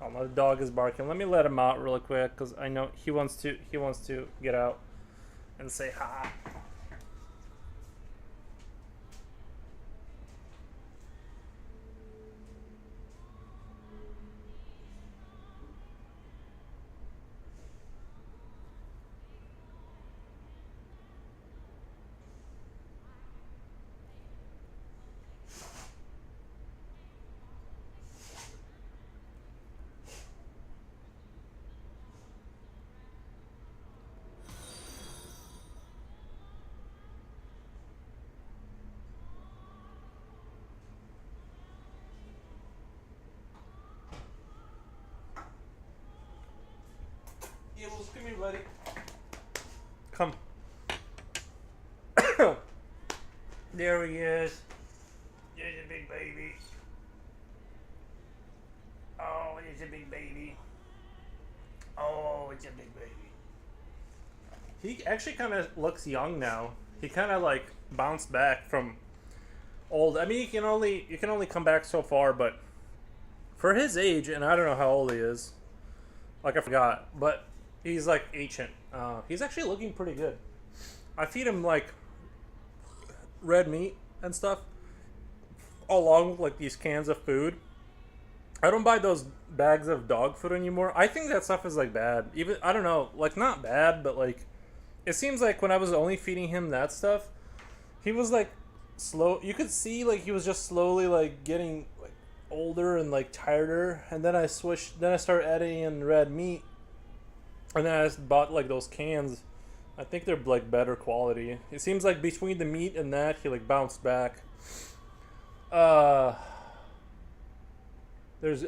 Oh, my dog is barking. Let me let him out really quick because I know he wants to get out and say hi. Yeah, well, come here, buddy. Come. There he is. There's a big baby. Oh, it's a big baby. Oh, it's a big baby. He actually kind of looks young now. He kind of like bounced back from old. I mean, you can only come back so far, but for his age, and I don't know how old he is. Like I forgot, but he's like ancient. He's actually looking pretty good. I feed him like red meat and stuff, along with like these cans of food. I don't buy those bags of dog food anymore. I think that stuff is like bad. Even I don't know, like not bad, but like it seems like when I was only feeding him that stuff, he was like slow. You could see like he was just slowly like getting like older and like tireder. And then I switched. Then I started adding in red meat, and then I just bought like those cans. I think they're like better quality. It seems like between the meat and that, he like bounced back. Uh, there's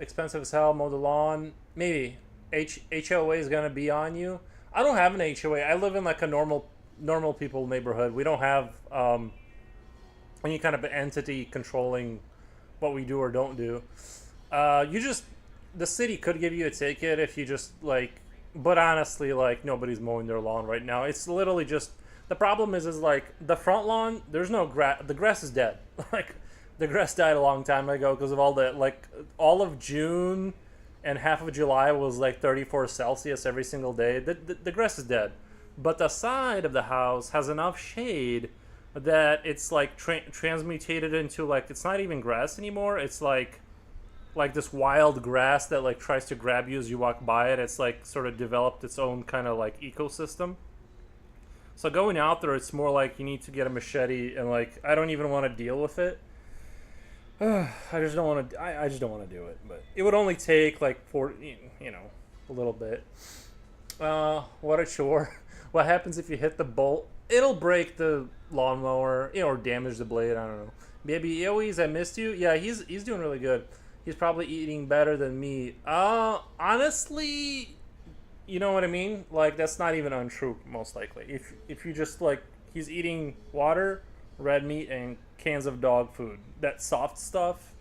expensive as hell. Mow the lawn. Maybe HOA is gonna be on you. I don't have an HOA. I live in like a normal people neighborhood. We don't have any kind of entity controlling what we do or don't do. You just the city could give you a ticket if you just like, but honestly, like nobody's mowing their lawn right now. It's literally just the problem is like the front lawn. There's no grass. The grass is dead. Like the grass died a long time ago because of all the like all of June and half of July was like 34 Celsius every single day. The grass is dead, but the side of the house has enough shade that it's like transmutated into like it's not even grass anymore. It's like this wild grass that like tries to grab you as you walk by it. It's like sort of developed its own kind of like ecosystem. So going out there, it's more like you need to get a machete and like I don't even want to deal with it. I just don't want to. I just don't want to do it. But it would only take like a little bit. What a chore. What happens if you hit the bolt? It'll break the lawnmower, or damage the blade. I don't know. Baby Eoes, I missed you. Yeah, he's doing really good. He's probably eating better than me. Honestly, you know what I mean? Like that's not even untrue. Most likely, if you just like he's eating water, red meat, and cans of dog food. That soft stuff.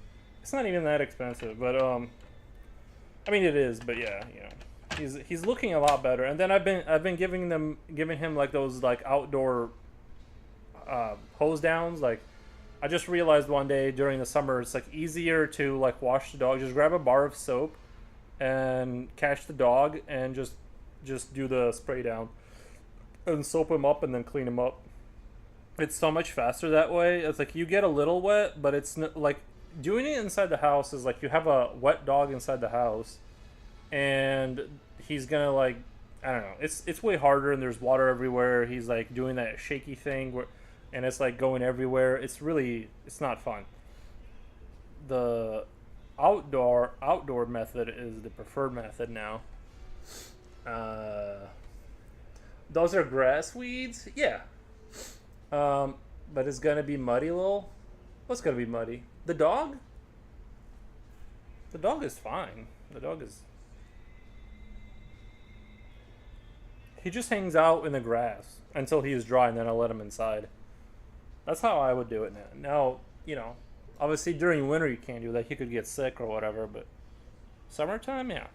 It's not even that expensive, but I mean it is. But yeah, he's looking a lot better. And then I've been giving him like those like outdoor hose downs. Like I just realized one day during the summer it's like easier to like wash the dog. Just grab a bar of soap and catch the dog and just do the spray down and soap him up and then clean him up. It's so much faster that way. It's like you get a little wet, but it's like doing it inside the house is like you have a wet dog inside the house and he's gonna like I don't know. It's way harder and there's water everywhere. He's like doing that shaky thing and it's like going everywhere. It's not fun. The outdoor method is the preferred method now. Those are grass weeds? Yeah. But it's gonna be muddy, lol. What's gonna be muddy? The dog? The dog is fine. He just hangs out in the grass until he is dry, and then I'll let him inside. That's how I would do it now. Now, obviously during winter you can't do that. He could get sick or whatever, but summertime, yeah.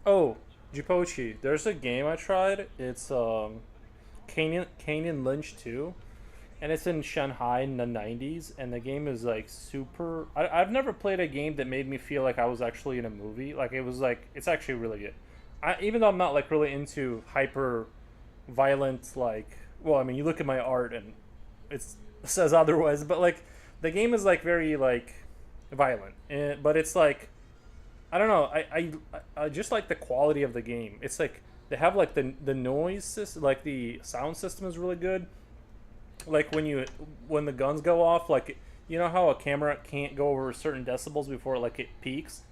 Oh, Jipochi, there's a game I tried. It's Kane Lynch 2, and it's in Shanghai in the 90s, and the game is like super. I've never played a game that made me feel like I was actually in a movie. Like it was like it's actually really good. Even though I'm not like really into hyper violent like. Well, I mean, you look at my art and it says otherwise, but like the game is like very like violent, but it's like I don't know. I just like the quality of the game. It's like they have like the noise system, like the sound system is really good. Like when the guns go off, like you know how a camera can't go over certain decibels before like it peaks.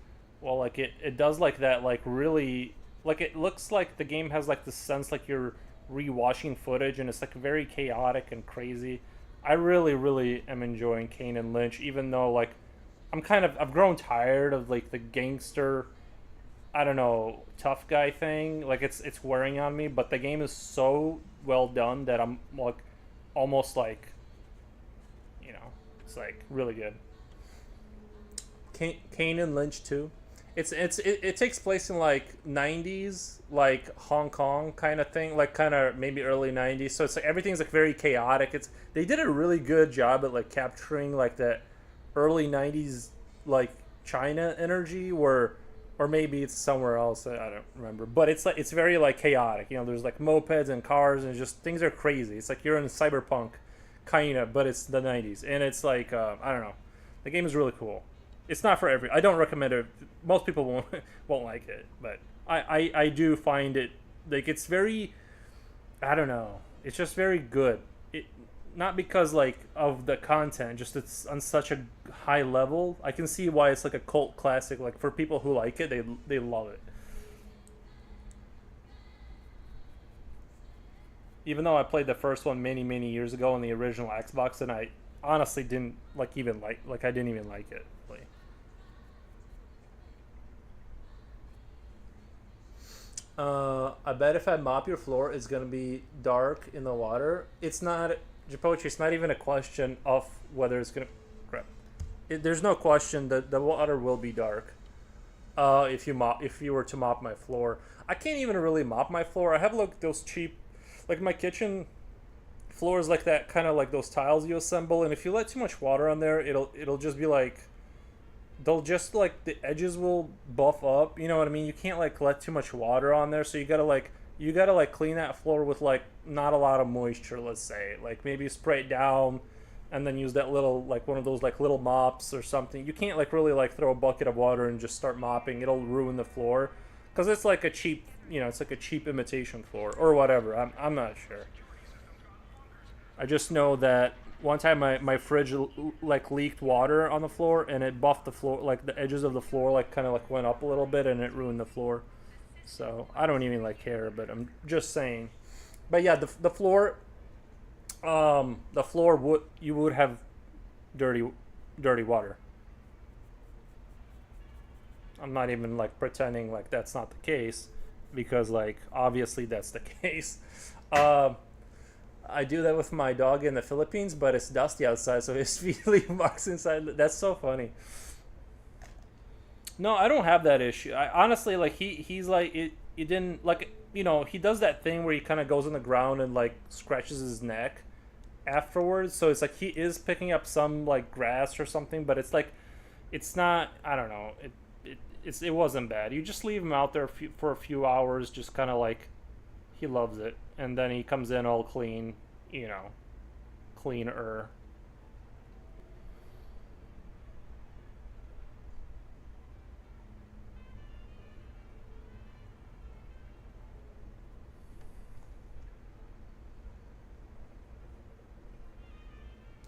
Well, like it does like that. Like really, like it looks like the game has like the sense like you're rewatching footage, and it's like very chaotic and crazy. I really am enjoying Kane and Lynch, even though like I've grown tired of like the gangster, I don't know, tough guy thing. Like it's wearing on me, but the game is so well done that I'm like almost like it's like really good. Kane and Lynch 2. It takes place in like 90s, like Hong Kong kind of thing, like kind of maybe early 90s. So it's like everything's like very chaotic. They did a really good job at like capturing like that early 90s like China energy, or maybe it's somewhere else, I don't remember, but it's like it's very like chaotic. There's like mopeds and cars and just things are crazy. It's like you're in cyberpunk kind of, but it's the 90s, and it's like I don't know, the game is really cool. It's not for I don't recommend it. Most people won't like it, but I do find it like it's very, I don't know, it's just very good. not because like of the content, just it's on such a high level. I can see why it's like a cult classic. Like for people who like it, they love it. Even though I played the first one many years ago on the original Xbox, and I honestly didn't like I didn't even like it. Like, I bet if I mop your floor, it's gonna be dark in the water. It's not, Poetry. It's not even a question of whether it's gonna. Crap. There's no question that the water will be dark. If you were to mop my floor, I can't even really mop my floor. I have like those cheap, like my kitchen floors, like that kind of like those tiles you assemble, and if you let too much water on there, it'll just be like they'll just like the edges will buff up. You know what I mean? You can't like let too much water on there, so you gotta like clean that floor with like not a lot of moisture. Let's say like maybe spray it down, and then use that little like one of those like little mops or something. You can't like really like throw a bucket of water and just start mopping. It'll ruin the floor because it's like a cheap, it's like a cheap imitation floor or whatever. I'm not sure. I just know that one time my fridge like leaked water on the floor, and it buffed the floor, like the edges of the floor like kind of like went up a little bit, and it ruined the floor. So I don't even like care, but I'm just saying. But yeah, the floor would, you would have dirty water. I'm not even like pretending like that's not the case, because like obviously that's the case. Um, I do that with my dog in the Philippines, but it's dusty outside, so his feet leave marks inside. That's so funny. No, I don't have that issue. I honestly like he's like it. He didn't like, he does that thing where he kind of goes on the ground and like scratches his neck afterwards. So it's like he is picking up some like grass or something, but it's like it's not. I don't know. It wasn't bad. You just leave him out there for a few hours, just kind of like he loves it, and then he comes in all clean, cleaner.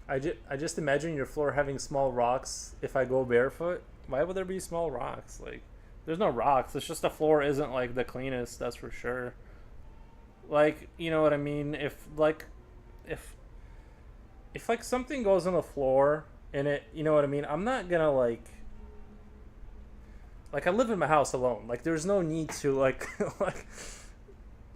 I just imagine your floor having small rocks if I go barefoot. Why would there be small rocks? Like, there's no rocks. It's just the floor isn't like the cleanest, that's for sure. Like, you know what I mean? If if like something goes on the floor and it, you know what I mean? I'm not gonna like I live in my house alone. Like there's no need to like like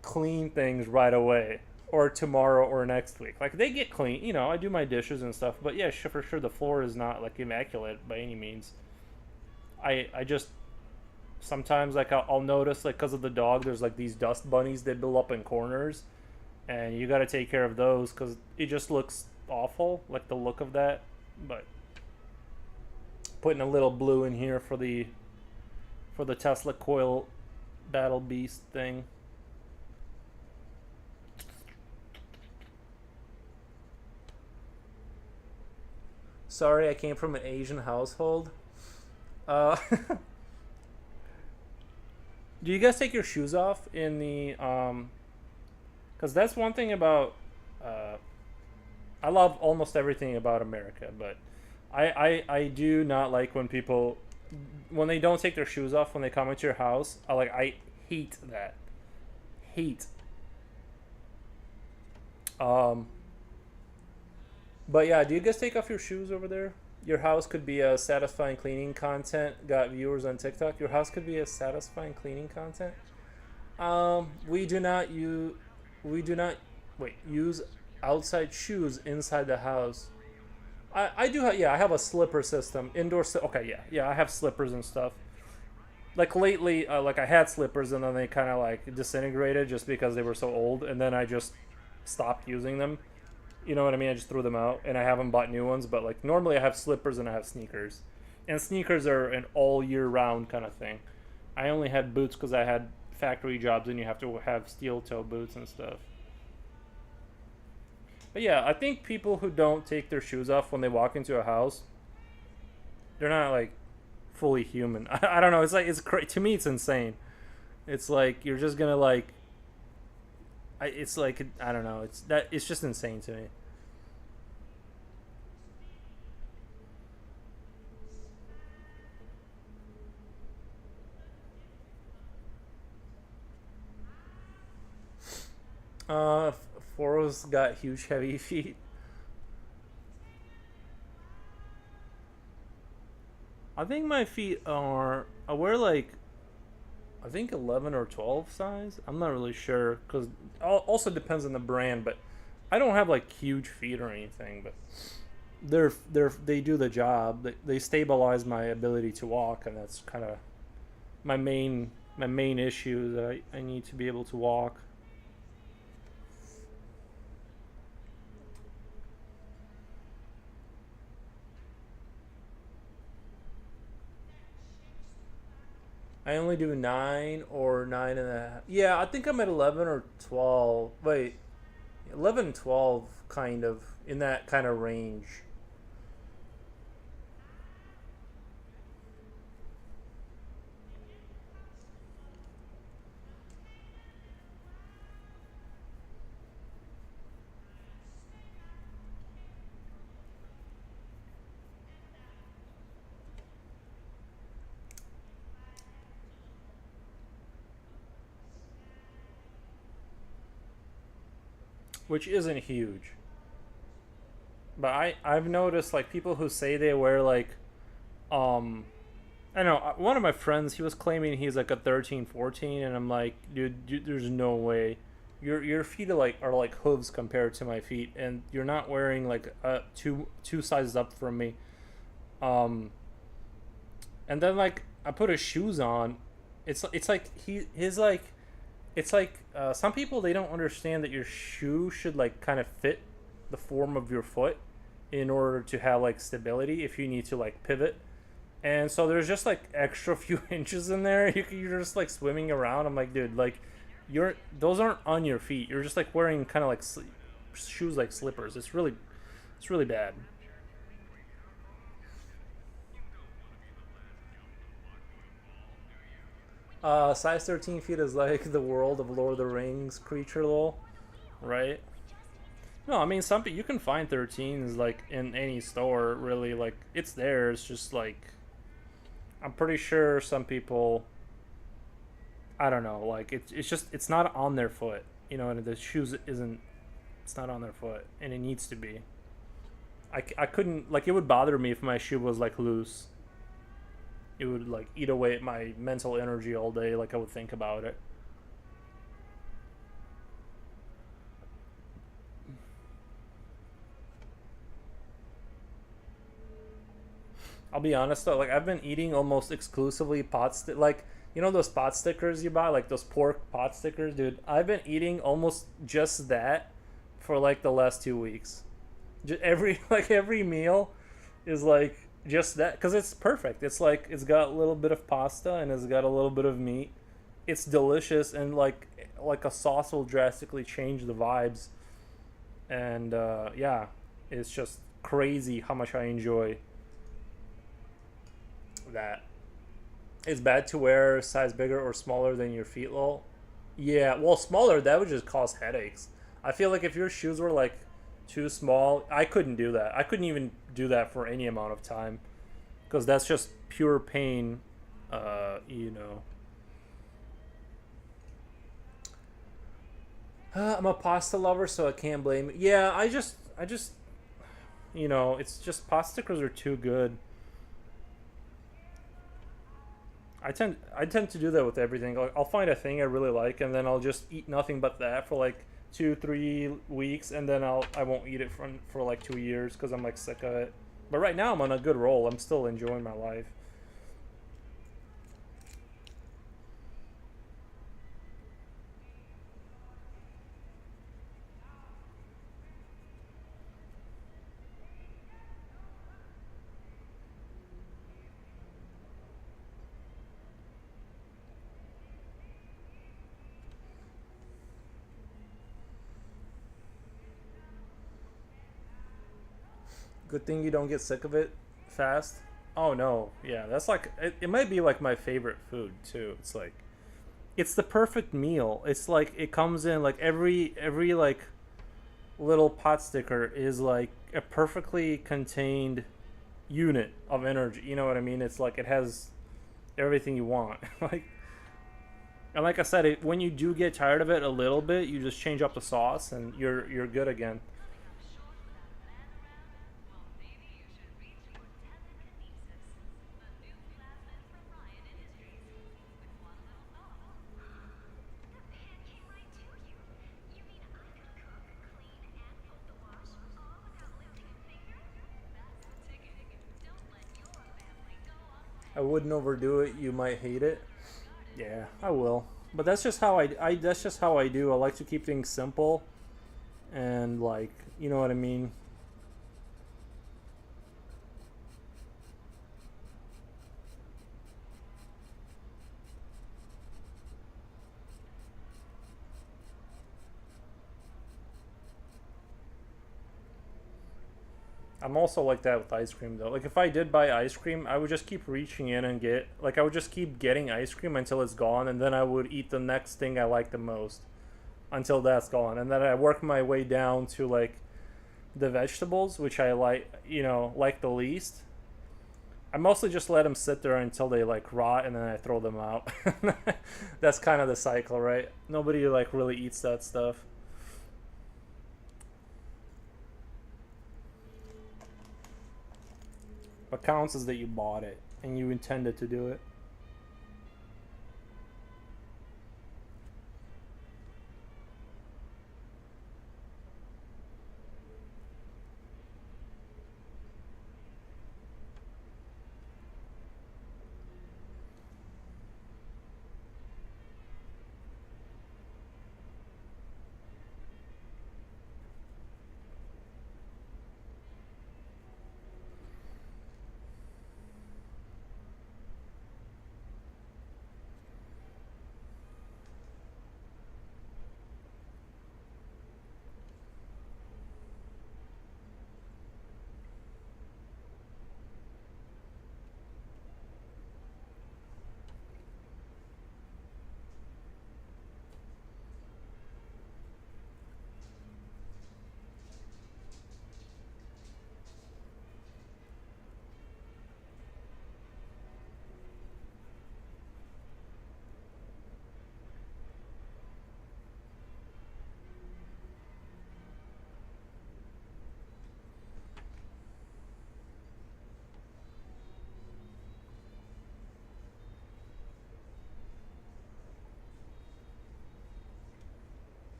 clean things right away or tomorrow or next week. Like they get clean, I do my dishes and stuff, but yeah, for sure the floor is not like immaculate by any means. I just sometimes like I'll notice like because of the dog, there's like these dust bunnies they build up in corners, and you got to take care of those because it just looks awful, like the look of that. But putting a little blue in here for the Tesla coil battle beast thing. Sorry, I came from an Asian household. Uh, do you guys take your shoes off in the Because that's one thing about. Uh, I love almost everything about America, but I do not like when they don't take their shoes off when they come into your house. I hate that. Hate. Um, but yeah, do you guys take off your shoes over there? Your house could be a satisfying cleaning content. Got viewers on TikTok. Your house could be a satisfying cleaning content. We do not use we do not use outside shoes inside the house. I do have, yeah, I have a slipper system indoor. Okay, yeah, I have slippers and stuff. Like lately, like I had slippers and then they kind of like disintegrated just because they were so old, and then I just stopped using them. You know what I mean? I just threw them out, and I haven't bought new ones. But like normally, I have slippers and I have sneakers, and sneakers are an all year round kind of thing. I only had boots because I had factory jobs, and you have to have steel toe boots and stuff. But yeah, I think people who don't take their shoes off when they walk into a house, they're not like fully human. I don't know. It's like to me, it's insane. It's like you're just gonna like. It's like I don't know. It's just insane to me. Uh, Foro's got huge, heavy feet. I think my feet are. I wear like. I think 11 or 12 size. I'm not really sure because also depends on the brand. But I don't have like huge feet or anything. But they do the job. They stabilize my ability to walk, and that's kind of my main issue that I need to be able to walk. I only do 9 or 9.5. Yeah, I think I'm at 11 or 12. Wait, 11 and 12, kind of in that kind of range. Which isn't huge. But I've noticed like people who say they wear like um I know one of my friends, he was claiming he's like a 13, 14, and I'm like, dude, there's no way. Your feet are like hooves compared to my feet, and you're not wearing like two sizes up from me. Um and then like I put his shoes on. It's like his like it's like some people, they don't understand that your shoe should like kind of fit the form of your foot in order to have like stability if you need to like pivot. And so there's just like extra few inches in there. You're just like swimming around. I'm like, dude, like you're those aren't on your feet. You're just like wearing kind of like shoes like slippers. It's really bad. Size 13 feet is like the world of Lord of the Rings creature lol, right? No, I mean you can find 13s like in any store really. Like it's there. It's just like I'm pretty sure some people, I don't know, like it's just it's not on their foot, and the shoes isn't it's not on their foot, and it needs to be. I couldn't like it would bother me if my shoe was like loose. It would like eat away at my mental energy all day. Like I would think about it. I'll be honest though, like I've been eating almost exclusively like those pot stickers you buy, like those pork pot stickers, dude. I've been eating almost just that for like the last 2 weeks. Just every like every meal is like just that because it's perfect. It's like it's got a little bit of pasta and it's got a little bit of meat. It's delicious, and like a sauce will drastically change the vibes. And yeah, it's just crazy how much I enjoy that. It's bad to wear a size bigger or smaller than your feet, lol. Yeah, well, smaller, that would just cause headaches. I feel like if your shoes were like too small, I couldn't do that. I couldn't even do that for any amount of time because that's just pure pain. You know. I'm a pasta lover, so I can't blame it. Yeah, I just, it's just pasta stickers are too good. I tend to do that with everything. Like, I'll find a thing I really like, and then I'll just eat nothing but that for like 2 3 weeks, and then I won't eat it for like 2 years because I'm like sick of it. But right now I'm on a good roll. I'm still enjoying my life. Good thing you don't get sick of it fast. Oh no, yeah, that's like it might be like my favorite food too. It's like it's the perfect meal. It's like it comes in like every like little pot sticker is like a perfectly contained unit of energy. You know what I mean? It's like it has everything you want. Like And like I said, when you do get tired of it a little bit, you just change up the sauce and you're good again. I wouldn't overdo it. You might hate it. Yeah, I will. But that's just how I that's just how I do. I like to keep things simple and like, you know what I mean? I'm also like that with ice cream though. Like if I did buy ice cream, I would just keep reaching in and get like I would just keep getting ice cream until it's gone and then I would eat the next thing I like the most until that's gone. And then I work my way down to like the vegetables, which I like, like the least. I mostly just let them sit there until they like rot and then I throw them out. That's kind of the cycle, right? Nobody like really eats that stuff. What counts is that you bought it and you intended to do it.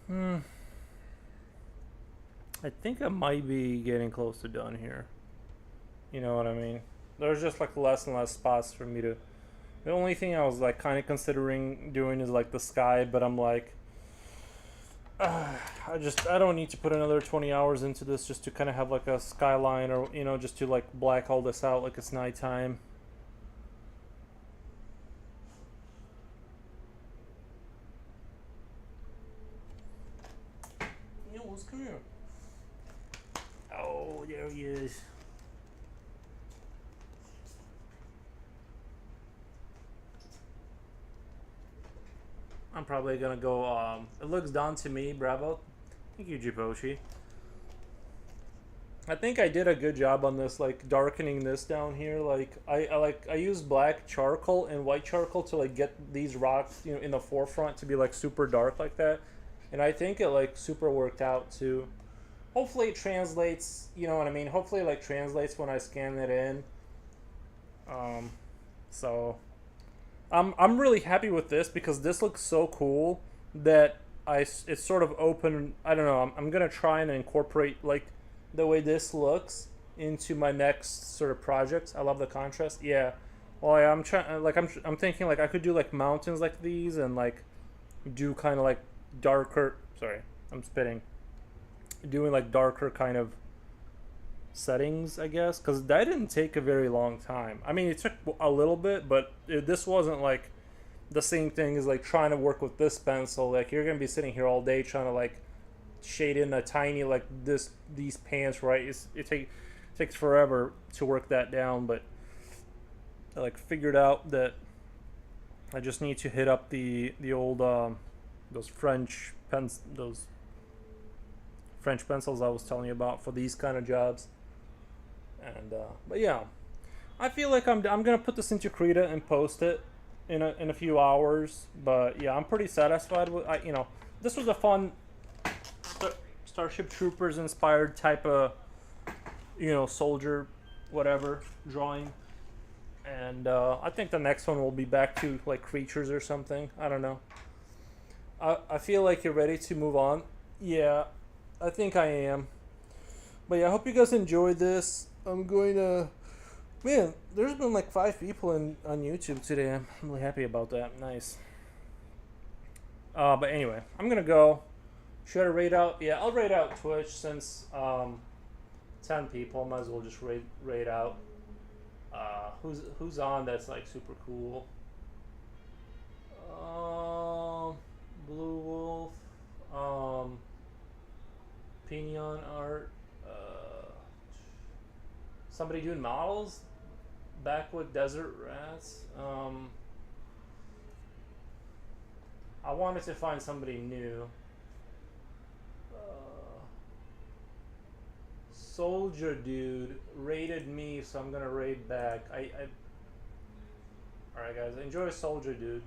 Hmm. I think I might be getting close to done here. You know what I mean? There's just like less and less spots for me to. The only thing I was like kind of considering doing is like the sky, but I'm like, I don't need to put another 20 hours into this just to kind of have like a skyline or just to like black all this out like it's nighttime. Niels, come here. Oh, there he is. I'm probably gonna go. It looks done to me. Bravo. Thank you, Jiboshi. I think I did a good job on this, like darkening this down here. Like I use black charcoal and white charcoal to like get these rocks, in the forefront to be like super dark like that. And I think it like super worked out too. Hopefully it translates. You know what I mean? Hopefully it like translates when I scan it in. So I'm really happy with this because this looks so cool that it's sort of open. I don't know. I'm gonna try and incorporate like the way this looks into my next sort of project. I love the contrast. Yeah. Well, yeah, I'm trying. Like I'm thinking like I could do like mountains like these and like do kind of like darker. Sorry, I'm spitting. Doing like darker kind of settings, I guess, because that didn't take a very long time. I mean, it took a little bit, but this wasn't like the same thing as like trying to work with this pencil. Like you're gonna be sitting here all day trying to like shade in a tiny like these pants, right? Takes forever to work that down, but I like figured out that I just need to hit up the old those those French pencils I was telling you about for these kind of jobs. And but yeah, I feel like I'm gonna put this into Krita and post it in a few hours. But yeah, I'm pretty satisfied with this was a fun Starship Troopers inspired type of soldier whatever drawing. And I think the next one will be back to like creatures or something. I don't know. I feel like you're ready to move on. Yeah, I think I am. But yeah, I hope you guys enjoyed this. I'm going to. Man, there's been like 5 people on YouTube today. I'm really happy about that. Nice. But anyway, I'm gonna go. Should I rate out? Yeah, I'll rate out Twitch since 10 people. Might as well just rate out. Who's on? That's like super cool. Blue Wolf. Pinion Art. Somebody doing models. Backwood Desert Rats. I wanted to find somebody new. Soldier Dude rated me, so I'm gonna raid back. Alright guys, enjoy Soldier Dude.